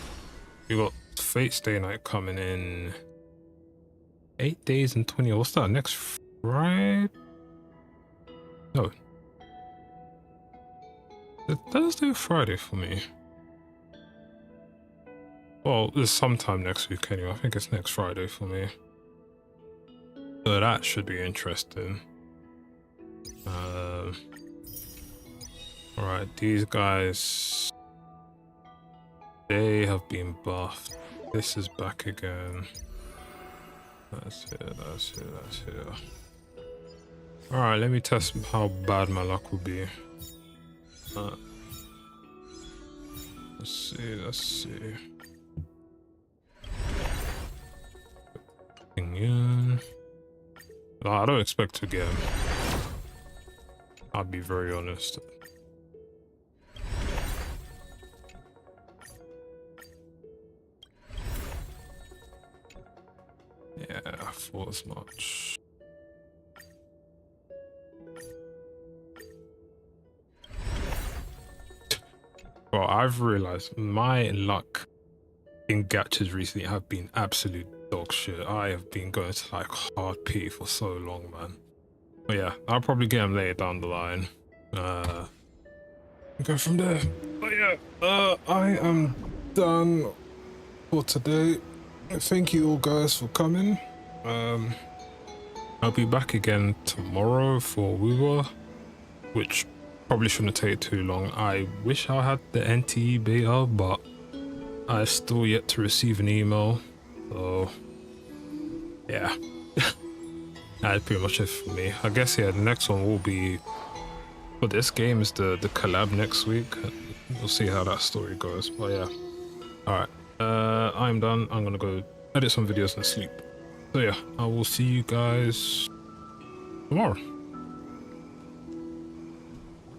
We got Fate Stay Night coming in 8 days and 20. What's that? Next Friday? No. It's Thursday or Friday for me. Well, it's sometime next week anyway. I think it's next Friday for me. So that should be interesting. Alright, these guys, they have been buffed. This is back again. That's here, that's here, that's here. Alright, let me test how bad my luck will be. Let's see, let's see. No, I don't expect to get him. I'll be very honest. Yeah, I thought as much. Well, I've realized my luck in gachas recently have been absolute dog shit. I have been going to like hard P for so long, man. But yeah, I'll probably get him later down the line. Go from there. But yeah, I am done for today. Thank you all guys for coming. I'll be back again tomorrow for Woowa, which probably shouldn't take too long. I wish I had the NTE beta, but I still yet to receive an email. So yeah. That's pretty much it for me. I guess yeah, the next one will be, well, this game is the collab next week. We'll see how that story goes. But yeah. Alright. I'm done. I'm gonna go edit some videos and sleep. So yeah, I will see you guys tomorrow.